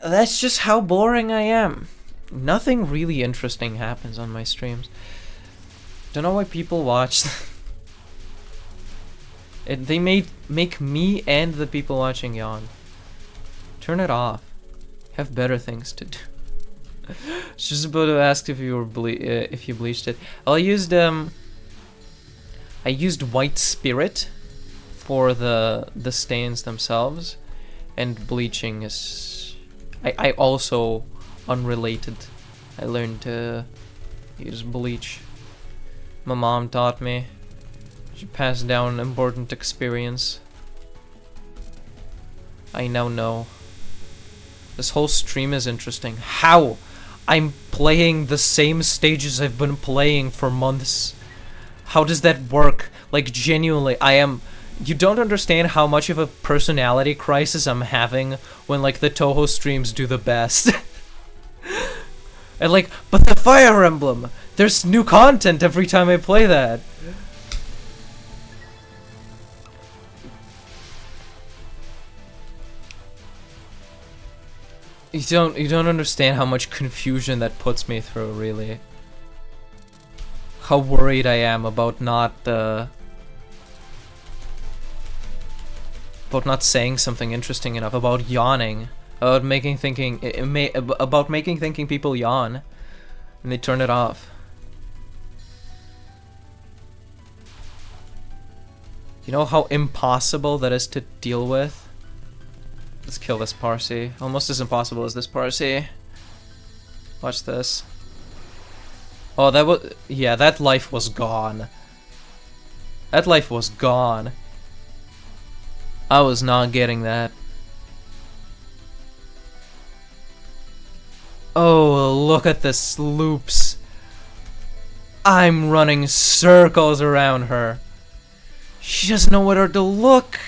That's just how boring I am. Nothing really interesting happens on my streams. Don't know why people watch. They make me and the people watching yawn. Turn it off. Have better things to do. It's just about to ask if you were if you bleached it. I used white spirit for the stains themselves, and bleaching is. I also, unrelated, I learned to use bleach. My mom taught me. She passed down an important experience. I now know. This whole stream is interesting. How? I'm playing the same stages I've been playing for months. How does that work? Like, genuinely, I am... You don't understand how much of a personality crisis I'm having when, like, the Touhou streams do the best. And, like, but the Fire Emblem! There's new content every time I play that! You don't understand how much confusion that puts me through, really. How worried I am about not saying something interesting enough, about yawning, about making thinking people yawn, and they turn it off. You know how impossible that is to deal with? Let's kill this Parsi. Almost as impossible as this Parsi. Watch this. Oh, that was... Yeah, that life was gone. That life was gone. I was not getting that. Oh, look at this loops. I'm running circles around her. She doesn't know where to look.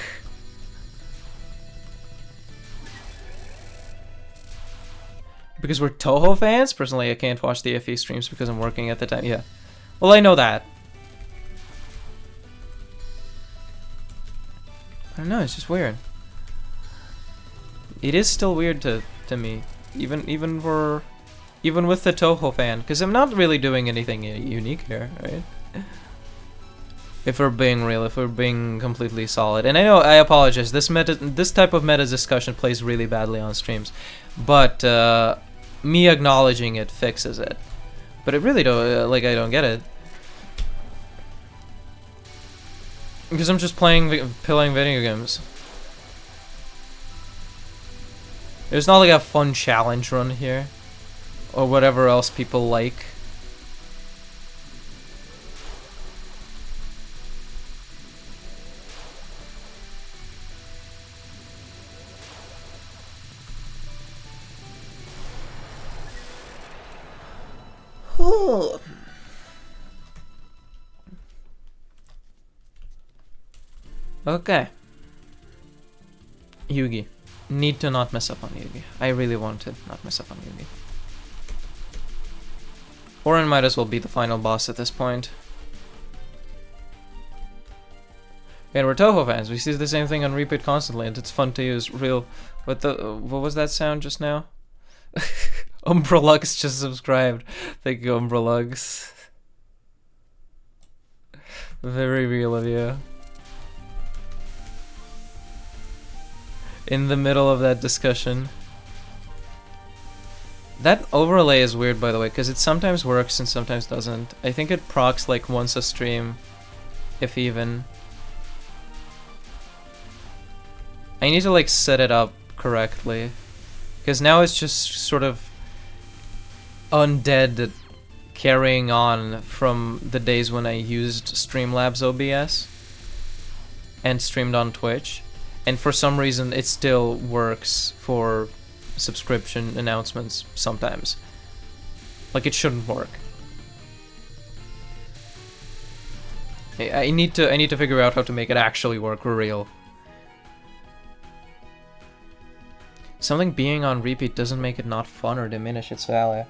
Because we're Touhou fans? Personally, I can't watch the FE streams because I'm working at the time. Yeah. Well, I know that. I don't know, it's just weird. it is still weird to me, even with the Touhou fan, because I'm not really doing anything unique here, right? If we're being real, if we're being completely solid. And I know, I apologize, this type of meta discussion plays really badly on streams, but me acknowledging it fixes it. But it really don't, I don't get it. Because I'm just playing video games. There's not like a fun challenge run here, or whatever else people like. Okay. Yuugi. Need to not mess up on Yuugi. I really want to not mess up on Yuugi. Orin might as well be the final boss at this point. And we're Touhou fans. We see the same thing on repeat constantly, and it's fun to use real... What was that sound just now? Umbralux just subscribed. Thank you, Umbralux. Very real of you. In the middle of that discussion. That overlay is weird, by the way, because it sometimes works and sometimes doesn't. I think it procs like once a stream, if even. I need to like set it up correctly, because now it's just sort of undead carrying on from the days when I used Streamlabs OBS and streamed on Twitch. And for some reason, it still works for subscription announcements sometimes. Like, it shouldn't work. I need to figure out how to make it actually work for real. Something being on repeat doesn't make it not fun or diminish its value.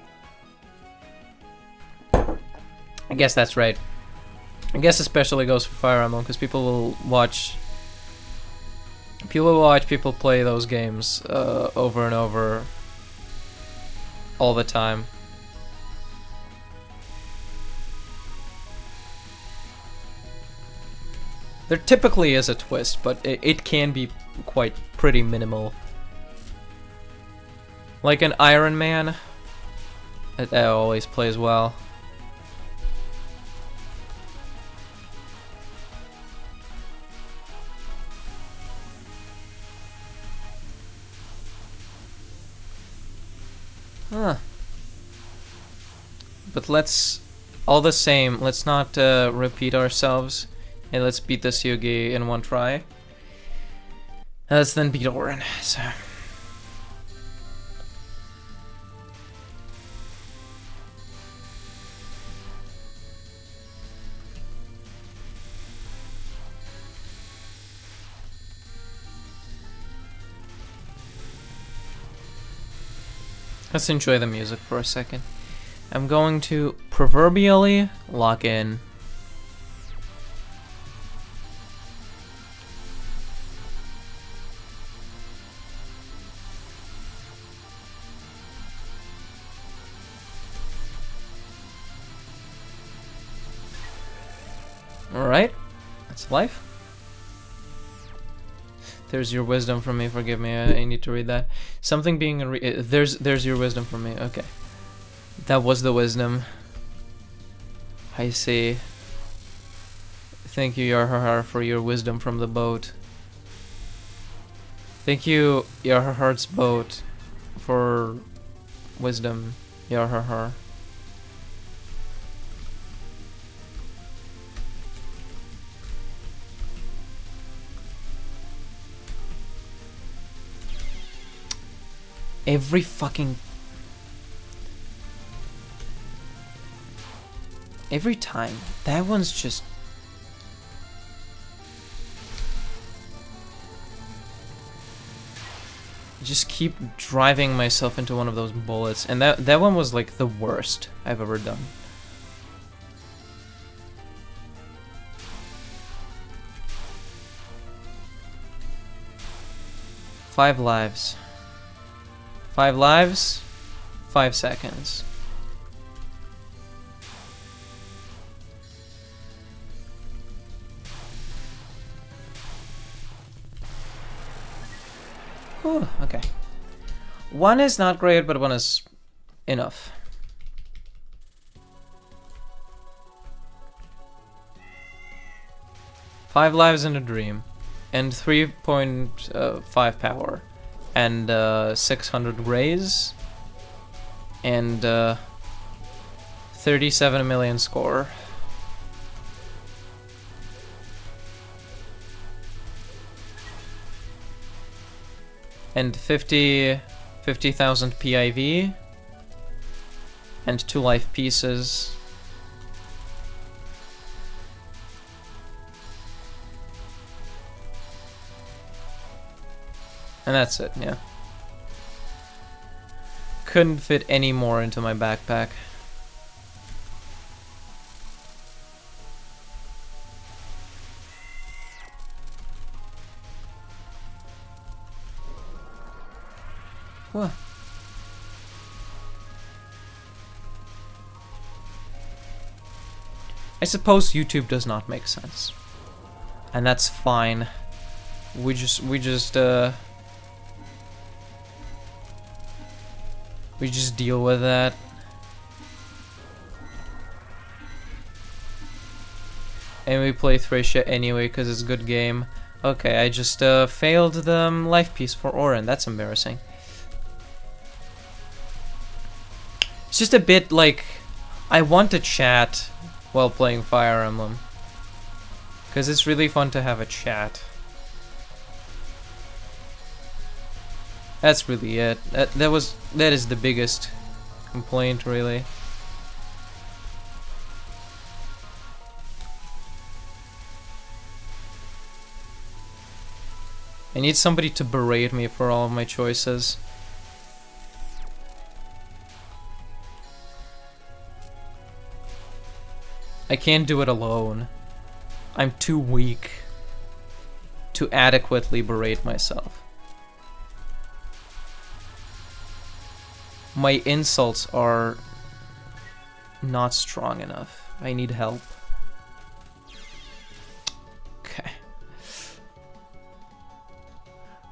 I guess that's right. I guess especially goes for Fire Emblem, because people will watch people play those games over and over all the time. There typically is a twist, but it can be quite pretty minimal. Like an Iron Man, it always plays well. Huh. But let's, all the same, let's not repeat ourselves, and let's beat this Yuugi in one try. Let's then beat Orin, so... Let's enjoy the music for a second. I'm going to proverbially lock in. Alright, that's life. There's your wisdom from me, forgive me, I need to read that. Something being a there's your wisdom from me, okay. That was the wisdom. I see. Thank you, Yarhar, for your wisdom from the boat. Thank you, Yarhar's boat, for wisdom, Yarhar. Every time. That one's just... I just keep driving myself into one of those bullets. And that one was like the worst I've ever done. Five lives. 5 lives, 5 seconds. Whew, okay. 1 is not great, but 1 is enough. Five lives in a dream, and 3.5 power, and 600 raise, and 37 million score. And 50,000 PIV, and 2 life pieces. And that's it, yeah. Couldn't fit any more into my backpack. What? I suppose YouTube does not make sense. And that's fine. We just deal with that. And we play Thracia anyway because it's a good game. Okay, I just failed the life piece for Orin. That's embarrassing. It's just a bit like I want to chat while playing Fire Emblem. Because it's really fun to have a chat. That's really it. That is the biggest complaint, really. I need somebody to berate me for all of my choices. I can't do it alone. I'm too weak to adequately berate myself. My insults are not strong enough. I need help. Okay.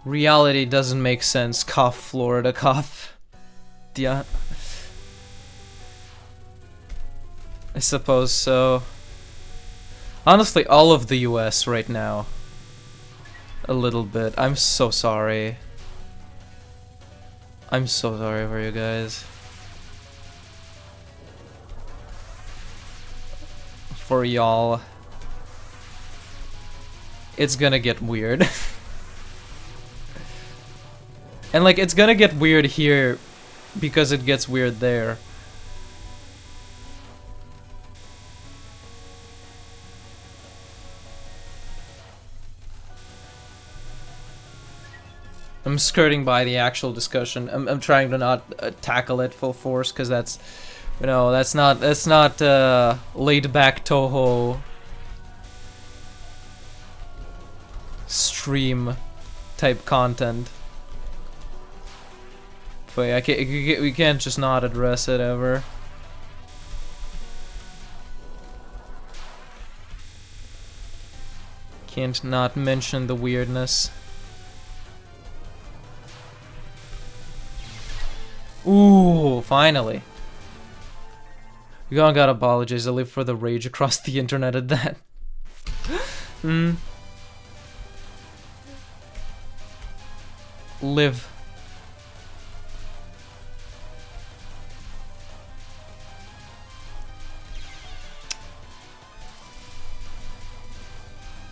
Reality doesn't make sense. Cough, Florida, cough. Yeah. I suppose so. Honestly, all of the US right now. A little bit. I'm so sorry. I'm so sorry for you guys. For y'all. It's gonna get weird. And like, it's gonna get weird here because it gets weird there. I'm skirting by the actual discussion. I'm trying to not tackle it full force because that's, you know, that's not laid back Touhou stream type content. But we can't just not address it ever. Can't not mention the weirdness. Ooh, finally. We gotta apologize. I live for the rage across the internet at that. Live.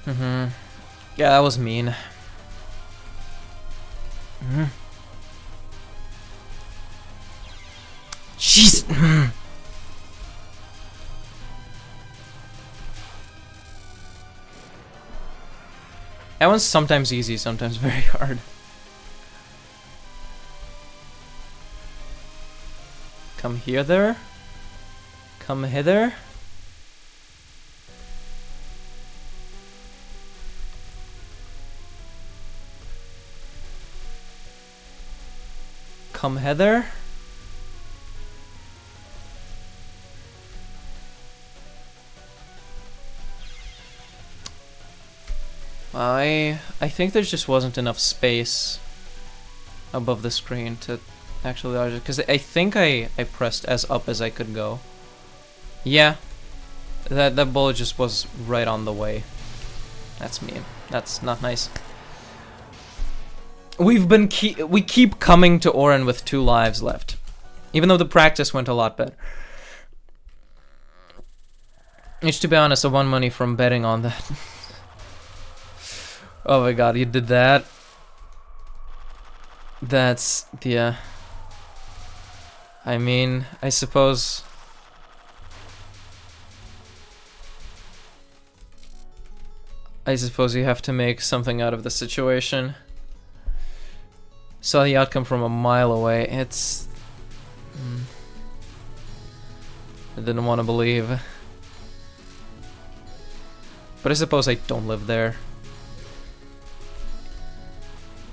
Yeah, that was mean. Jeez. That one's sometimes easy, sometimes very hard. Come hither. Come hither. come hither. I think there just wasn't enough space above the screen to actually dodge it, because I think I pressed as up as I could go. Yeah, that bullet just was right on the way. That's mean. That's not nice. We keep coming to Orin with 2 lives left, even though the practice went a lot better. Which, to be honest, I won money from betting on that. Oh my god, you did that. That's, yeah. I mean, I suppose... you have to make something out of the situation. Saw the outcome from a mile away. It's... I didn't want to believe. But I suppose I don't live there.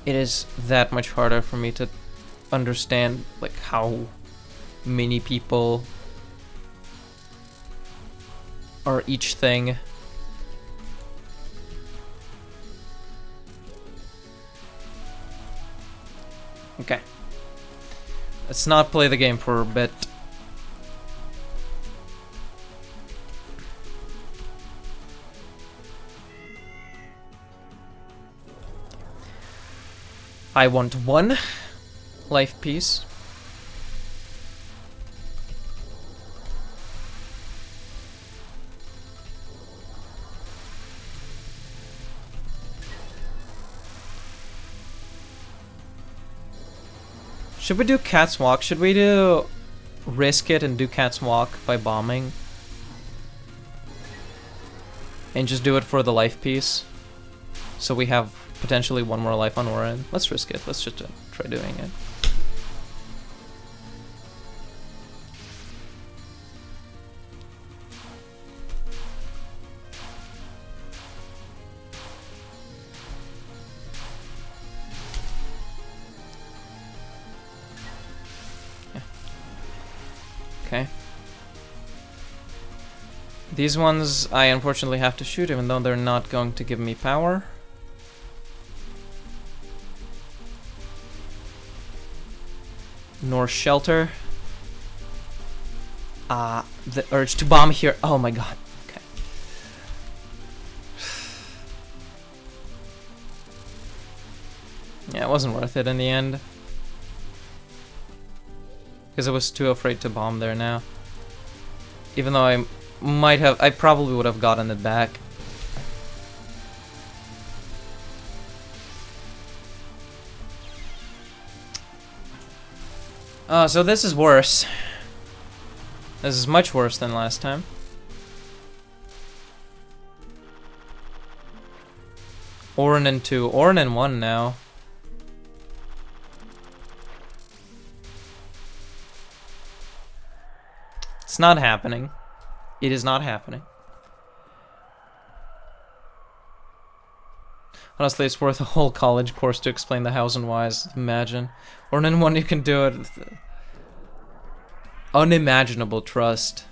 It is that much harder for me to understand, like, how many people are each thing. Okay. Let's not play the game for a bit. I want 1 life piece. Should we do Cat's Walk? Should we do risk it and do Cat's Walk by bombing? And just do it for the life piece? So we have potentially 1 more life on Orin. Let's risk it. Let's just try doing it. Yeah. Okay. These ones I unfortunately have to shoot, even though they're not going to give me power. Nor shelter. The urge to bomb here. Oh my god. Okay. Yeah, it wasn't worth it in the end. Because I was too afraid to bomb there now. Even though I probably would have gotten it back. So this is worse. This is much worse than last time. Orin and 2. Orin and 1 now. It's not happening. It is not happening. Honestly, it's worth a whole college course to explain the hows and whys. Imagine. Orin and 1, you can do it. Unimaginable trust.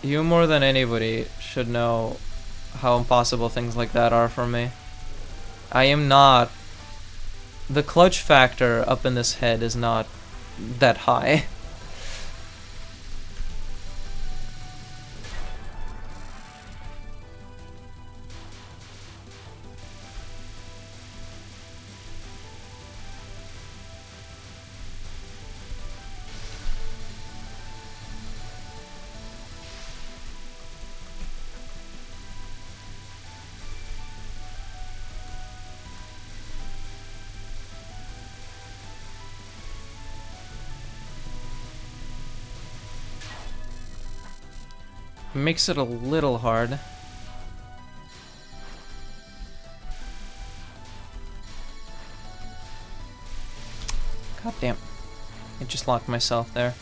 You more than anybody should know how impossible things like that are for me. I am not... The clutch factor up in this head is not that high. Makes it a little hard. God damn. I just locked myself there.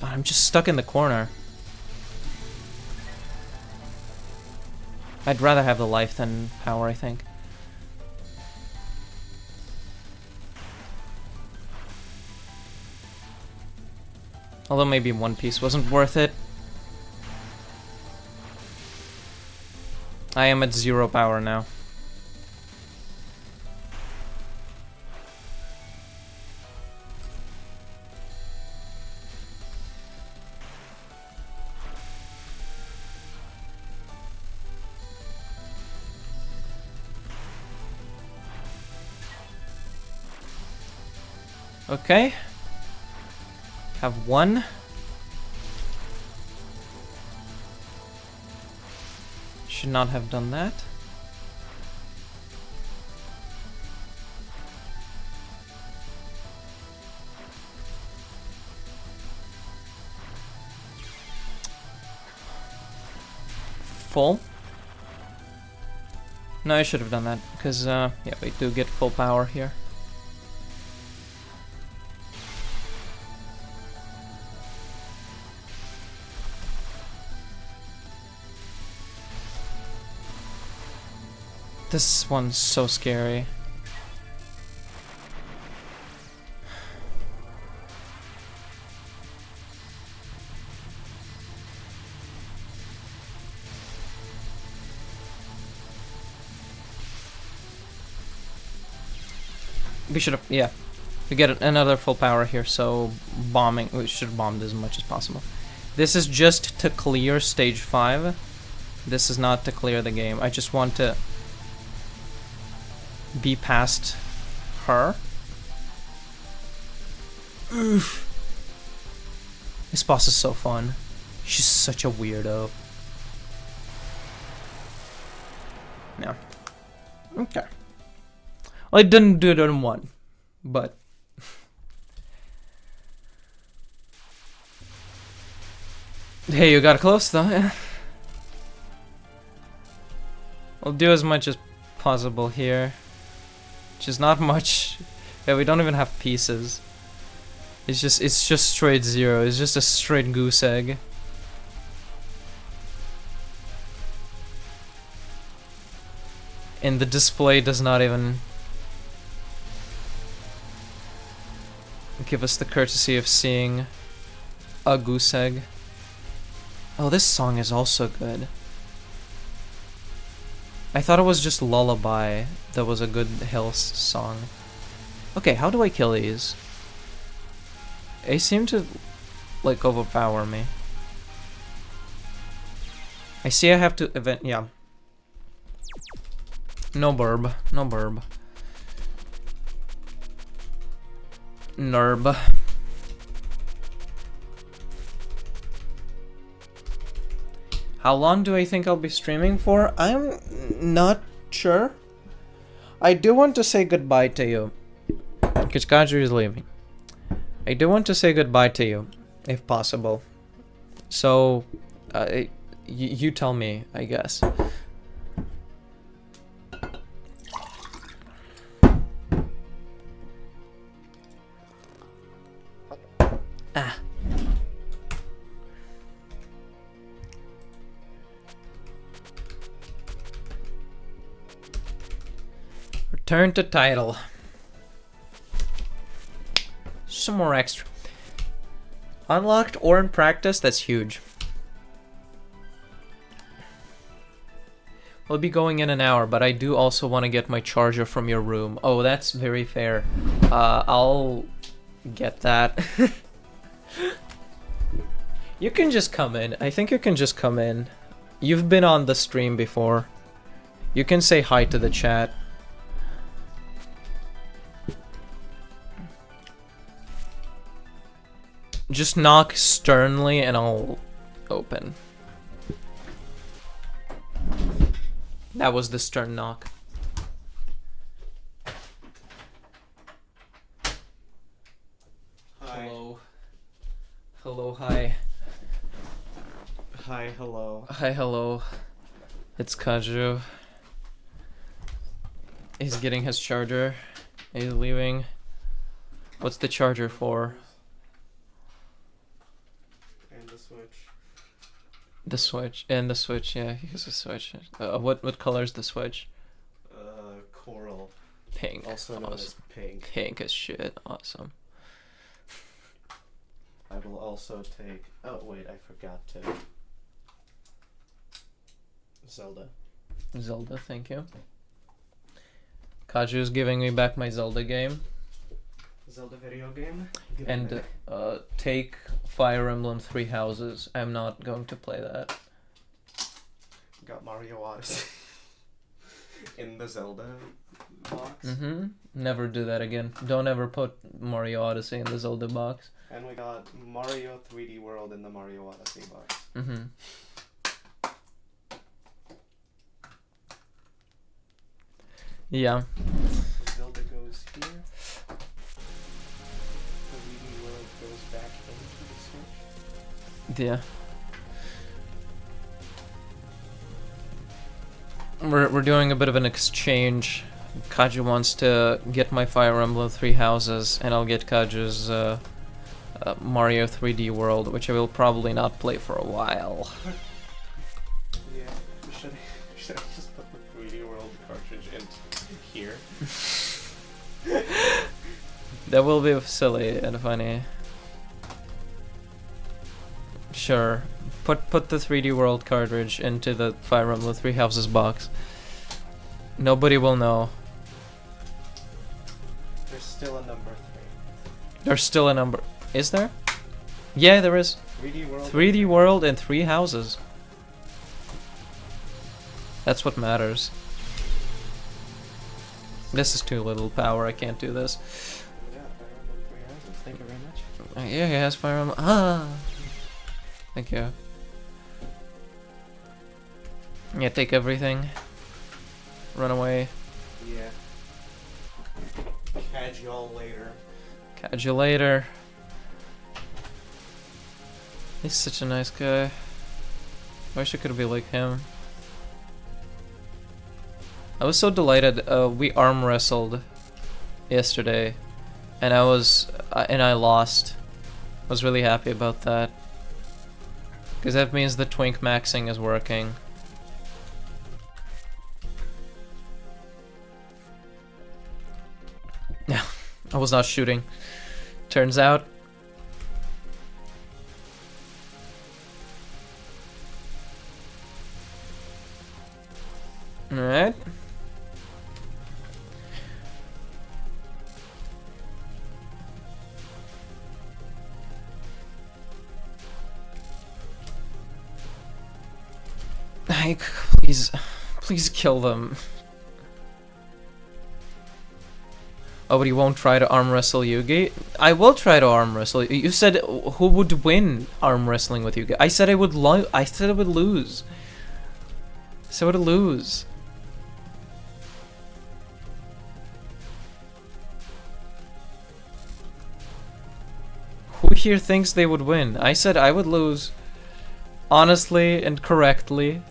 I'm just stuck in the corner. I'd rather have the life than power, I think. Although maybe one piece wasn't worth it. I am at 0 power now. Okay. Have one. Should not have done that. Full? No, I should have done that, because, yeah, we do get full power here. This one's so scary. We should have, yeah. We get another full power here, so bombing, we should have bombed as much as possible. This is just to clear stage 5. This is not to clear the game. I just want to be past her. Oof. This boss is so fun. She's such a weirdo. No. Okay. Well, I didn't do it in one, but hey, you got close though. Yeah. We'll do as much as possible here. Which is not much. Yeah, we don't even have pieces. It's just straight 0. It's just a straight goose egg. And the display does not even give us the courtesy of seeing a goose egg. Oh, this song is also good. I thought it was just Lullaby that was a good Hills song. Okay, how do I kill these? They seem to, like, overpower me. I see I have to event, yeah. No burb, no burb. Nerb. How long do I think I'll be streaming for? I'm not sure. I do want to say goodbye to you. Because Kaju is leaving. I do want to say goodbye to you, if possible. So, you tell me, I guess. Ah. Return to title. Some more extra. Unlocked or in practice, that's huge. We'll be going in an hour, but I do also want to get my charger from your room. Oh, that's very fair. I'll get that. You can just come in. I think you can just come in. You've been on the stream before. You can say hi to the chat. Just knock sternly and I'll open. That was the stern knock. Hi. Hello. Hello, hi. Hi, hello. Hi, hello. It's Kaju. He's getting his charger. He's leaving. What's the charger for? The Switch. And the Switch, yeah, he has a Switch. What color is the Switch? Coral. Pink. Also known as pink. Pink as shit. Awesome. I will also take... Oh, wait, I forgot to... Zelda. Zelda, thank you. Kaju's giving me back my Zelda game. Zelda video game? And take Fire Emblem Three Houses. I'm not going to play that. Got Mario Odyssey. In the Zelda box. Mm-hmm. Never do that again. Don't ever put Mario Odyssey in the Zelda box. And we got Mario 3D World in the Mario Odyssey box. Mm-hmm. Yeah. Zelda goes here. The 3D World goes back into the Switch. Yeah. We're doing a bit of an exchange. Kaju wants to get my Fire Emblem Three Houses, and I'll get Kaju's Mario 3D World, which I will probably not play for a while. Yeah, should I just put the 3D World cartridge in here? That will be silly and funny. Sure. Put the 3D World cartridge into the Fire Emblem Three Houses box. Nobody will know. There's still a number 3. There's still a number. Is there? Yeah, there is. 3D World. 3D World and Three Houses. That's what matters. This is too little power. I can't do this. Yeah, Fire Emblem 3 Houses. Thank you very much. Yeah, he has Fire Emblem. Ah. Thank you. Yeah, take everything. Run away. Yeah. Catch y'all later. Catch you later. He's such a nice guy. Wish I could be like him. I was so delighted. We arm wrestled yesterday, and I lost. I was really happy about that, because that means the twink maxing is working. Yeah, I was not shooting. Turns out. Alright. Like, please kill them. Oh, but you won't try to arm wrestle Yuugi? I will try to arm wrestle. You said who would win arm wrestling with Yuugi? I said I would lose. I said I would lose. So I would lose. Who here thinks they would win? I said I would lose. Honestly and correctly.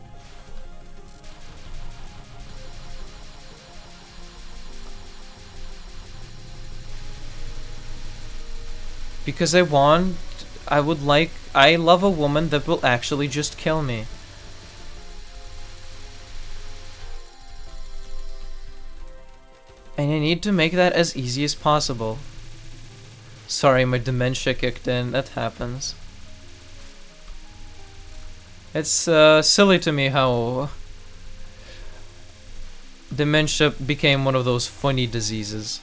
Because I love a woman that will actually just kill me. And I need to make that as easy as possible. Sorry, my dementia kicked in. That happens. It's silly to me how dementia became one of those funny diseases.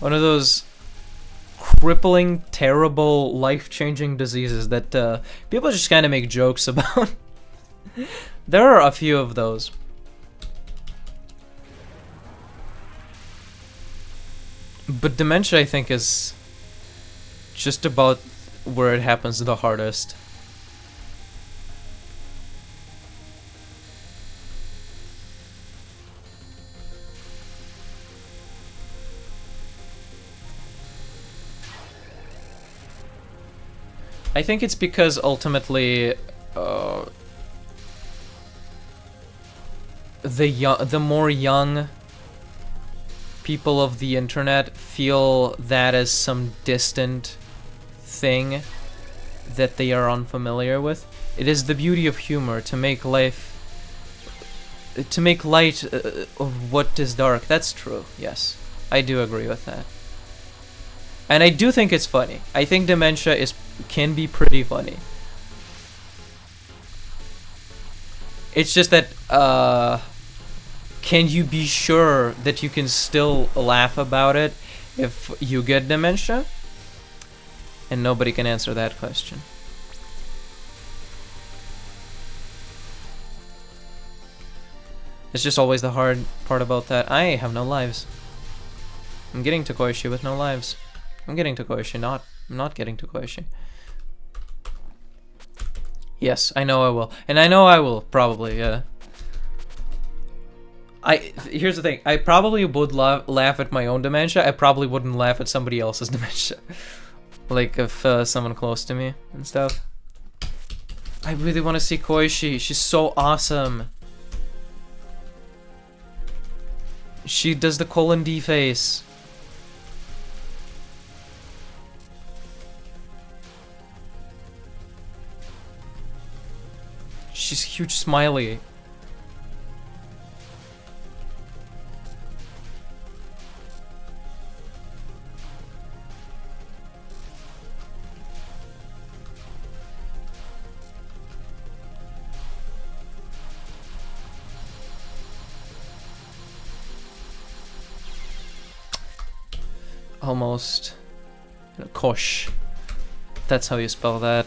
One of those crippling, terrible, life-changing diseases that people just kind of make jokes about. There are a few of those. But dementia, I think, is just about where it happens the hardest. I think it's because ultimately the more young people of the internet feel that as some distant thing that they are unfamiliar with. It is the beauty of humor to make life, to make light of what is dark. That's true. Yes, I do agree with that. And I do think it's funny. I think dementia can be pretty funny. It's just that, can you be sure that you can still laugh about it if you get dementia? And nobody can answer that question. It's just always the hard part about that. I have no lives. I'm getting to Koishi with no lives. I'm getting to Koishi, I'm not getting to Koishi. Yes, I know I will. And I know I will, probably, yeah. Here's the thing. I probably would laugh at my own dementia. I probably wouldn't laugh at somebody else's dementia. Like, if someone close to me and stuff. I really want to see Koishi. She's so awesome. She does the colon D face. She's huge smiley. Almost. Kosh. That's how you spell that.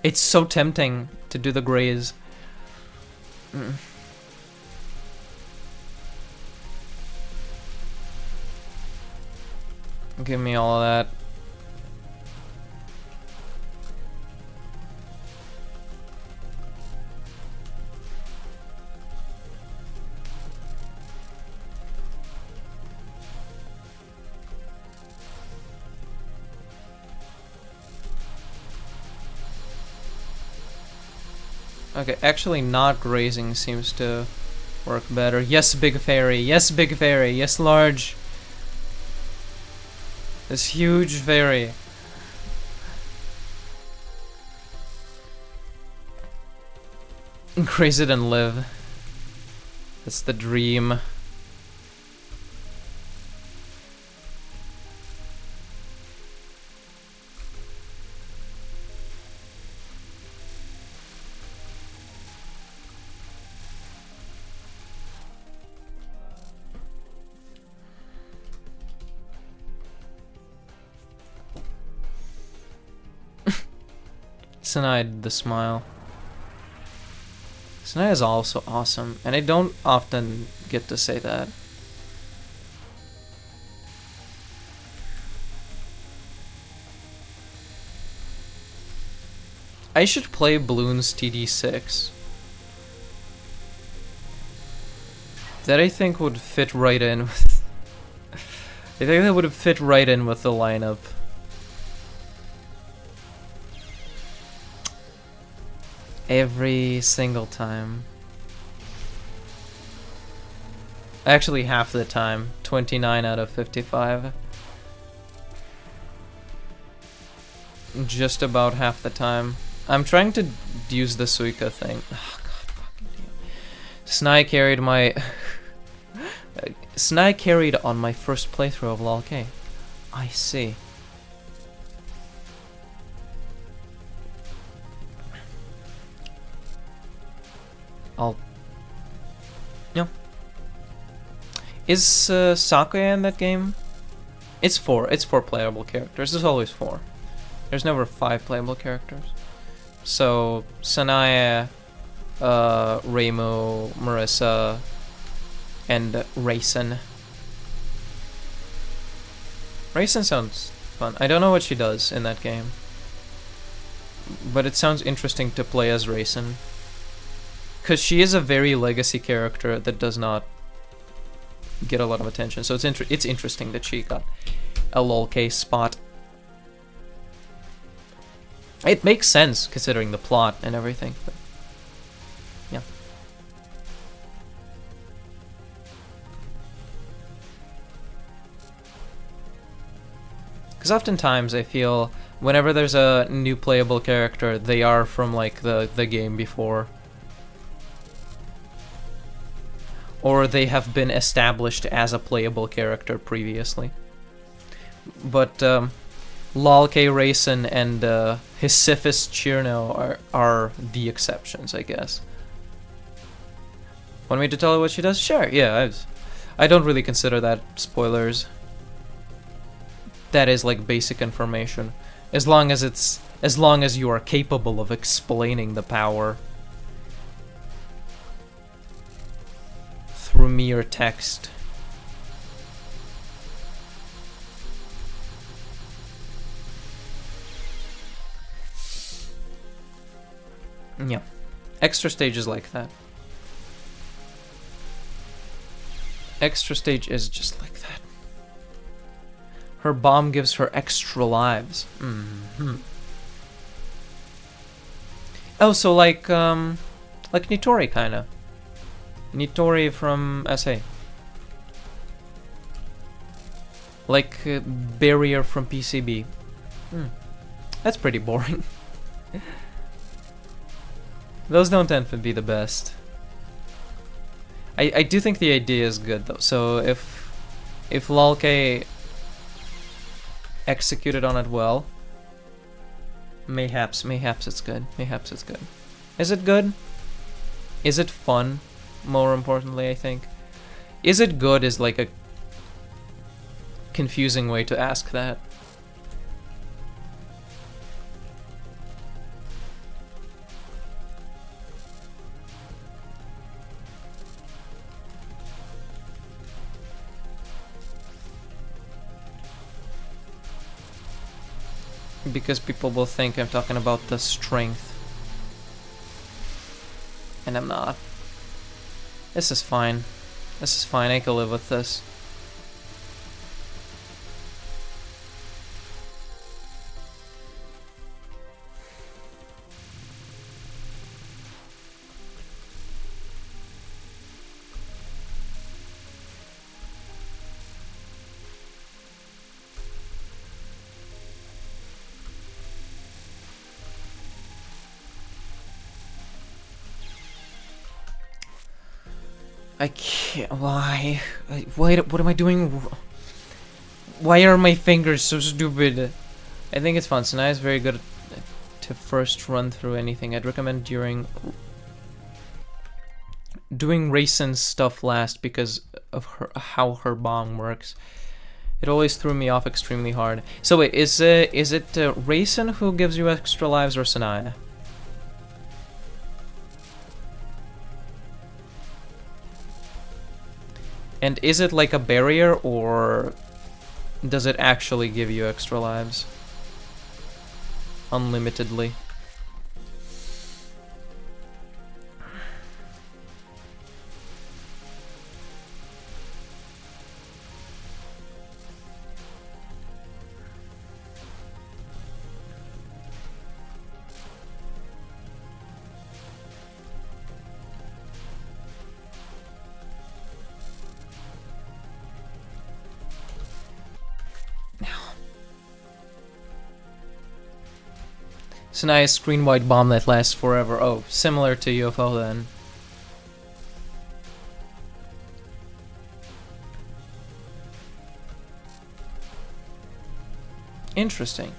It's so tempting to do the graze. Give me all of that. Okay, actually not grazing seems to work better. Yes, big fairy. Yes, big fairy. Yes, large. This huge fairy. Graze it and live. That's the dream. Sanai the smile. Sanai is also awesome, and I don't often get to say that. I should play Bloons TD6. That I think would fit right in with I think that would fit right in with the lineup. Every single time. Actually, half the time. 29 out of 55. Just about half the time. I'm trying to use the Suika thing. Oh, God fucking damn. Snai carried my... Snai carried on my first playthrough of LOL-K. I see. Yeah. Is Sakuya in that game? It's four playable characters. There's always 4. There's never 5 playable characters. So Sanaya, Reimu, Marissa, and Raisin. Raisin sounds fun. I don't know what she does in that game, but it sounds interesting to play as Raisin. Because she is a very legacy character that does not get a lot of attention. So it's interesting that she got a LOL-K spot. It makes sense considering the plot and everything. But yeah. Because oftentimes I feel whenever there's a new playable character, they are from like the game before. Or they have been established as a playable character previously. But Lolke Racing and Hisiphus Chirno are the exceptions, I guess. Want me to tell her what she does? Sure, yeah. I don't really consider that spoilers. That is like basic information. As long as you are capable of explaining the power through mere text. Yeah. Extra stages like that. Extra stage is just like that. Her bomb gives her extra lives. Oh, so like Nitori kinda. Nitori from SA. Like Barrier from PCB. That's pretty boring. Those don't tend to be the best. I do think the idea is good though. So if Lolke executed on it well, mayhaps it's good. Mayhaps it's good. Is it good? Is it fun? More importantly, I think. Is it good is like a confusing way to ask that. Because people will think I'm talking about the strength. And I'm not. This is fine. This is fine, I can live with this. I can't. Why? What am I doing? Why are my fingers so stupid? I think it's fun. Sanaya is very good to first run through anything. I'd recommend doing Raisin's stuff last because of how her bomb works. It always threw me off extremely hard. So wait, is it Raisin who gives you extra lives or Sanaya? And is it like a barrier, or does it actually give you extra lives? Unlimitedly. Sanaya's screen-wide bomb that lasts forever. Oh, similar to UFO then. Interesting.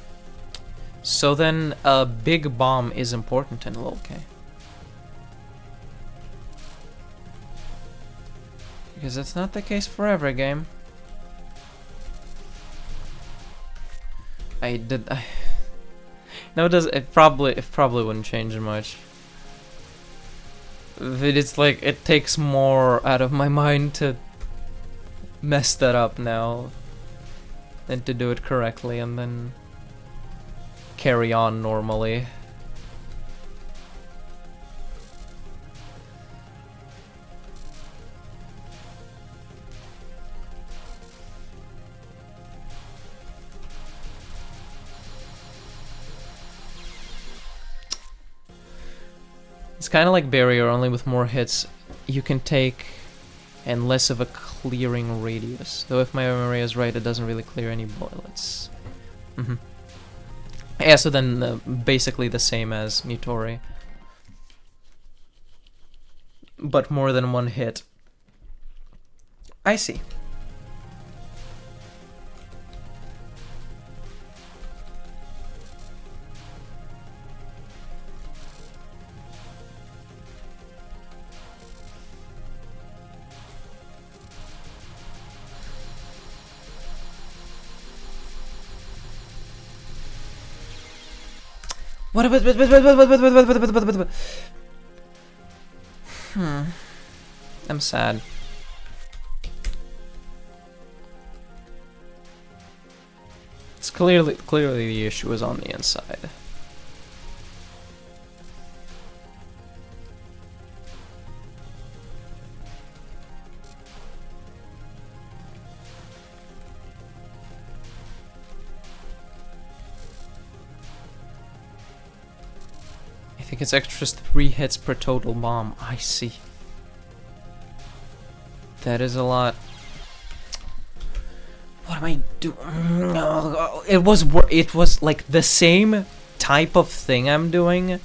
So then a big bomb is important in Lolke. Because that's not the case for every game. No, it probably wouldn't change much. It's like it takes more out of my mind to mess that up now than to do it correctly and then carry on normally. It's kind of like Barrier, only with more hits you can take and less of a clearing radius. Though if my memory is right, it doesn't really clear any bullets. Yeah, so then basically the same as Mutori. But more than one hit. I see. What? I'm sad. It's clearly the issue is on the inside. I think it's extras 3 hits per total bomb. I see. That is a lot. What am I doing? It was like the same type of thing I'm doing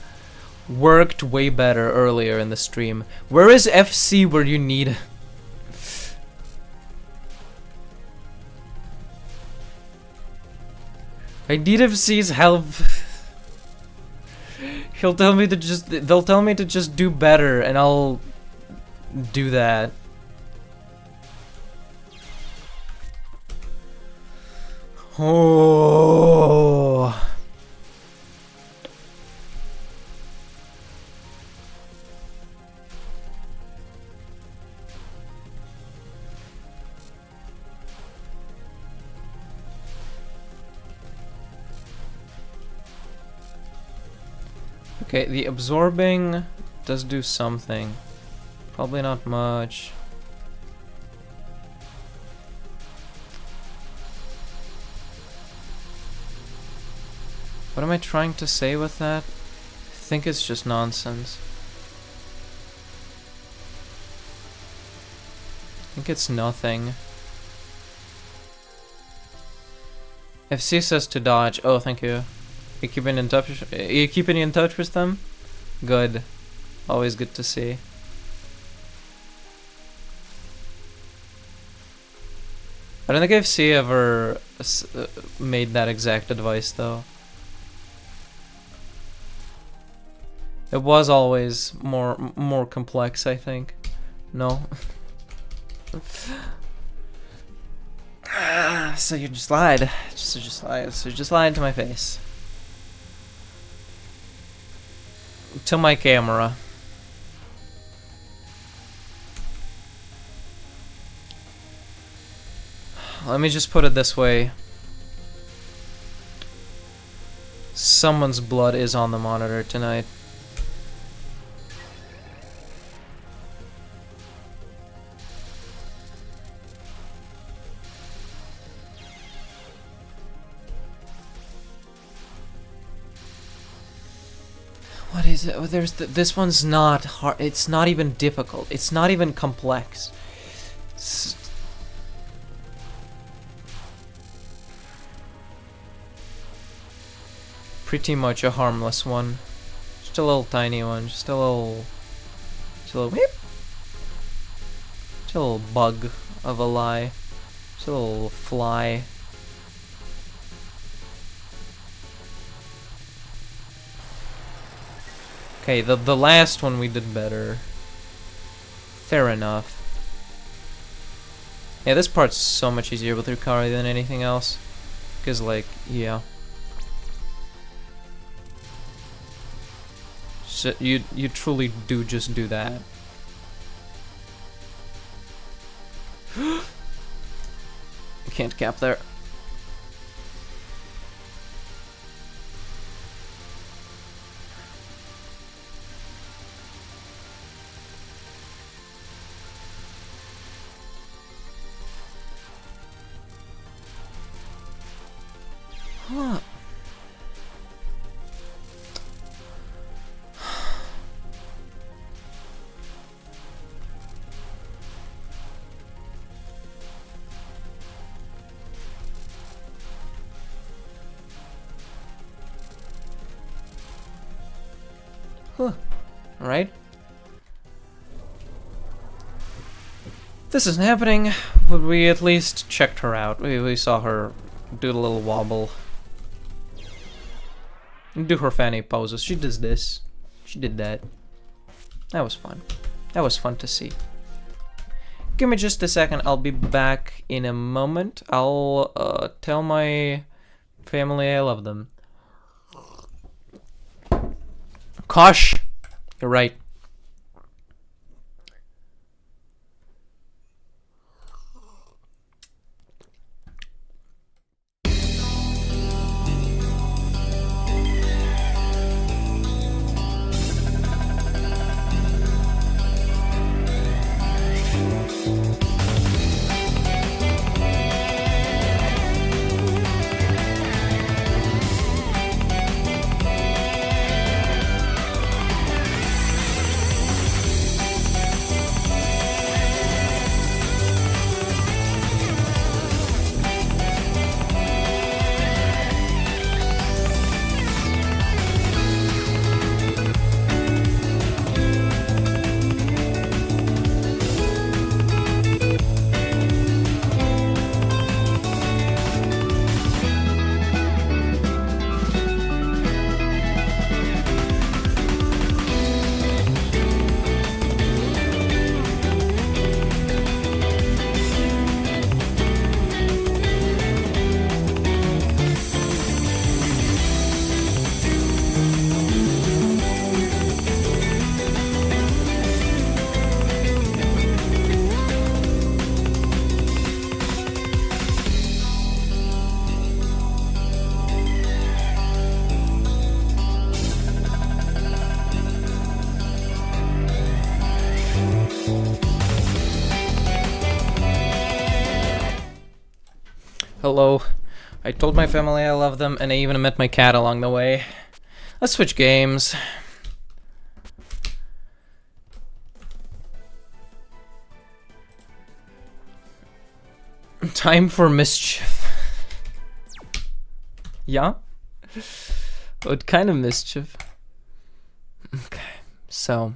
worked way better earlier in the stream. Where is FC where you need? I need FC's help. They'll tell me to just do better and I'll do that. Oh. Okay, the absorbing does do something. Probably not much. What am I trying to say with that? I think it's just nonsense. I think it's nothing. FC says to dodge. Oh, thank you. You keeping in touch? You keeping in touch with them? Good. Always good to see. I don't think FC ever made that exact advice though. It was always more complex, I think. No. So you just lied. So you just lied to my face. To my camera. Let me just put it this way. Someone's blood is on the monitor tonight. What is it? Oh, there's this one's not hard. It's not even difficult. It's not even complex. It's pretty much a harmless one. Just a little tiny one. Just a little whip. Just a little bug of a lie. Just a little fly. Okay, the last one we did better. Fair enough. Yeah, this part's so much easier with Rukari than anything else. Because, like, yeah. So you truly do just do that. You can't cap there. Huh. Huh. Right? This isn't happening, but we at least checked her out. We saw her do the little wobble. Do her fanny poses. She does this. She did that. That was fun. That was fun to see. Give me just a second. I'll be back in a moment. I'll tell my family I love them. Kosh! You're right. Hello. I told my family I love them, and I even met my cat along the way. Let's switch games. Time for mischief. Yeah? What kind of mischief? Okay, so...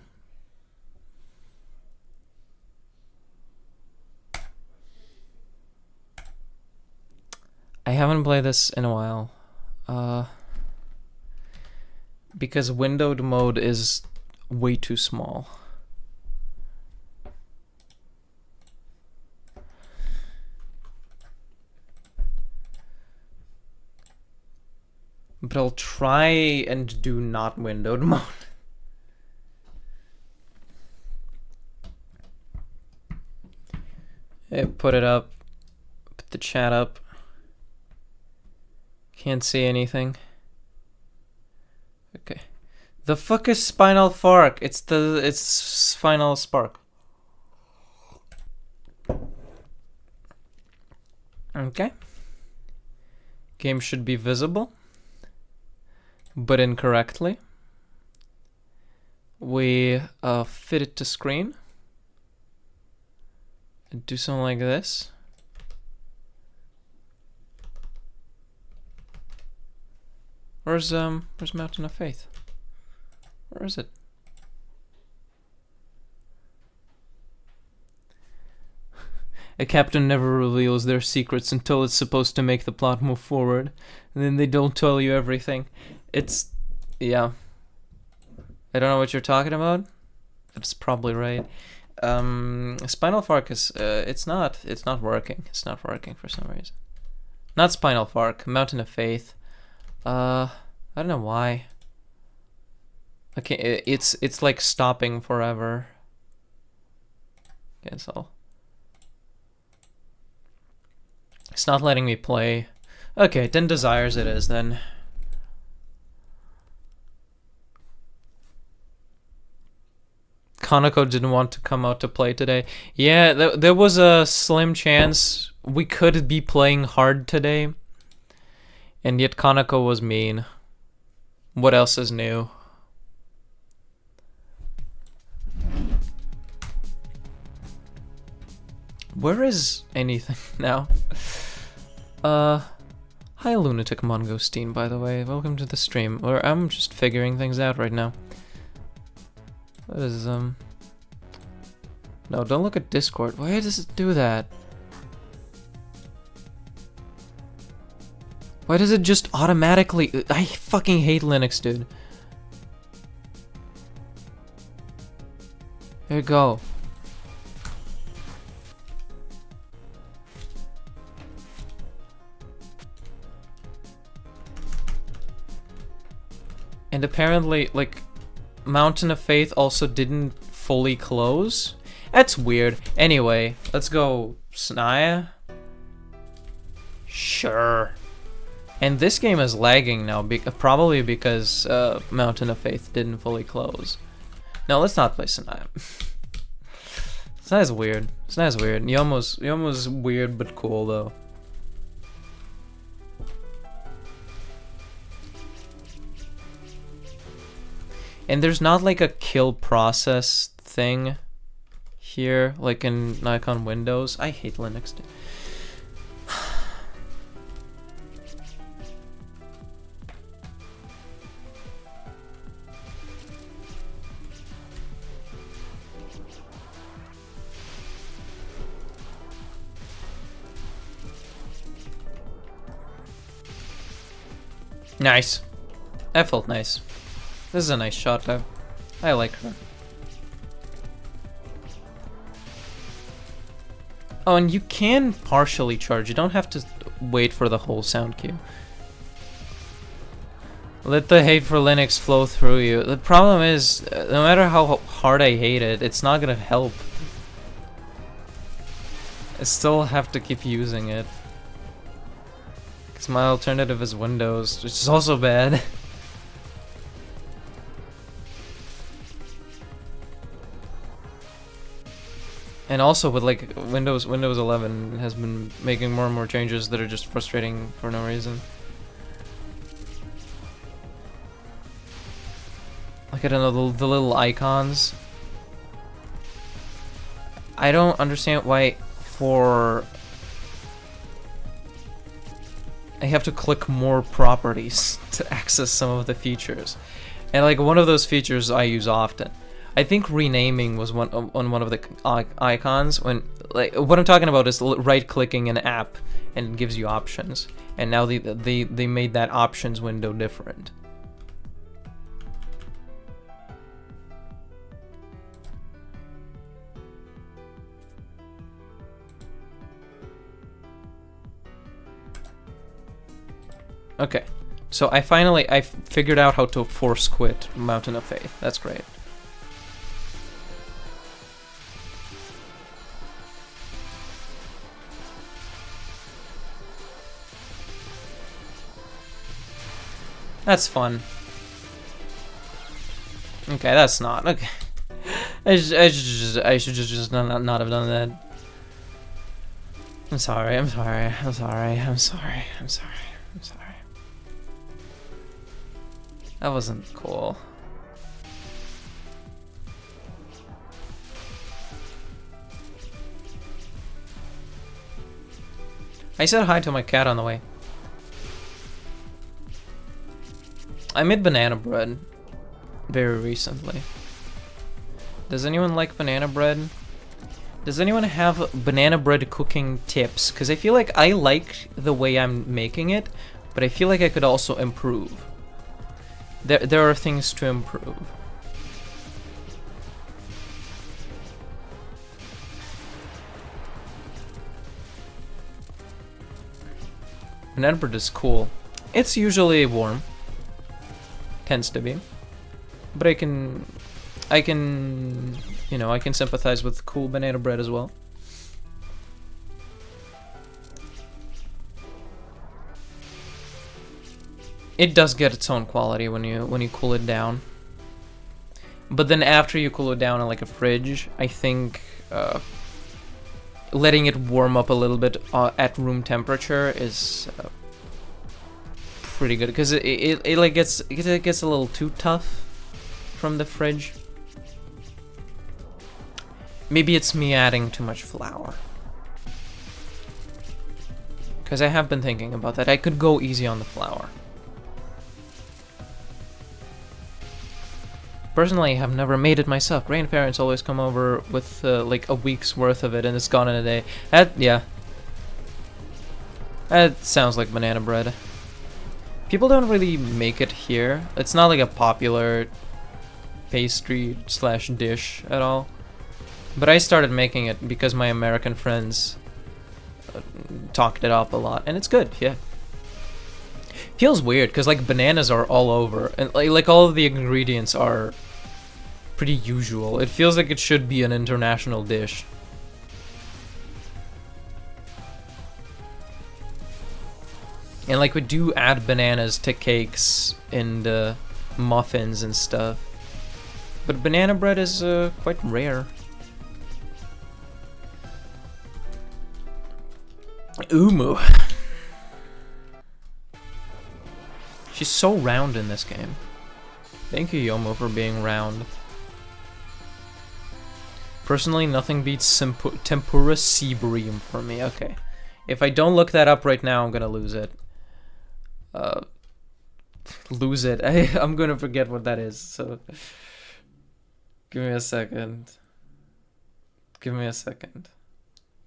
I haven't played this in a while. Because windowed mode is way too small. But I'll try and do not windowed mode. Okay, put it up. Put the chat up. Can't see anything. Okay. The fuck is Spinal Fork? It's Spinal Spark. Okay. Game should be visible, but incorrectly. We fit it to screen. Do something like this. Where's Mountain of Faith? Where is it? A captain never reveals their secrets until it's supposed to make the plot move forward. And then they don't tell you everything. It's... yeah. I don't know what you're talking about. But it's probably right. Spinal Fork is... it's not working. It's not working for some reason. Not Spinal Fork. Mountain of Faith. I don't know why. Okay, it's like stopping forever. Cancel. It's not letting me play. Okay, 10 Desires it is then. Kanako didn't want to come out to play today. Yeah, there was a slim chance we could be playing hard today. And yet Kanako was mean. What else is new? Where is anything now? Hi Lunatic Mongosteen, by the way. Welcome to the stream. Where I'm just figuring things out right now. What is No, don't look at Discord. Why does it do that? Why does it just automatically... I fucking hate Linux, dude. There you go. And apparently, like, Mountain of Faith also didn't fully close. That's weird. Anyway, let's go Snaya. Sure. And this game is lagging now, probably because Mountain of Faith didn't fully close. No, let's not play Snaya. Snaya's weird. Snaya's weird. Yomo's weird but cool though. And there's not like a kill process thing here, like in Nikon Windows. I hate Linux, dude. Nice. That felt nice. This is a nice shot though. I like her. Oh, and you can partially charge. You don't have to wait for the whole sound cue. Let the hate for Linux flow through you. The problem is, no matter how hard I hate it, it's not gonna help. I still have to keep using it. Because my alternative is Windows, which is also bad. And also with like Windows 11 has been making more and more changes that are just frustrating for no reason. Look at the little icons. I don't understand why I have to click more properties to access some of the features. And like one of those features I use often. I think renaming was on one of the icons. When like what I'm talking about is right-clicking an app and it gives you options. And now they made that options window different. Okay, so I figured out how to force quit Mountain of Faith. That's great. That's fun. Okay, that's not okay. I should just not have done that. I'm sorry. That wasn't cool. I said hi to my cat on the way. I made banana bread very recently. Does anyone like banana bread? Does anyone have banana bread cooking tips? Because I feel like I like the way I'm making it, but I feel like I could also improve. There are things to improve. Banana bread is cool. It's usually warm. Tends to be. But I can, you know, I can sympathize with cool banana bread as well. It does get its own quality when you cool it down. But then after you cool it down in like a fridge, I think letting it warm up a little bit at room temperature is pretty good, because it like gets a little too tough from the fridge. Maybe it's me adding too much flour. Because I have been thinking about that. I could go easy on the flour. Personally, I have never made it myself. Grandparents always come over with like a week's worth of it, and it's gone in a day. Yeah. That sounds like banana bread. People don't really make it here. It's not like a popular pastry slash dish at all. But I started making it because my American friends talked it up a lot, and it's good, yeah. Feels weird, because like bananas are all over, and like all of the ingredients are pretty usual. It feels like it should be an international dish. And like we do add bananas to cakes and muffins and stuff. But banana bread is quite rare. Umu. She's so round in this game. Thank you, Yomo, for being round. Personally, nothing beats tempura sea bream for me. Okay. If I don't look that up right now, I'm gonna lose it. Lose it. I'm gonna forget what that is, so... Give me a second. Give me a second.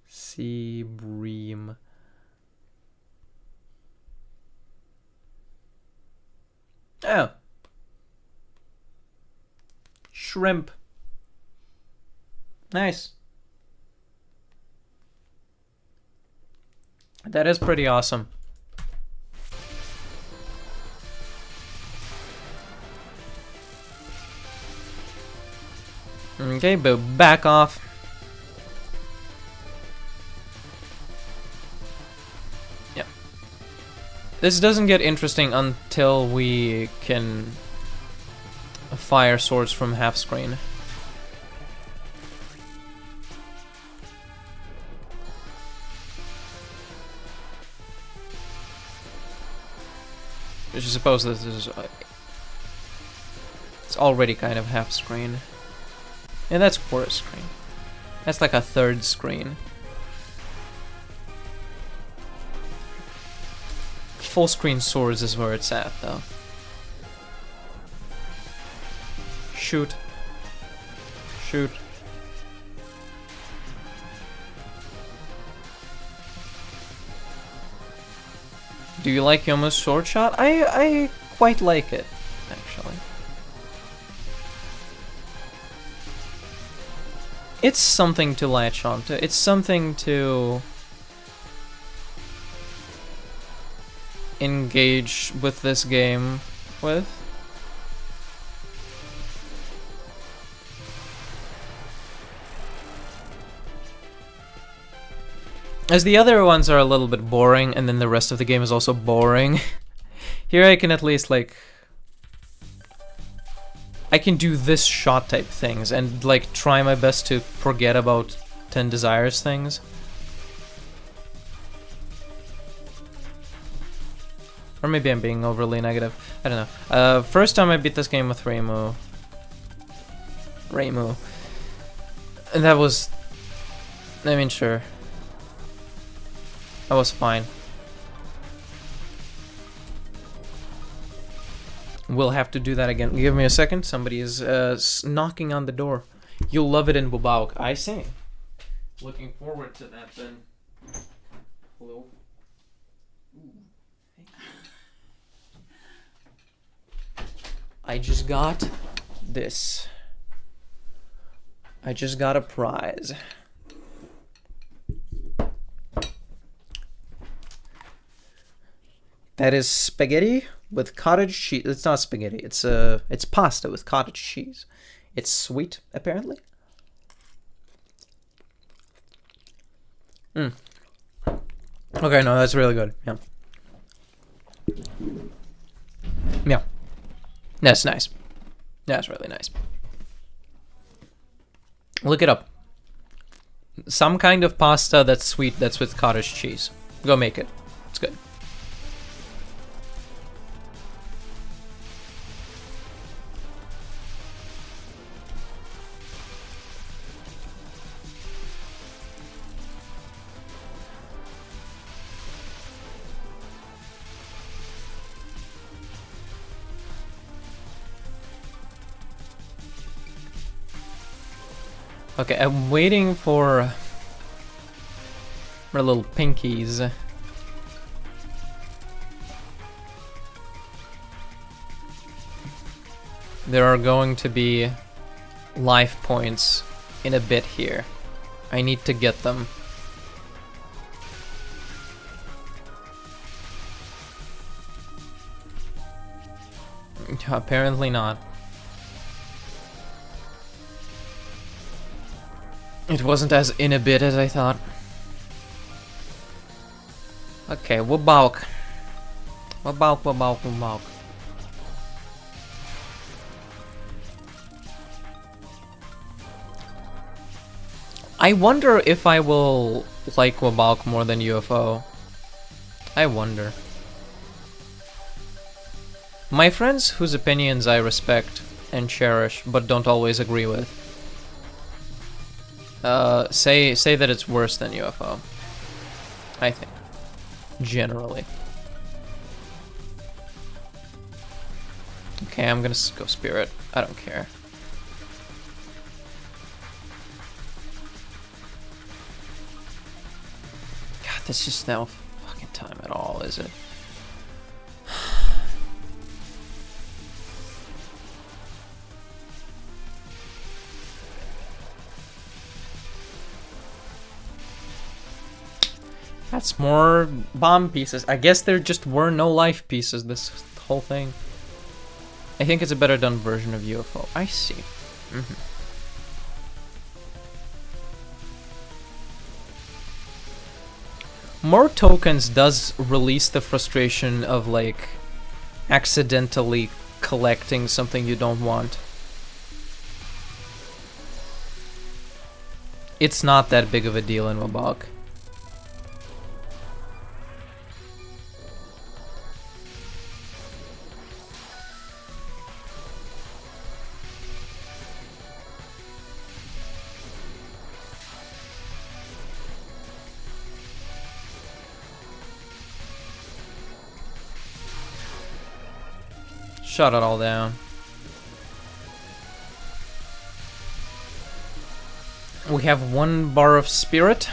Sea bream. Oh. Shrimp. Nice. That is pretty awesome. Okay, but back off. Yeah. This doesn't get interesting until we can fire swords from half screen. I suppose this is... it's already kind of half screen. And that's quarter screen. That's like a third screen. Full screen swords is where it's at, though. Shoot. Shoot. Do you like Yomo's sword shot? I quite like it, actually. It's something to latch onto. It's something to engage with this game with. As the other ones are a little bit boring, and then the rest of the game is also boring. Here I can at least, like... I can do this shot type things, and, like, try my best to forget about 10 Desires things. Or maybe I'm being overly negative. I don't know. First time I beat this game with Reimu. And that was... I mean, sure. That was fine. We'll have to do that again. Give me a second. Somebody is knocking on the door. You'll love it in Bubauk. I say. Looking forward to that then. Hello. Ooh, thank you. I just got this. I just got a prize. That is spaghetti with cottage cheese. It's not spaghetti. It's pasta with cottage cheese. It's sweet, apparently. Okay, no, that's really good. Yeah. Yeah. That's nice. That's really nice. Look it up. Some kind of pasta that's sweet that's with cottage cheese. Go make it. It's good. Okay, I'm waiting for my little pinkies. There are going to be life points in a bit here. I need to get them. Apparently not. It wasn't as in a bit as I thought. Okay, Wabalk. Wabalk, Wabalk, Wabalk. I wonder if I will like Wabalk more than UFO. I wonder. My friends whose opinions I respect and cherish, but don't always agree with, say that it's worse than UFO. I think. Generally. Okay, I'm gonna go Spirit. I don't care. God, this is no fucking time at all, is it? That's more bomb pieces. I guess there just were no life pieces this whole thing. I think it's a better done version of UFO. I see. More tokens does release the frustration of, like, accidentally collecting something you don't want. It's not that big of a deal in Wabak. Shut it all down. We have 1 bar of spirit.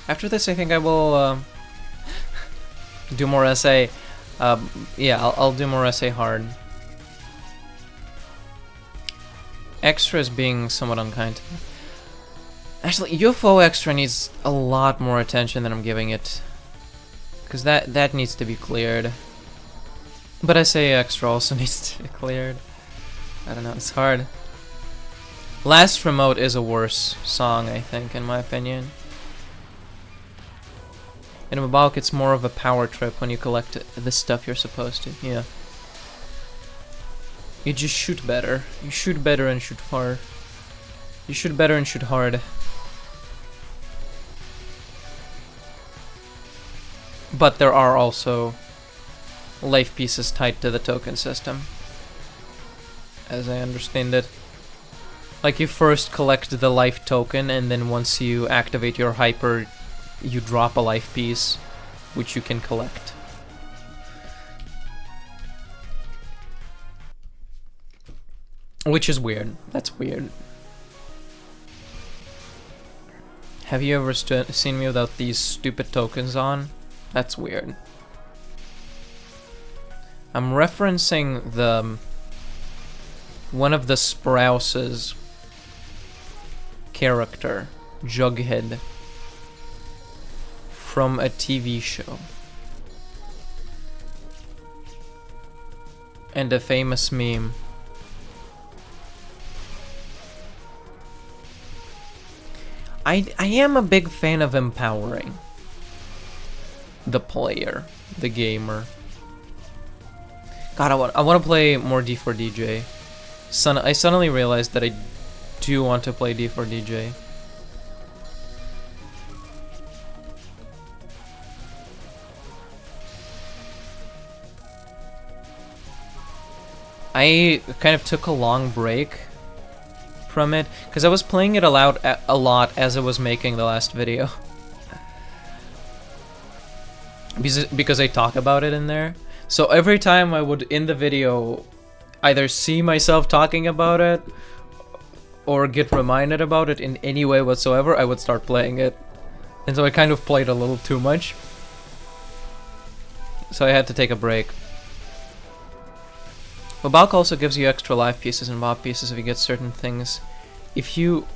After this, I think I will do more SA. Yeah, I'll do more SA hard. Extra is being somewhat unkind. Actually, UFO extra needs a lot more attention than I'm giving it. Because that needs to be cleared. But SA extra also needs to be cleared. I don't know, it's hard. Last Remote is a worse song, I think, in my opinion. In Mabawk, it's more of a power trip when you collect the stuff you're supposed to, yeah. You just shoot better. You shoot better and shoot far. You shoot better and shoot hard. But there are also life pieces tied to the token system, as I understand it. Like, you first collect the life token, and then once you activate your hyper, you drop a life piece, which you can collect. Which is weird. That's weird. Have you ever seen me without these stupid tokens on? That's weird. I'm referencing the one of the Sprouse's character, Jughead, from a TV show. And a famous meme. I am a big fan of empowering the player, the gamer. God, I want to play more D4DJ. I suddenly realized that I do want to play D4DJ. I kind of took a long break from it because I was playing it a lot as I was making the last video. Because I talk about it in there. So every time I would, in the video, either see myself talking about it or get reminded about it in any way whatsoever, I would start playing it. And so I kind of played a little too much. So I had to take a break. But Balk also gives you extra life pieces and mob pieces if you get certain things. If you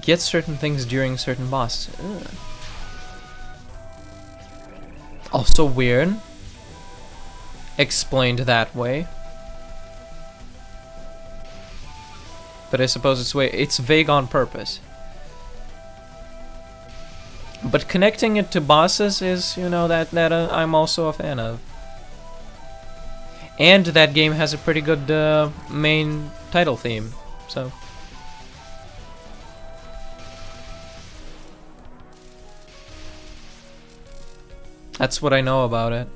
get certain things during certain bosses. Ugh. Also weird. Explained that way. But I suppose it's vague on purpose. But connecting it to bosses is, you know, that I'm also a fan of. And that game has a pretty good main title theme, so. That's what I know about it.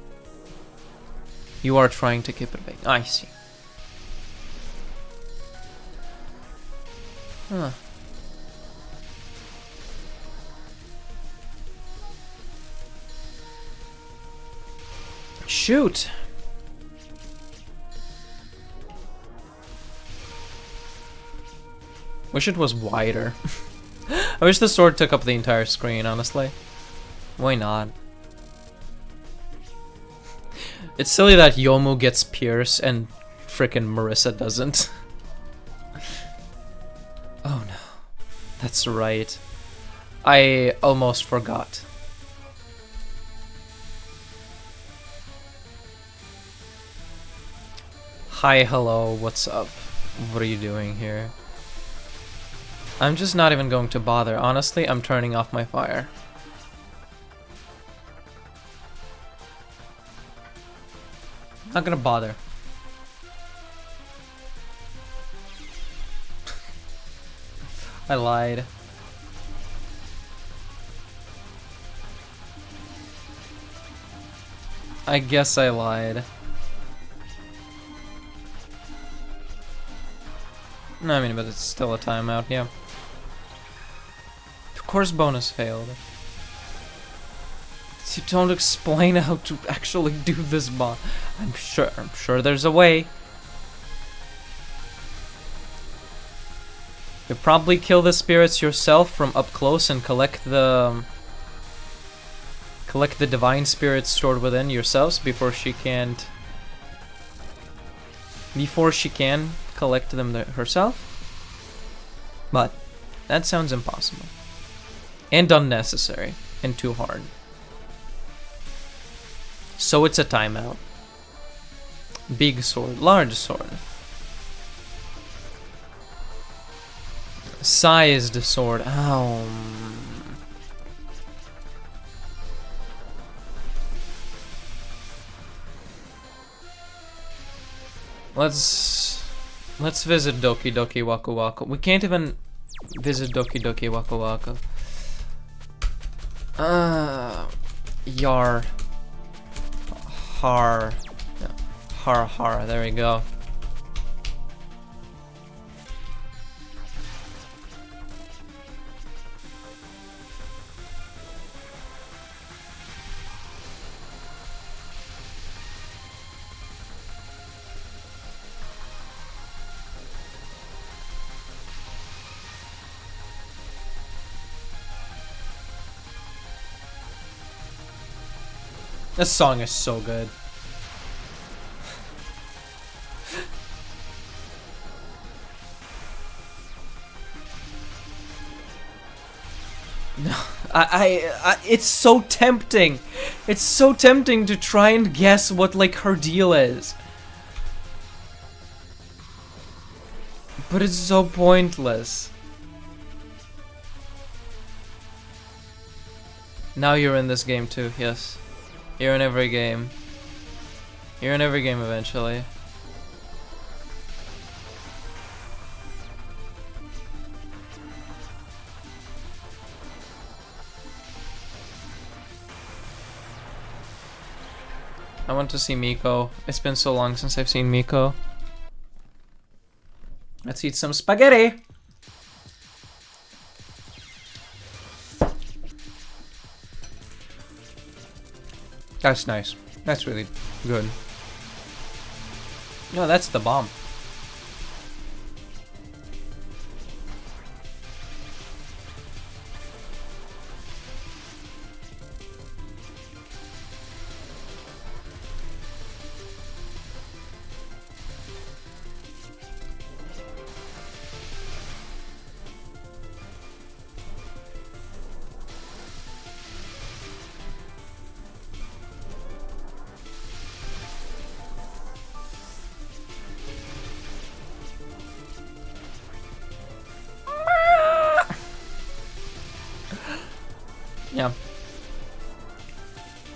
You are trying to keep it vague. I see. Huh. Shoot! Wish it was wider. I wish the sword took up the entire screen, honestly. Why not? It's silly that Yomu gets Pierce and frickin' Marissa doesn't. Oh no. That's right. I almost forgot. Hi, hello, what's up? What are you doing here? I'm just not even going to bother. Honestly, I'm turning off my fire. Not gonna bother. I lied. I guess I lied. No, I mean, but it's still a timeout, yeah. Of course bonus failed. You don't explain how to actually do this boss. I'm sure there's a way. You probably kill the spirits yourself from up close and collect the divine spirits stored within yourselves before she can collect them herself. But that sounds impossible and unnecessary and too hard. So it's a timeout. Big sword, large sword. Sized sword. Ow. Let's visit Doki Doki Waku Waku. We can't even visit Doki Doki Waku Waku. Yar. Har. Har. There we go. This song is so good. No, it's so tempting. It's so tempting to try and guess what, like, her deal is. But it's so pointless. Now you're in this game too, yes. You're in every game. You're in every game eventually. I want to see Miko. It's been so long since I've seen Miko. Let's eat some spaghetti! That's nice. That's really good. No, that's the bomb.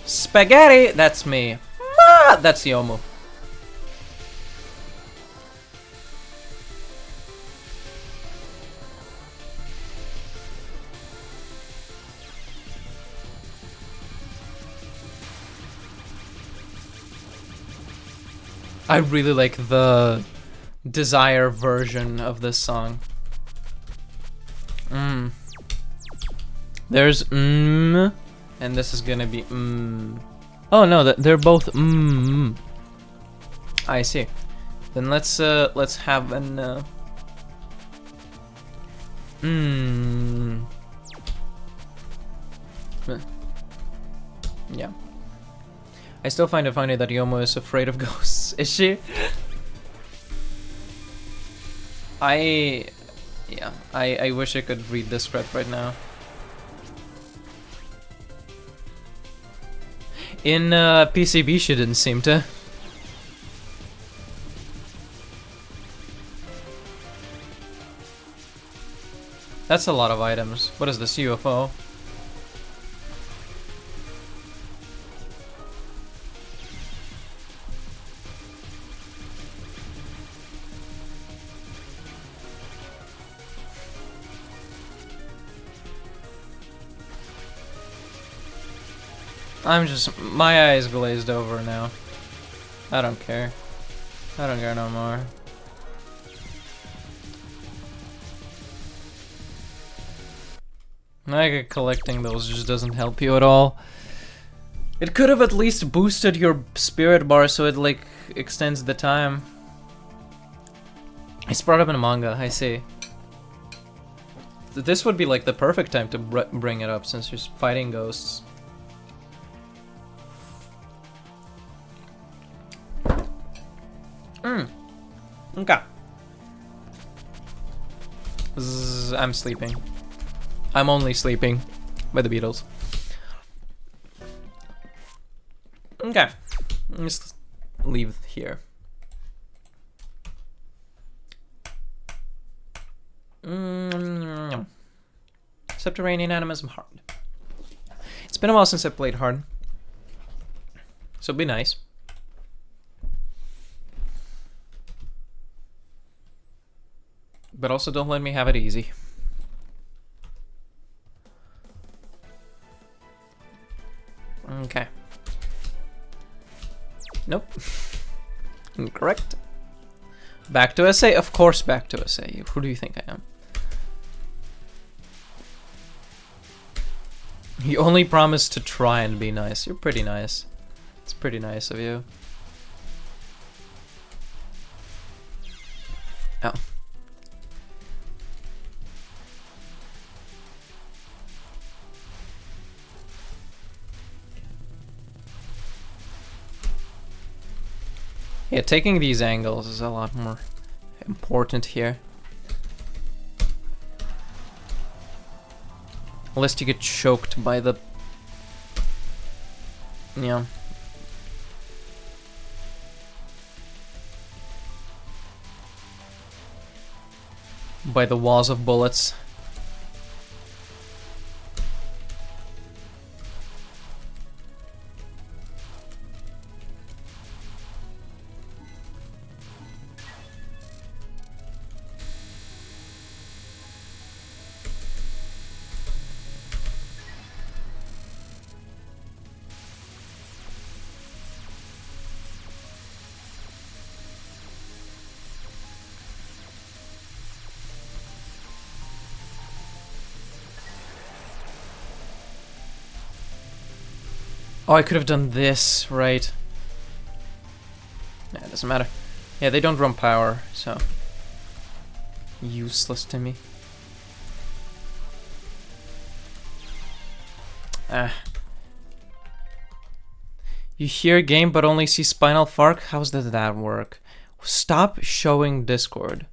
Spaghetti! That's me. Ma! That's Yomu. I really like the Desire version of this song. There's and this is gonna be Oh no, they're both I see. Then let's have an yeah. I still find it funny that Yomo is afraid of ghosts. Is she? I wish I could read this script right now. In PCB, she didn't seem to. That's a lot of items. What is this, UFO? My eyes glazed over now. I don't care. I don't care no more. Like, collecting those just doesn't help you at all. It could have at least boosted your spirit bar so it, like, extends the time. It's brought up in a manga, I see. This would be, like, the perfect time to bring it up since you're fighting ghosts. Okay. I'm sleeping. I'm only sleeping by the Beatles. Okay. Just leave here. Subterranean animism hard. It's been a while since I played hard. So be nice. But also don't let me have it easy. Okay. Nope. Incorrect. Back to essay? Of course back to essay. Who do you think I am? You only promised to try and be nice. You're pretty nice. It's pretty nice of you. Oh. Yeah, taking these angles is a lot more important here. Lest you get choked by the... yeah. By the walls of bullets. Oh, I could have done this, right? Nah, it doesn't matter. Yeah, they don't run power, so... useless to me. Ah. You hear game but only see Spinal Fark? How's that work? Stop showing Discord.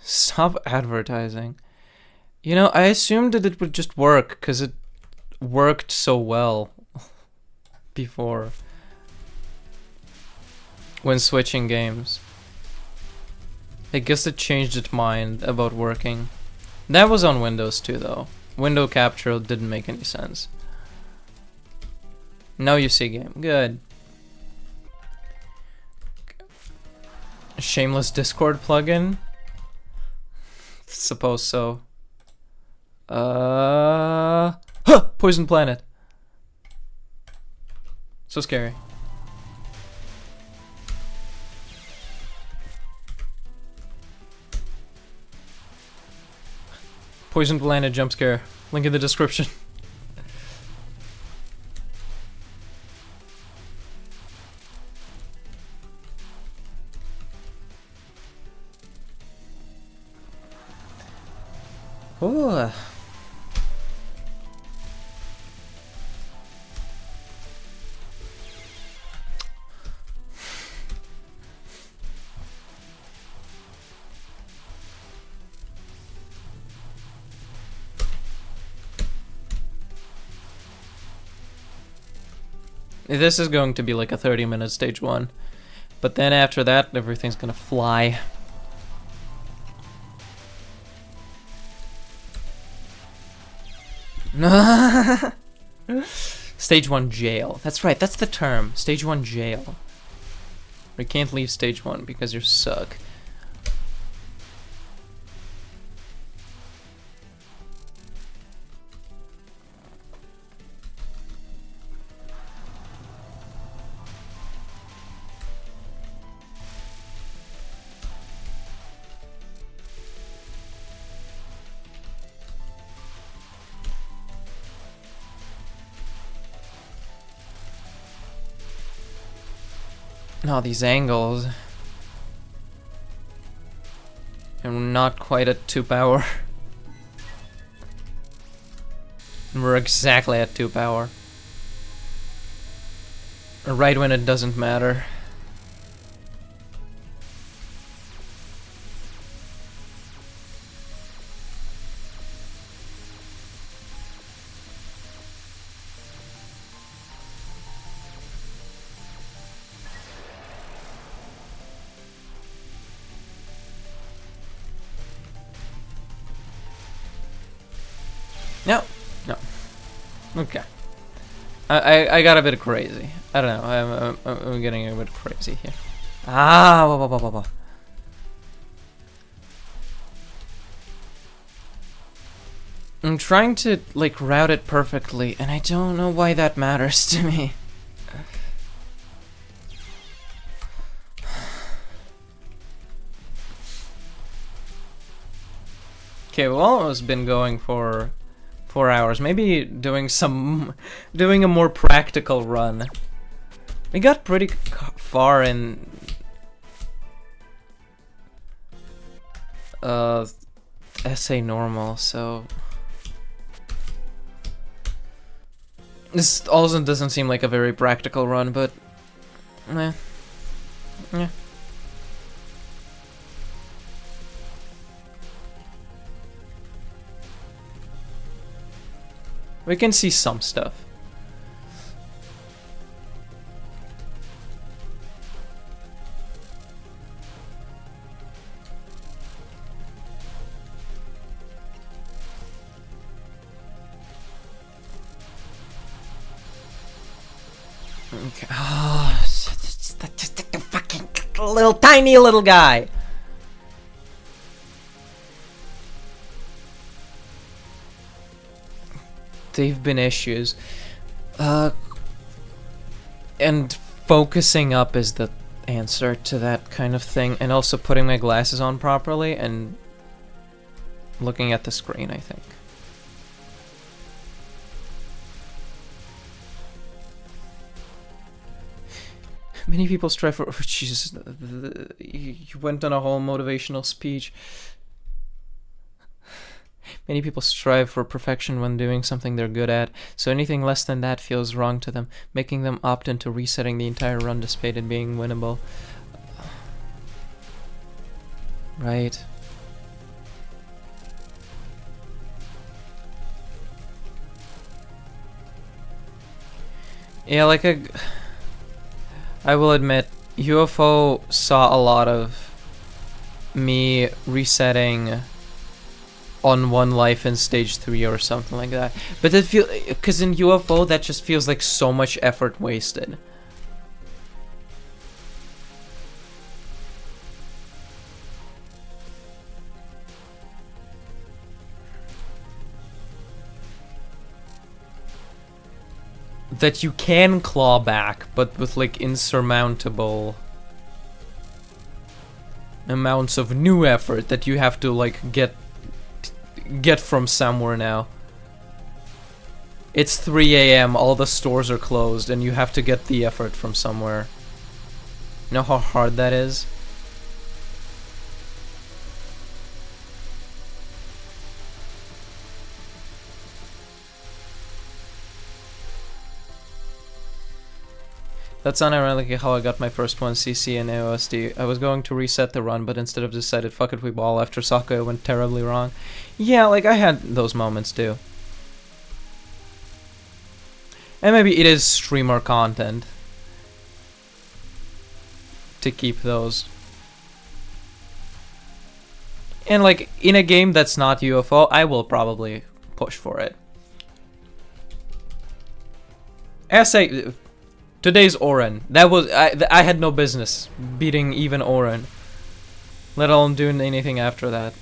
Stop advertising. You know, I assumed that it would just work, because it worked so well before when switching games. I guess it changed its mind about working. That was on Windows too, though. window capture didn't make any sense. Now you see game. Good. Shameless Discord plugin? Suppose so. Poison Planet. So scary. Poison Planet jump scare. Link in the description. Ooh. This is going to be like a 30-minute stage 1. But then after that, everything's gonna fly. Stage 1 jail. That's right, that's the term. Stage 1 jail. You can't leave stage 1 because you suck. Oh, these angles. And not quite at 2 power. We're exactly at 2 power. Right when it doesn't matter. No, no. Okay. I got a bit crazy. I don't know. I'm getting a bit crazy here. Ah, wah, wah, wah, wah. I'm trying to like route it perfectly, and I don't know why that matters to me. Okay, we've almost been going for 4 hours. Maybe doing a more practical run. We got pretty far in essay normal, so this also doesn't seem like a very practical run, but yeah. We can see some stuff. Okay. Oh, just a fucking little tiny little guy. They've been issues. And focusing up is the answer to that kind of thing, and also putting my glasses on properly and looking at the screen, I think. Many people strive for... Oh, Jesus, you went on a whole motivational speech. Many people strive for perfection when doing something they're good at, so anything less than that feels wrong to them, making them opt into resetting the entire run despite it being winnable. Right. Yeah, like I will admit, UFO saw a lot of me resetting on 1 life in stage 3 or something like that. But it feel, because in UFO that just feels like so much effort wasted. That you can claw back, but with like insurmountable amounts of new effort that you have to like get from somewhere now. It's 3 AM, all the stores are closed, and you have to get the effort from somewhere. You know how hard that is? That's unironically how I got my first 1cc in AOSD. I was going to reset the run, but instead of decided fuck it we ball after Sokka it went terribly wrong. Yeah, like I had those moments too. And maybe it is streamer content to keep those. And like in a game that's not UFO, I will probably push for it. Essay. Today's Oren. That was I had no business beating even Oren, let alone doing anything after that.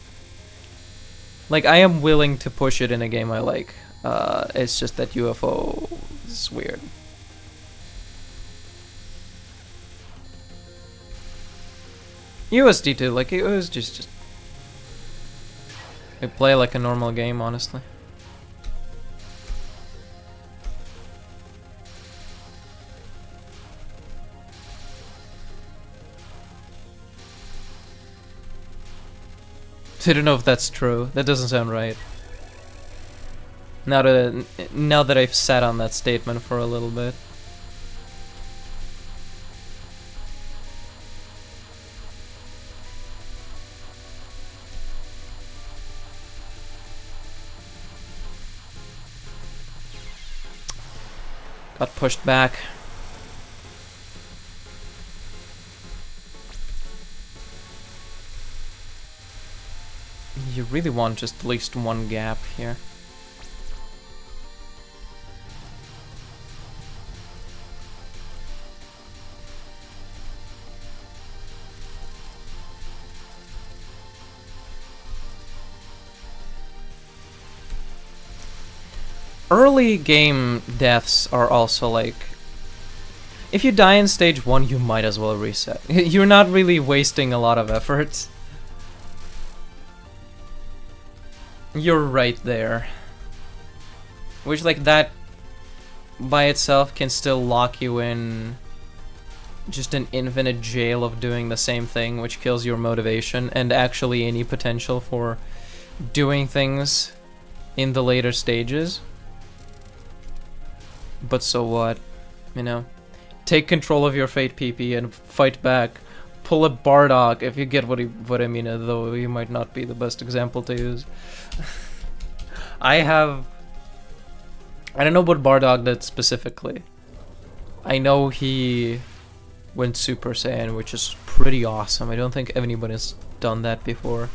Like I am willing to push it in a game I like. It's just that UFO is weird. USD too. Like it was just I play like a normal game, honestly. I don't know if that's true. That doesn't sound right. Now that I've sat on that statement for a little bit. Got pushed back. You really want just at least one gap here. Early game deaths are also like, if you die in stage 1, you might as well reset. You're not really wasting a lot of effort. You're right there. Which, like, that by itself can still lock you in just an infinite jail of doing the same thing, which kills your motivation and actually any potential for doing things in the later stages. But so what? You know? Take control of your fate, PP, and fight back. Pull a Bardock, if you get what I mean, though he might not be the best example to use. I don't know what Bardock did specifically. I know he went Super Saiyan, which is pretty awesome. I don't think anybody's done that before.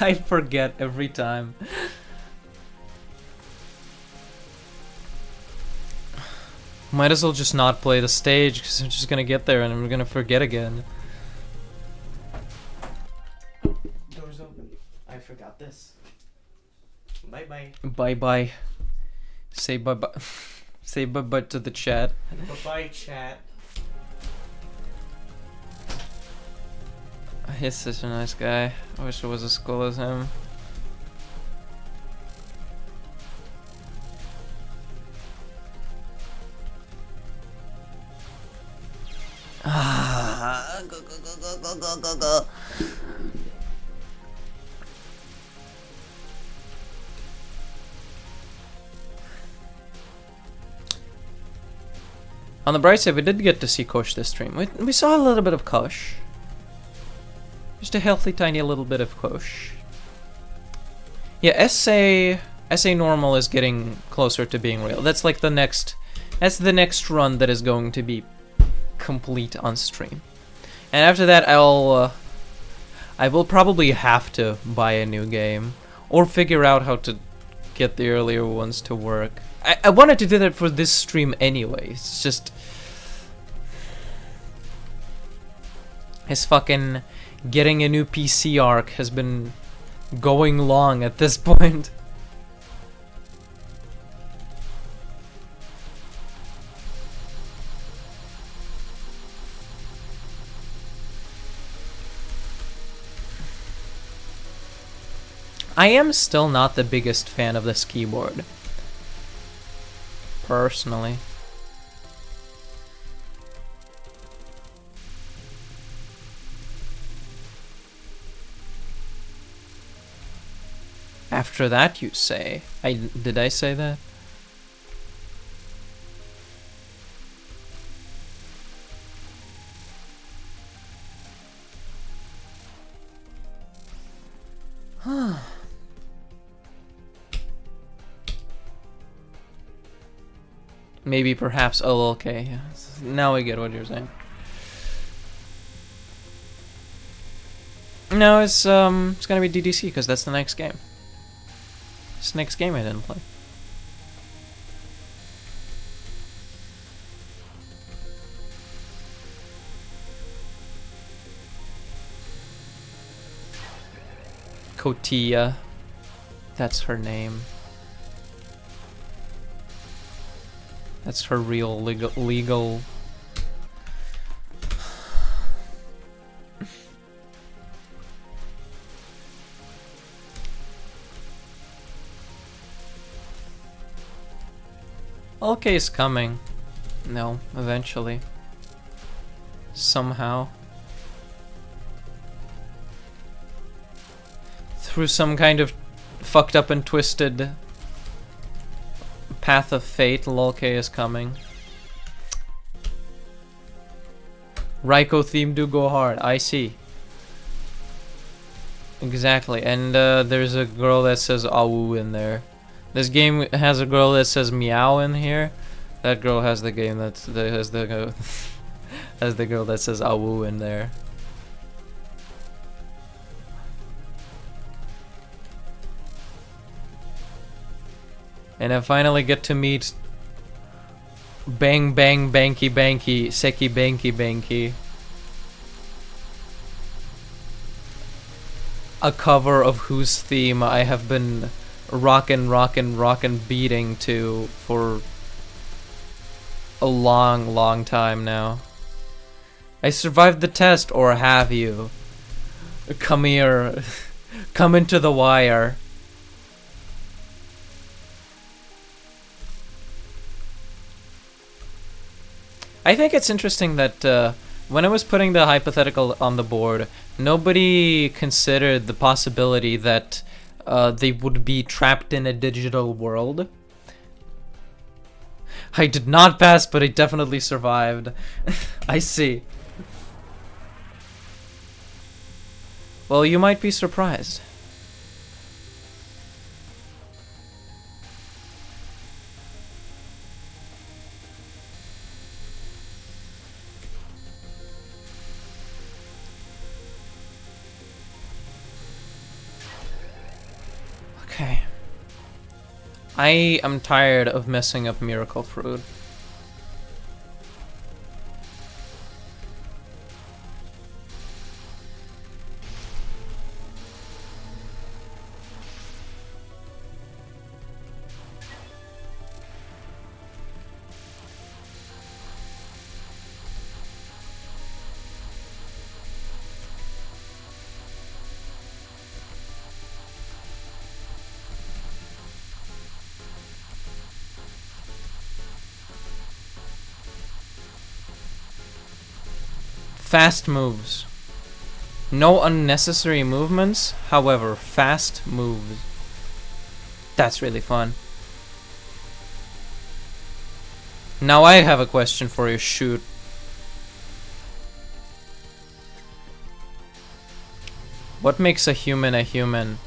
I forget every time. Might as well just not play the stage, because I'm just gonna get there and I'm gonna forget again. Door's open. I forgot this. Bye bye. Bye bye. Say bye bye. Say bye bye to the chat. Bye bye, chat. He's such a nice guy. I wish I was as cool as him. Go. On the bright side, we did get to see Kosh this stream. We saw a little bit of Kosh. Just a healthy, tiny little bit of Kosh. Yeah, SA I say normal is getting closer to being real. That's like the next... That's the next run that is going to be complete on stream. And after that, I will probably have to buy a new game. Or figure out how to get the earlier ones to work. I wanted to do that for this stream anyway. It's just... His fucking getting a new PC arc has been going long at this point. I am still not the biggest fan of this keyboard. Personally. After that, you say. Did I say that? Maybe, perhaps. Oh, okay. Yeah. Now I get what you're saying. No, it's gonna be DDC because that's the next game. It's the next game I didn't play. Kotia. That's her name. That's her real legal. Okay, is coming. No, eventually. Somehow. Through some kind of fucked up and twisted path of fate, Lolke is coming. Raiko theme do go hard, I see. Exactly, and there's a girl that says Awu in there. This game has a girl that says meow in here. That girl has the game that has the has the girl that says Awu in there. And I finally get to meet Bang Bang Banky Banky Seki Banky Banky. A cover of whose theme I have been rockin' beating to for a long time now. I survived the test, or have you? Come here. Come into the wire. I think it's interesting that when I was putting the hypothetical on the board, nobody considered the possibility that they would be trapped in a digital world. I did not pass, but I definitely survived. I see. Well, you might be surprised. Okay. I am tired of messing up Miracle Fruit. Fast moves. No unnecessary movements, however, fast moves. That's really fun. Now I have a question for you, shoot. What makes a human a human?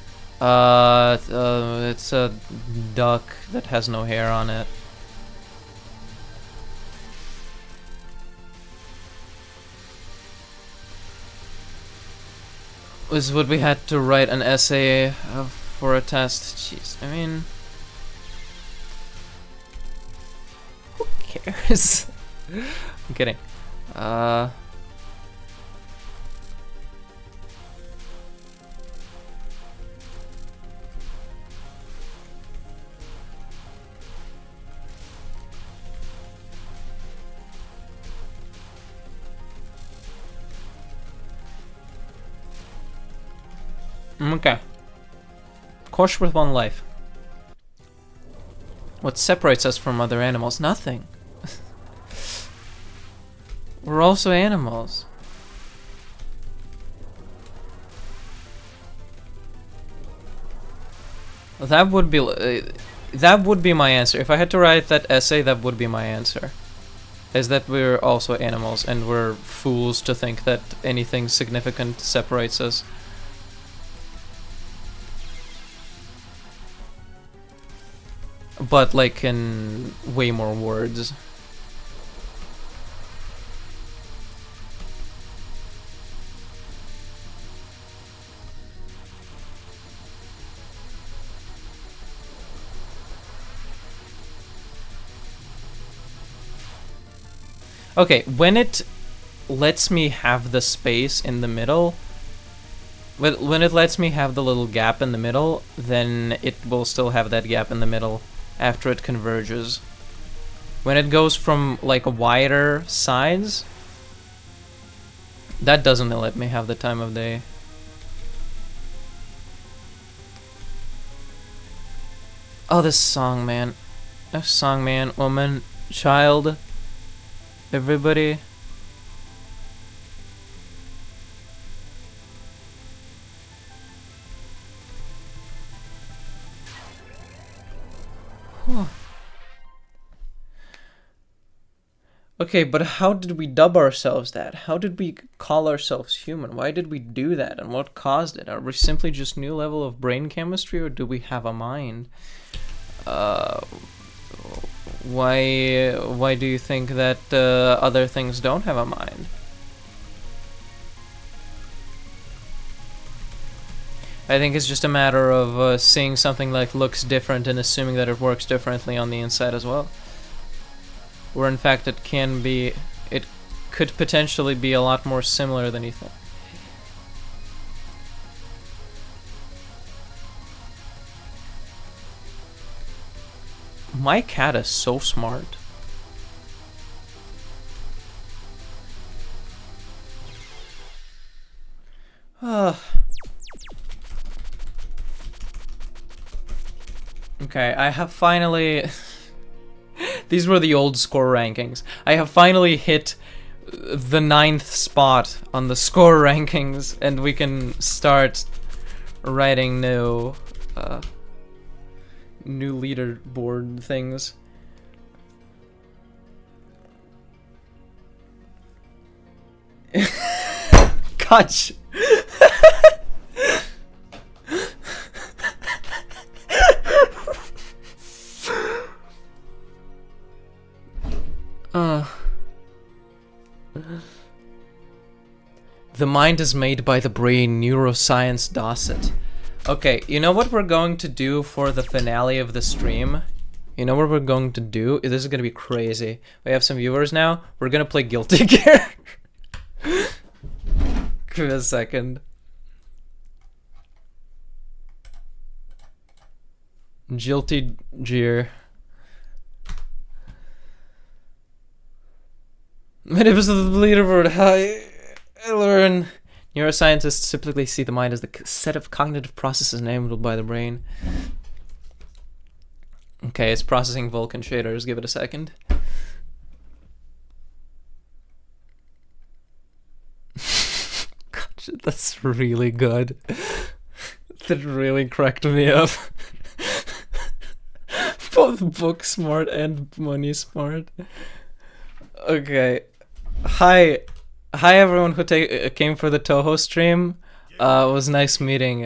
It's a duck that has no hair on it. Was what we had to write an essay for a test. Jeez, I mean, who cares? I'm kidding. Okay. Course with one life. What separates us from other animals? Nothing. We're also animals. That would be my answer. If I had to write that essay, that would be my answer. Is that we're also animals and we're fools to think that anything significant separates us. But like in way more words. Okay, when it lets me have the space in the middle, when it lets me have the little gap in the middle, then it will still have that gap in the middle after it converges. When it goes from like wider sides, that doesn't let me have the time of day. Oh, this song, man. This song, man, woman, child, everybody. Okay, but how did we dub ourselves that? How did we call ourselves human? Why did we do that, and what caused it? Are we simply just new level of brain chemistry, or do we have a mind? Why do you think that other things don't have a mind? I think it's just a matter of seeing something like looks different and assuming that it works differently on the inside as well. Where in fact it could potentially be a lot more similar than you think. My cat is so smart. Okay, I have finally... These were the old score rankings. I have finally hit the 9th spot on the score rankings, and we can start writing new leaderboard things. Gosh. The mind is made by the brain, neuroscience does it. Okay, you know what we're going to do for the finale of the stream? You know what we're going to do? This is gonna be crazy. We have some viewers now. We're gonna play Guilty Gear. Give me a second. Guilty Gear. Many episodes of the leaderboard. I learn. Neuroscientists typically see the mind as the set of cognitive processes enabled by the brain. Okay, it's processing Vulkan shaders. Give it a second. Gosh, that's really good. That really cracked me up. Both book smart and money smart. Okay. Hi everyone who came for the Touhou stream. It was nice meeting.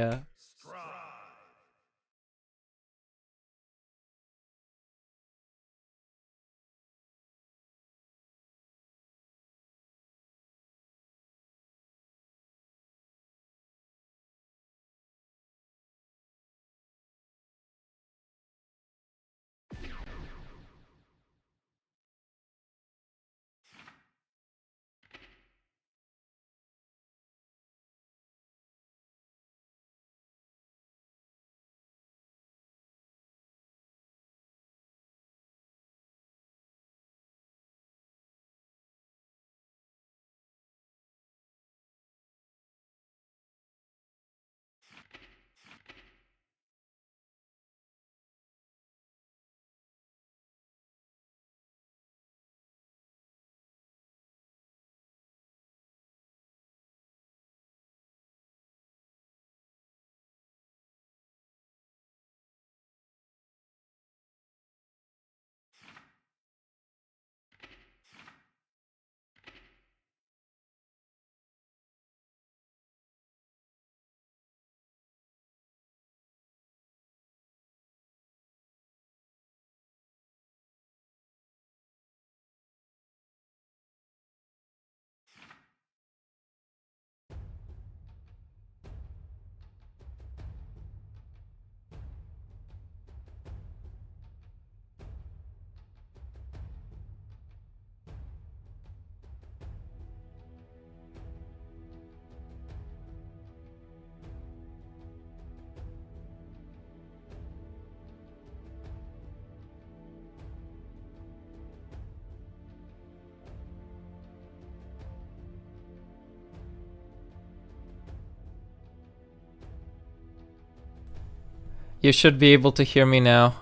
You should be able to hear me now.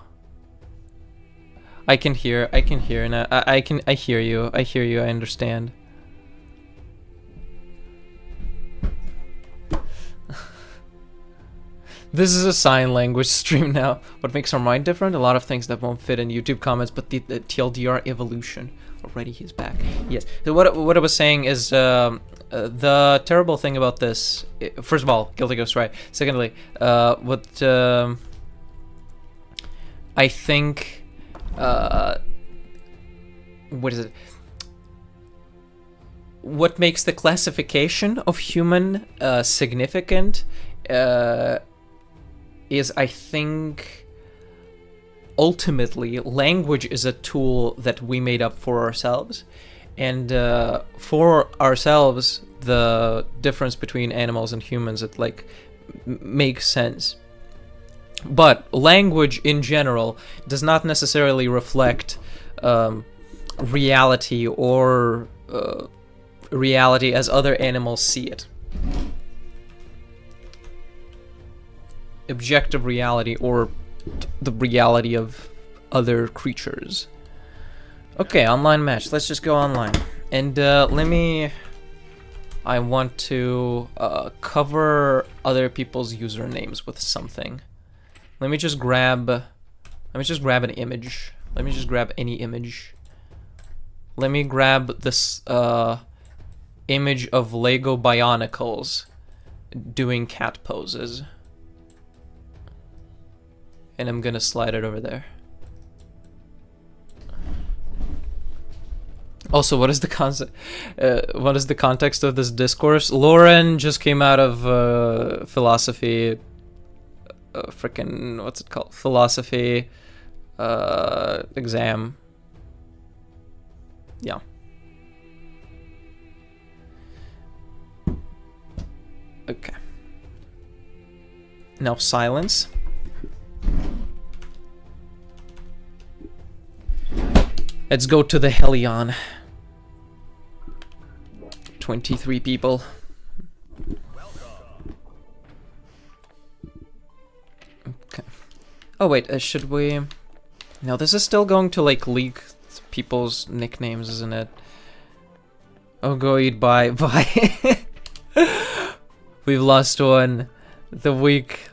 I can hear now. I hear you. I understand. This is a sign language stream now. What makes our mind different? A lot of things that won't fit in YouTube comments, but the TLDR evolution. Already he's back. Yes. So what I was saying is the terrible thing about this. First of all, Guilty Ghost, right? Secondly, I think. What is it? What makes the classification of human significant is, I think, ultimately, language is a tool that we made up for ourselves. And for ourselves, the difference between animals and humans, it like makes sense. But language in general does not necessarily reflect reality or reality as other animals see it. Objective reality or the reality of other creatures. Okay, online match. Let's just go online. And I want to cover other people's usernames with something. Let me just grab an image. Let me just grab any image. Let me grab this image of Lego Bionicles doing cat poses. And I'm gonna slide it over there. Also, what is the context of this discourse? Lauren just came out of philosophy. Frickin' what's it called? Philosophy exam. Yeah. Okay. Now silence. Let's go to the Helion. 23 people. Okay. Oh wait, should we... No, this is still going to like leak people's nicknames, isn't it? Oh, go eat bye. We've lost one. The weak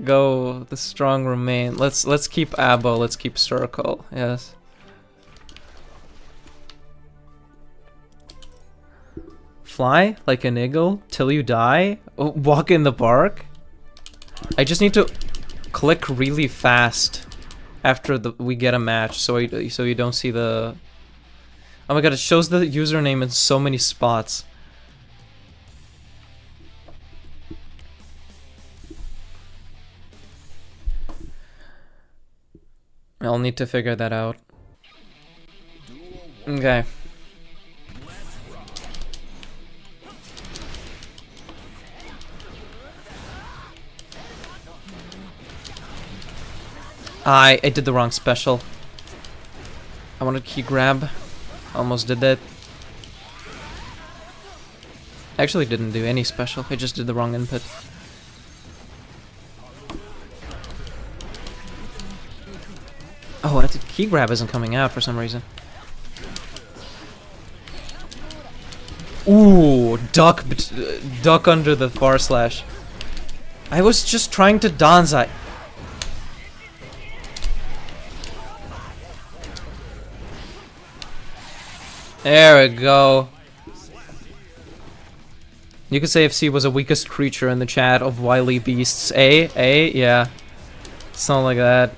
go, the strong remain. Let's keep Abo, let's keep Circle, yes. Fly like an eagle till you die? Walk in the park? I just need to click really fast after we get a match so you don't see the... Oh my god, it shows the username in so many spots. I'll need to figure that out. Okay. I did the wrong special. I wanted key grab. Almost did that. Actually didn't do any special. I just did the wrong input. Oh, that key grab isn't coming out for some reason. Ooh, duck under the far slash. I was just trying to Danzai. There we go. You could say if C was the weakest creature in the chat of wily beasts. Yeah. Something like that.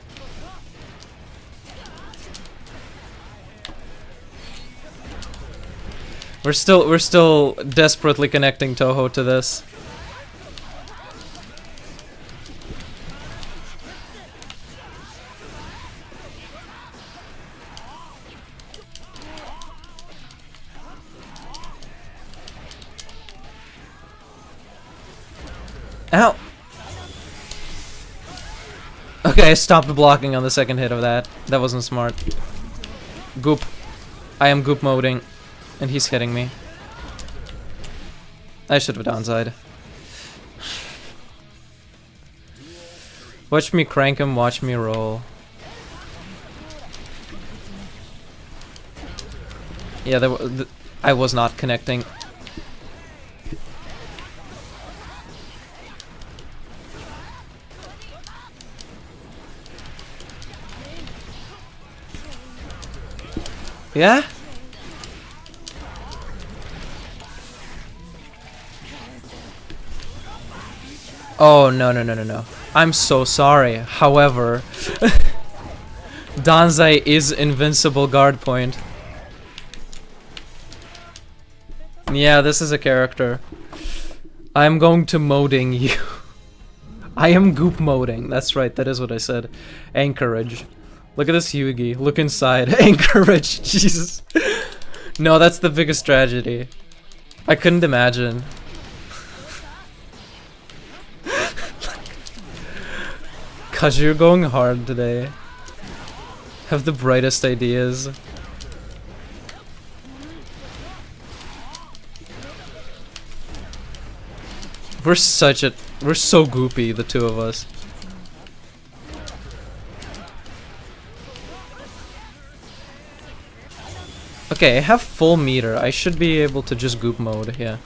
We're still desperately connecting Touhou to this. Ow! Okay, I stopped blocking on the second hit of that. That wasn't smart. Goop. I am goop moding. And he's hitting me. I should have downside. Watch me crank him, watch me roll. Yeah, I was not connecting. Yeah? Oh, no, no, no, no, no. I'm so sorry. However, Danzai is invincible guard point. Yeah, this is a character. I'm going to moding you. I am goop moding. That's right, that is what I said. Anchorage. Look at this Yuugi. Look inside. Anchorage. Jesus. No, that's the biggest tragedy. I couldn't imagine. Cause you're going hard today. Have the brightest ideas. We're so goopy, the two of us. Okay, I have full meter. I should be able to just goop mode, yeah.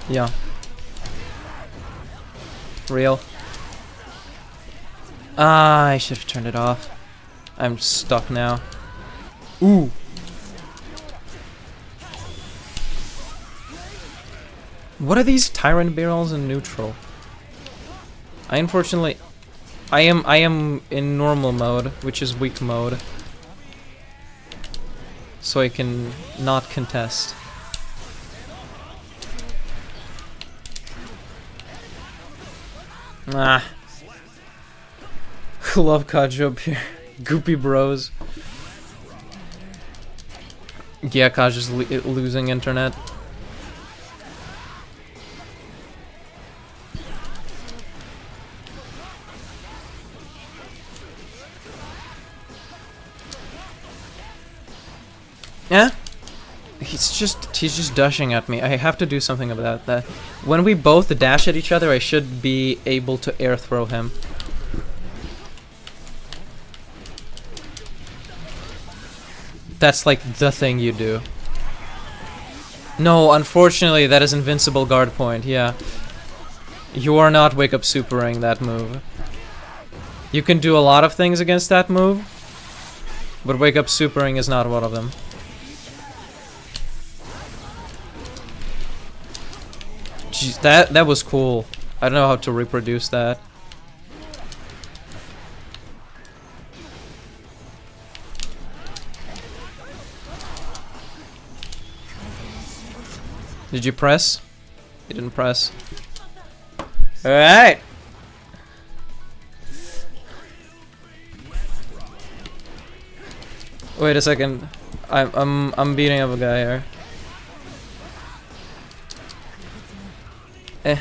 Yeah. Real. Ah, I should have turned it off. I'm stuck now. Ooh. What are these tyrant barrels in neutral? I unfortunately I am in normal mode, which is weak mode. So I can not contest. Ah. Love Kajo up here. Goopy bros. Yeah, Kajo's losing internet. Yeah? He's just dashing at me. I have to do something about that. When we both dash at each other, I should be able to air throw him. That's like the thing you do. No, unfortunately, that is invincible guard point, yeah. You are not wake up supering that move. You can do a lot of things against that move, but wake up supering is not one of them. Jeez, that was cool. I don't know how to reproduce that. Did you press? You didn't press. Alright! Wait a second. I'm beating up a guy here. Eh.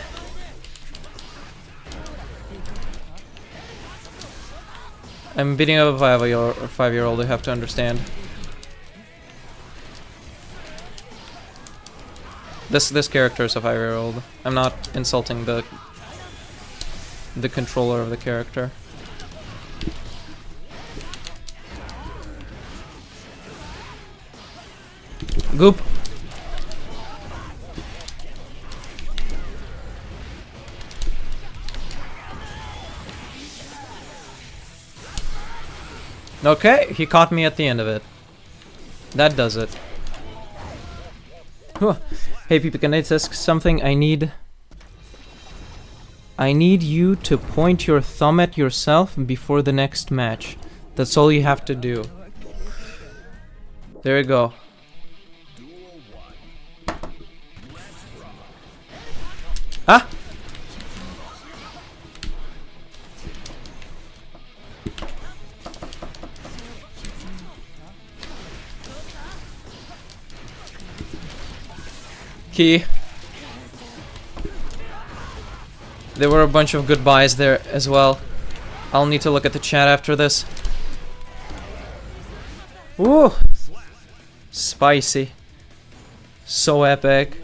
I'm beating up a 5-year-old, you have to understand. This character is a 5-year-old. I'm not insulting the controller of the character. Goop. Okay, he caught me at the end of it. That does it. Whew. Hey people, can I ask something? I need you to point your thumb at yourself before the next match. That's all you have to do. There you go. Ah! Key. There were a bunch of goodbyes there as well. I'll need to look at the chat after this. Ooh! Spicy. So epic.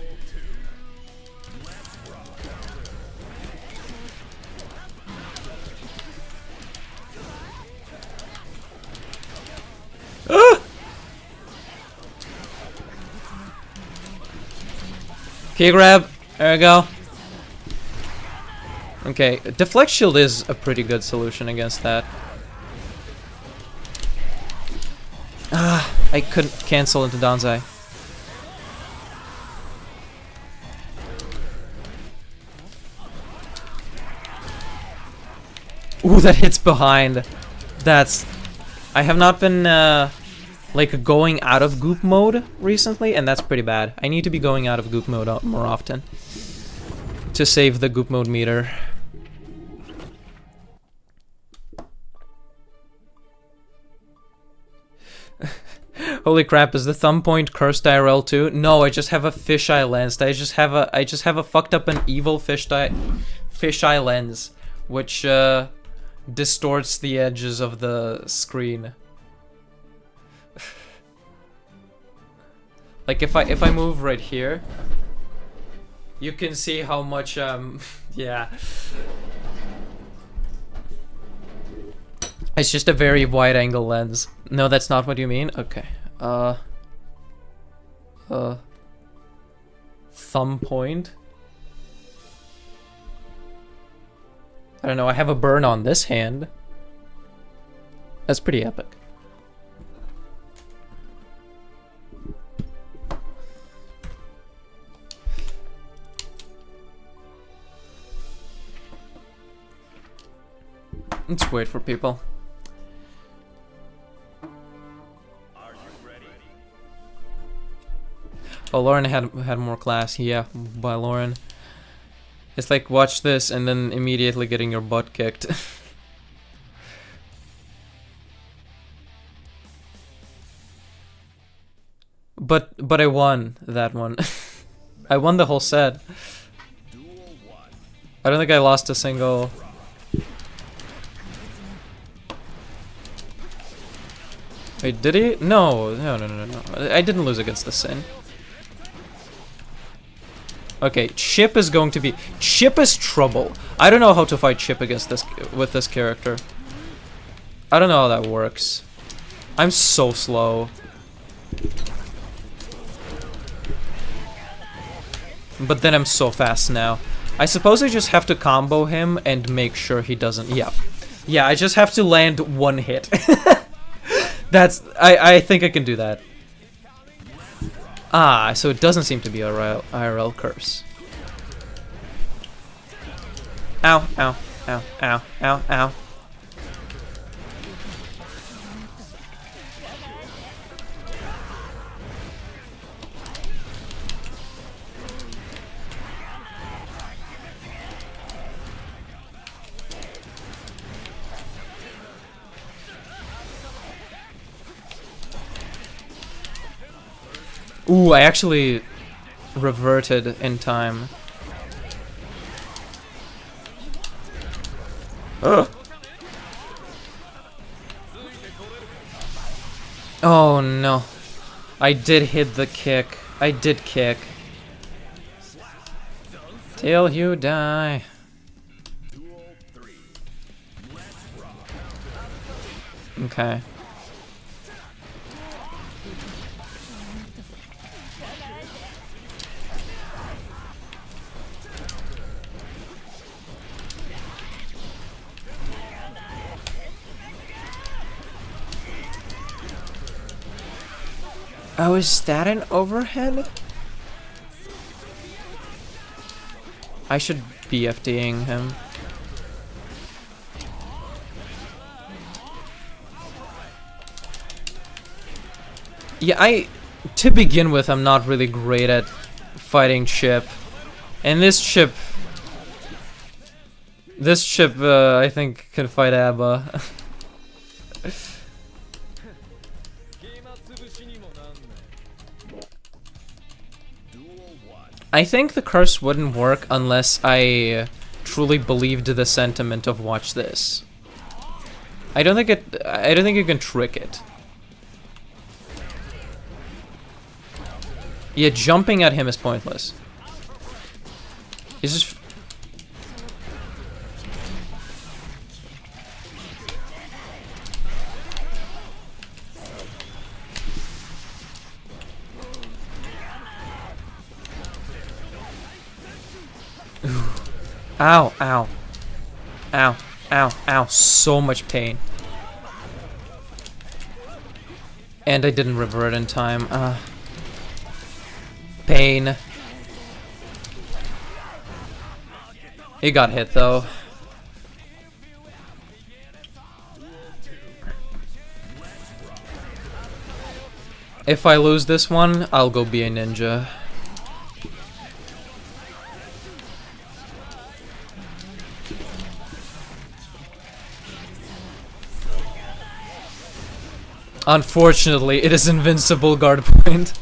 Key grab. There we go. Okay, deflect shield is a pretty good solution against that. Ah, I couldn't cancel into Danzai. Ooh, that hits behind. That's... I have not been, like, going out of goop mode recently, and that's pretty bad. I need to be going out of goop mode more often to save the goop mode meter. Holy crap, is the thumb point cursed IRL too? No, I just have a fisheye lens. I just have a fucked up and evil fisheye lens, which distorts the edges of the screen. Like if I move right here, you can see how much yeah. It's just a very wide angle lens. No, that's not what you mean? Okay. Thumb point? I don't know, I have a burn on this hand. That's pretty epic. Let's wait for people. Oh, Lauren had more class. Yeah, by Lauren. It's like watch this and then immediately getting your butt kicked. but I won that one. I won the whole set. I don't think I lost a single. Wait, did he? No. I didn't lose against the Sin. Okay, Chip is going to be... Chip is trouble. I don't know how to fight Chip against this with this character. I don't know how that works. I'm so slow. But then I'm so fast now. I suppose I just have to combo him and make sure he doesn't... Yeah. Yeah, I just have to land one hit. That's... I think I can do that. Ah, so it doesn't seem to be a IRL curse. Ow, ow, ow, ow, ow, ow. Ooh, I actually reverted in time. Ugh. Oh no. I did hit the kick. I did kick. Till you die. Okay. Oh, is that an overhead? I should be FDing him. Yeah, to begin with, I'm not really great at fighting Chip. And this Chip, I think, can fight Abba. I think the curse wouldn't work unless I truly believed the sentiment of watch this. I don't think you can trick it. Yeah, jumping at him is pointless. He's just... Ow, ow. Ow, ow, ow. So much pain. And I didn't revert in time. Pain. He got hit though. If I lose this one, I'll go be a ninja. Unfortunately, it is invincible guard point.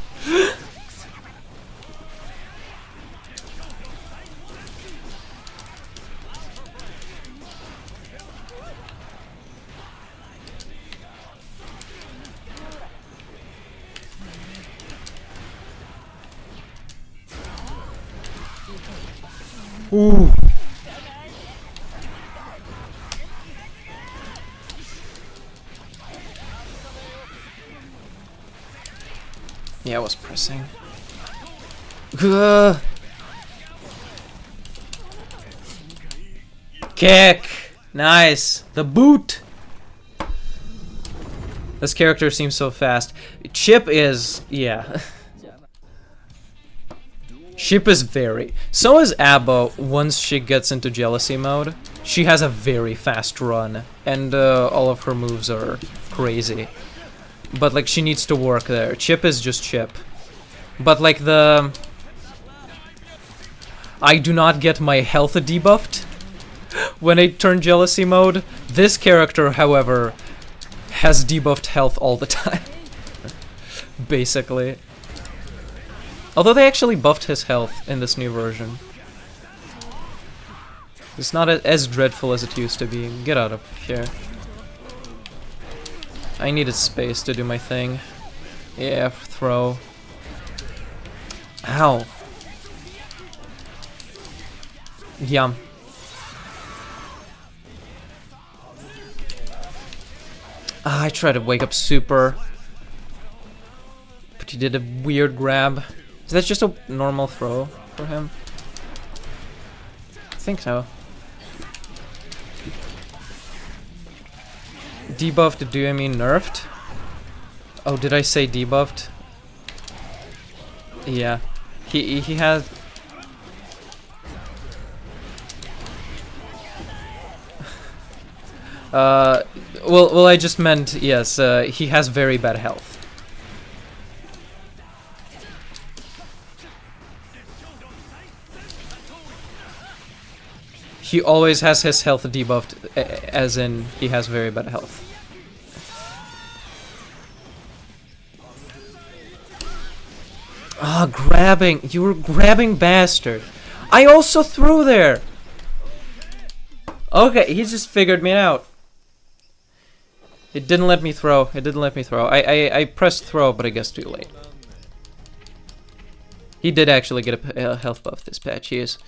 Ooh. Yeah, I was pressing. Kick! Nice! The boot! This character seems so fast. Chip is... yeah. Chip is very... So is Abba once she gets into jealousy mode. She has a very fast run. And all of her moves are crazy. But like she needs to work there. Chip is just Chip. But like the... I do not get my health debuffed when I turn jealousy mode. This character, however, has debuffed health all the time. Basically. Although they actually buffed his health in this new version. It's not as dreadful as it used to be. Get out of here. I needed space to do my thing. Yeah, throw. Ow. Yum. I tried to wake up Super. But he did a weird grab. Is that just a normal throw for him? I think so. Debuffed, do I mean nerfed? Oh, did I say debuffed? Yeah. He has... well, I just meant, yes, he has very bad health. He always has his health debuffed, as in he has very bad health. Ah, grabbing! You were grabbing, bastard! I also threw there! Okay, he just figured me out. It didn't let me throw. It didn't let me throw. I pressed throw, but I guess too late. He did actually get a health buff this patch, yes.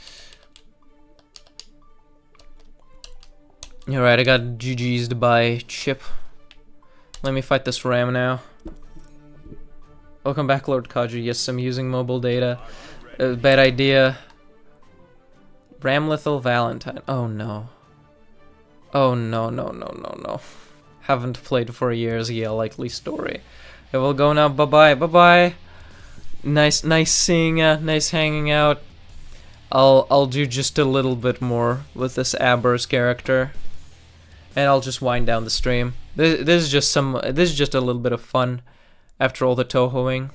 Alright, I got GG'd by Chip. Let me fight this Ram now. Welcome back, Lord Kaji. Yes, I'm using mobile data. Bad idea. Ram Lethal Valentine. Oh no. Oh no, no, no, no, no. Haven't played for years. Yeah, likely story. I will go now. Bye-bye. Bye-bye. Nice seeing ya. Nice hanging out. I'll do just a little bit more with this Aber's character. And I'll just wind down the stream. This is just a little bit of fun after all the Touhouing.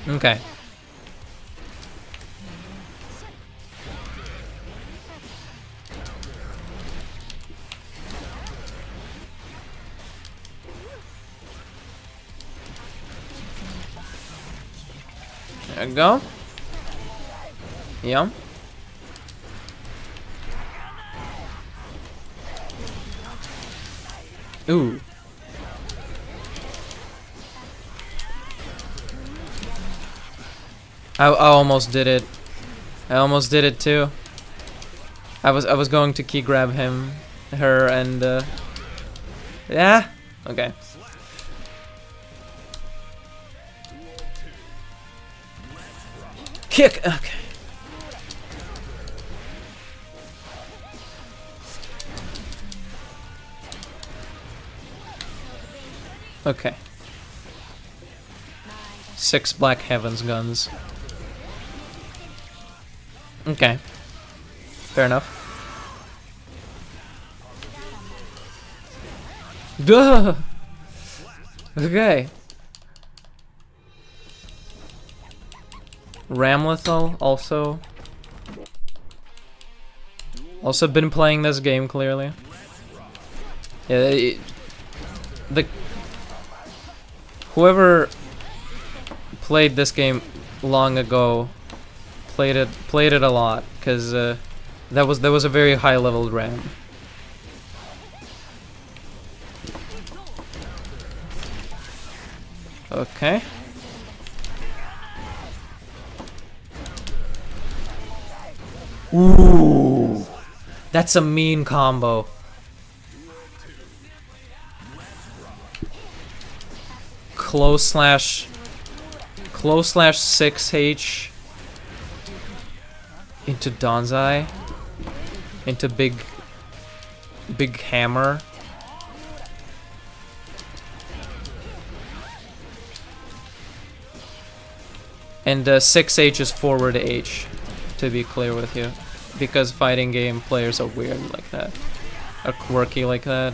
Okay. There we go. Yeah. Ooh. I almost did it. I almost did it too. I was going to key grab her, and yeah. Okay. Kick! Okay. Okay. 6 Black Heavens guns. Okay. Fair enough. Duh! Okay. Ramlethal also. Also been playing this game clearly. Yeah, whoever played this game long ago played it a lot, because that was a very high level Ram. Okay. Ooh, that's a mean combo. Close slash 6H into Donzai into big hammer. And 6H is forward H, to be clear with you, because fighting game players are weird like that, are quirky like that.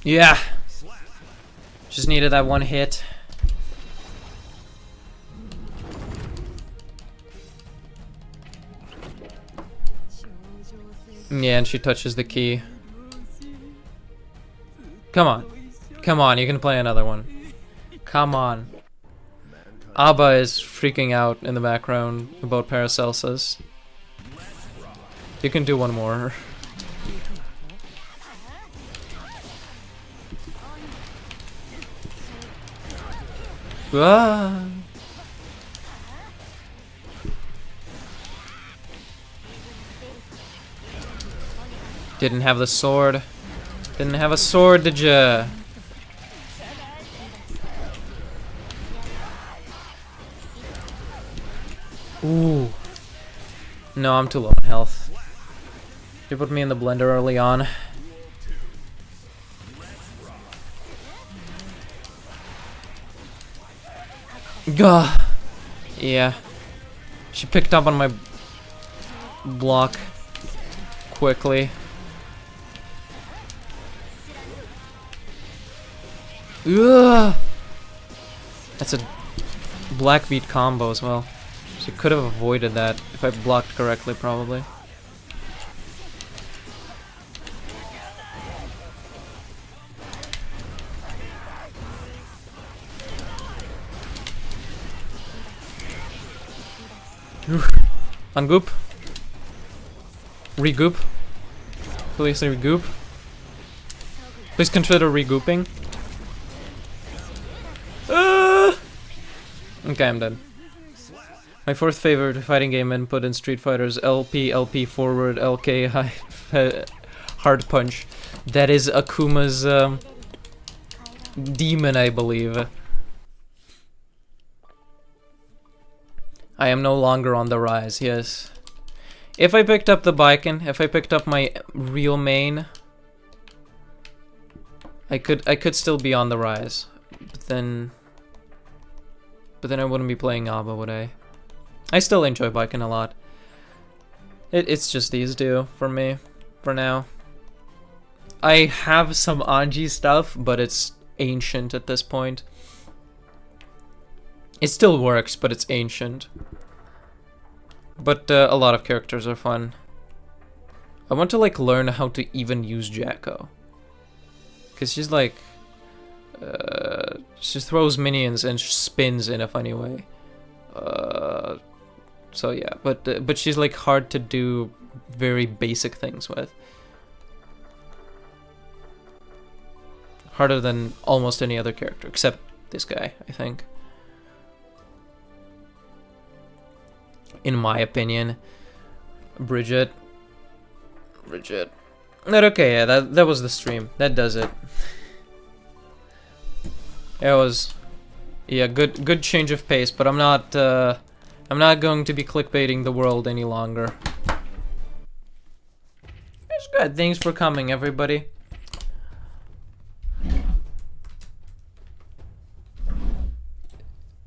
Yeah, just needed that one hit. Yeah, and she touches the key. Come on. Come on, you can play another one. Come on. Abba is freaking out in the background about Paracelsus. You can do one more. Ah. Didn't have the sword. Didn't have a sword, did ya? Ooh. No, I'm too low on health. You put me in the blender early on. Gah. Yeah. She picked up on my block quickly. Ugh. That's a black beat combo as well. She could have avoided that if I blocked correctly, probably. Ungoop. Regoop. Please regoop. Please consider regooping. Okay, I'm dead. My fourth favorite fighting game input in Street Fighter is LP, LP forward, LK high, hard punch. That is Akuma's demon, I believe. I am no longer on the rise, yes. If I picked up the Baiken, if I picked up my real main, I could still be on the rise. But then I wouldn't be playing Abba, would I? I still enjoy Baiken a lot. It's just these two for me, for now. I have some Anji stuff, but it's ancient at this point. It still works, but it's ancient. But a lot of characters are fun. I want to like learn how to even use Jacko. Cause she's like, she throws minions and spins in a funny way. So yeah, but she's like hard to do very basic things with. Harder than almost any other character, except this guy, I think. In my opinion. Bridget. But okay, yeah, that was the stream. That does it. It was, yeah, good change of pace. But I'm not going to be clickbaiting the world any longer. It's good. Thanks for coming, everybody.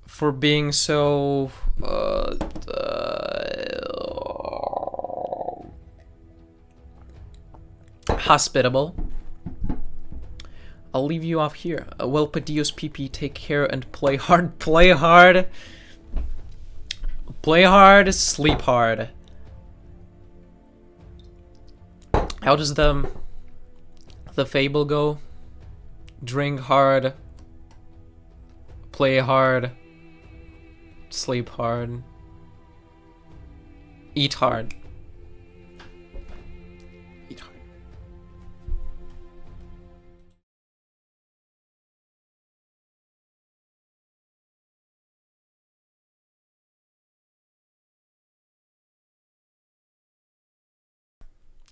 For being so hospitable. I'll leave you off here. Well, Padios PP, take care and play hard. Play hard. Play hard, sleep hard. How does the fable go? Drink hard. Play hard. Sleep hard. Eat hard.